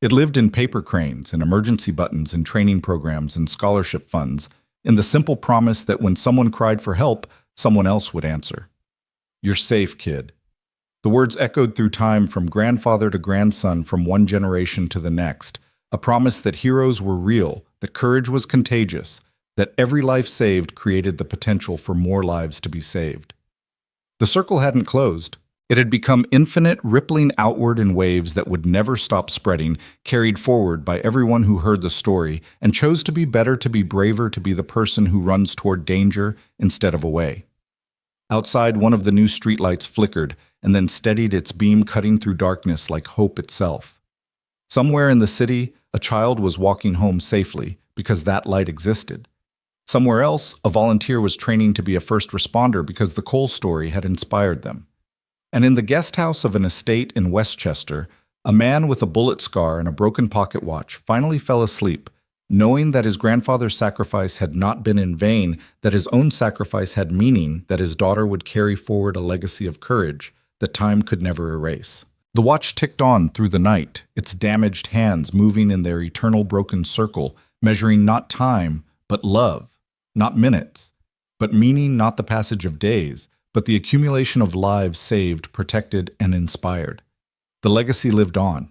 It lived in paper cranes and emergency buttons and training programs and scholarship funds, in the simple promise that when someone cried for help, someone else would answer. "You're safe, kid." The words echoed through time from grandfather to grandson, from one generation to the next, a promise that heroes were real, that courage was contagious, that every life saved created the potential for more lives to be saved. The circle hadn't closed. It had become infinite, rippling outward in waves that would never stop spreading, carried forward by everyone who heard the story and chose to be better, to be braver, to be the person who runs toward danger instead of away. Outside, one of the new streetlights flickered and then steadied its beam, cutting through darkness like hope itself. Somewhere in the city, a child was walking home safely because that light existed. Somewhere else, a volunteer was training to be a first responder because the Cole story had inspired them. And in the guest house of an estate in Westchester, a man with a bullet scar and a broken pocket watch finally fell asleep, knowing that his grandfather's sacrifice had not been in vain, that his own sacrifice had meaning, that his daughter would carry forward a legacy of courage that time could never erase. The watch ticked on through the night, its damaged hands moving in their eternal broken circle, measuring not time, but love, not minutes, but meaning, not the passage of days, but the accumulation of lives saved, protected, and inspired. The legacy lived on,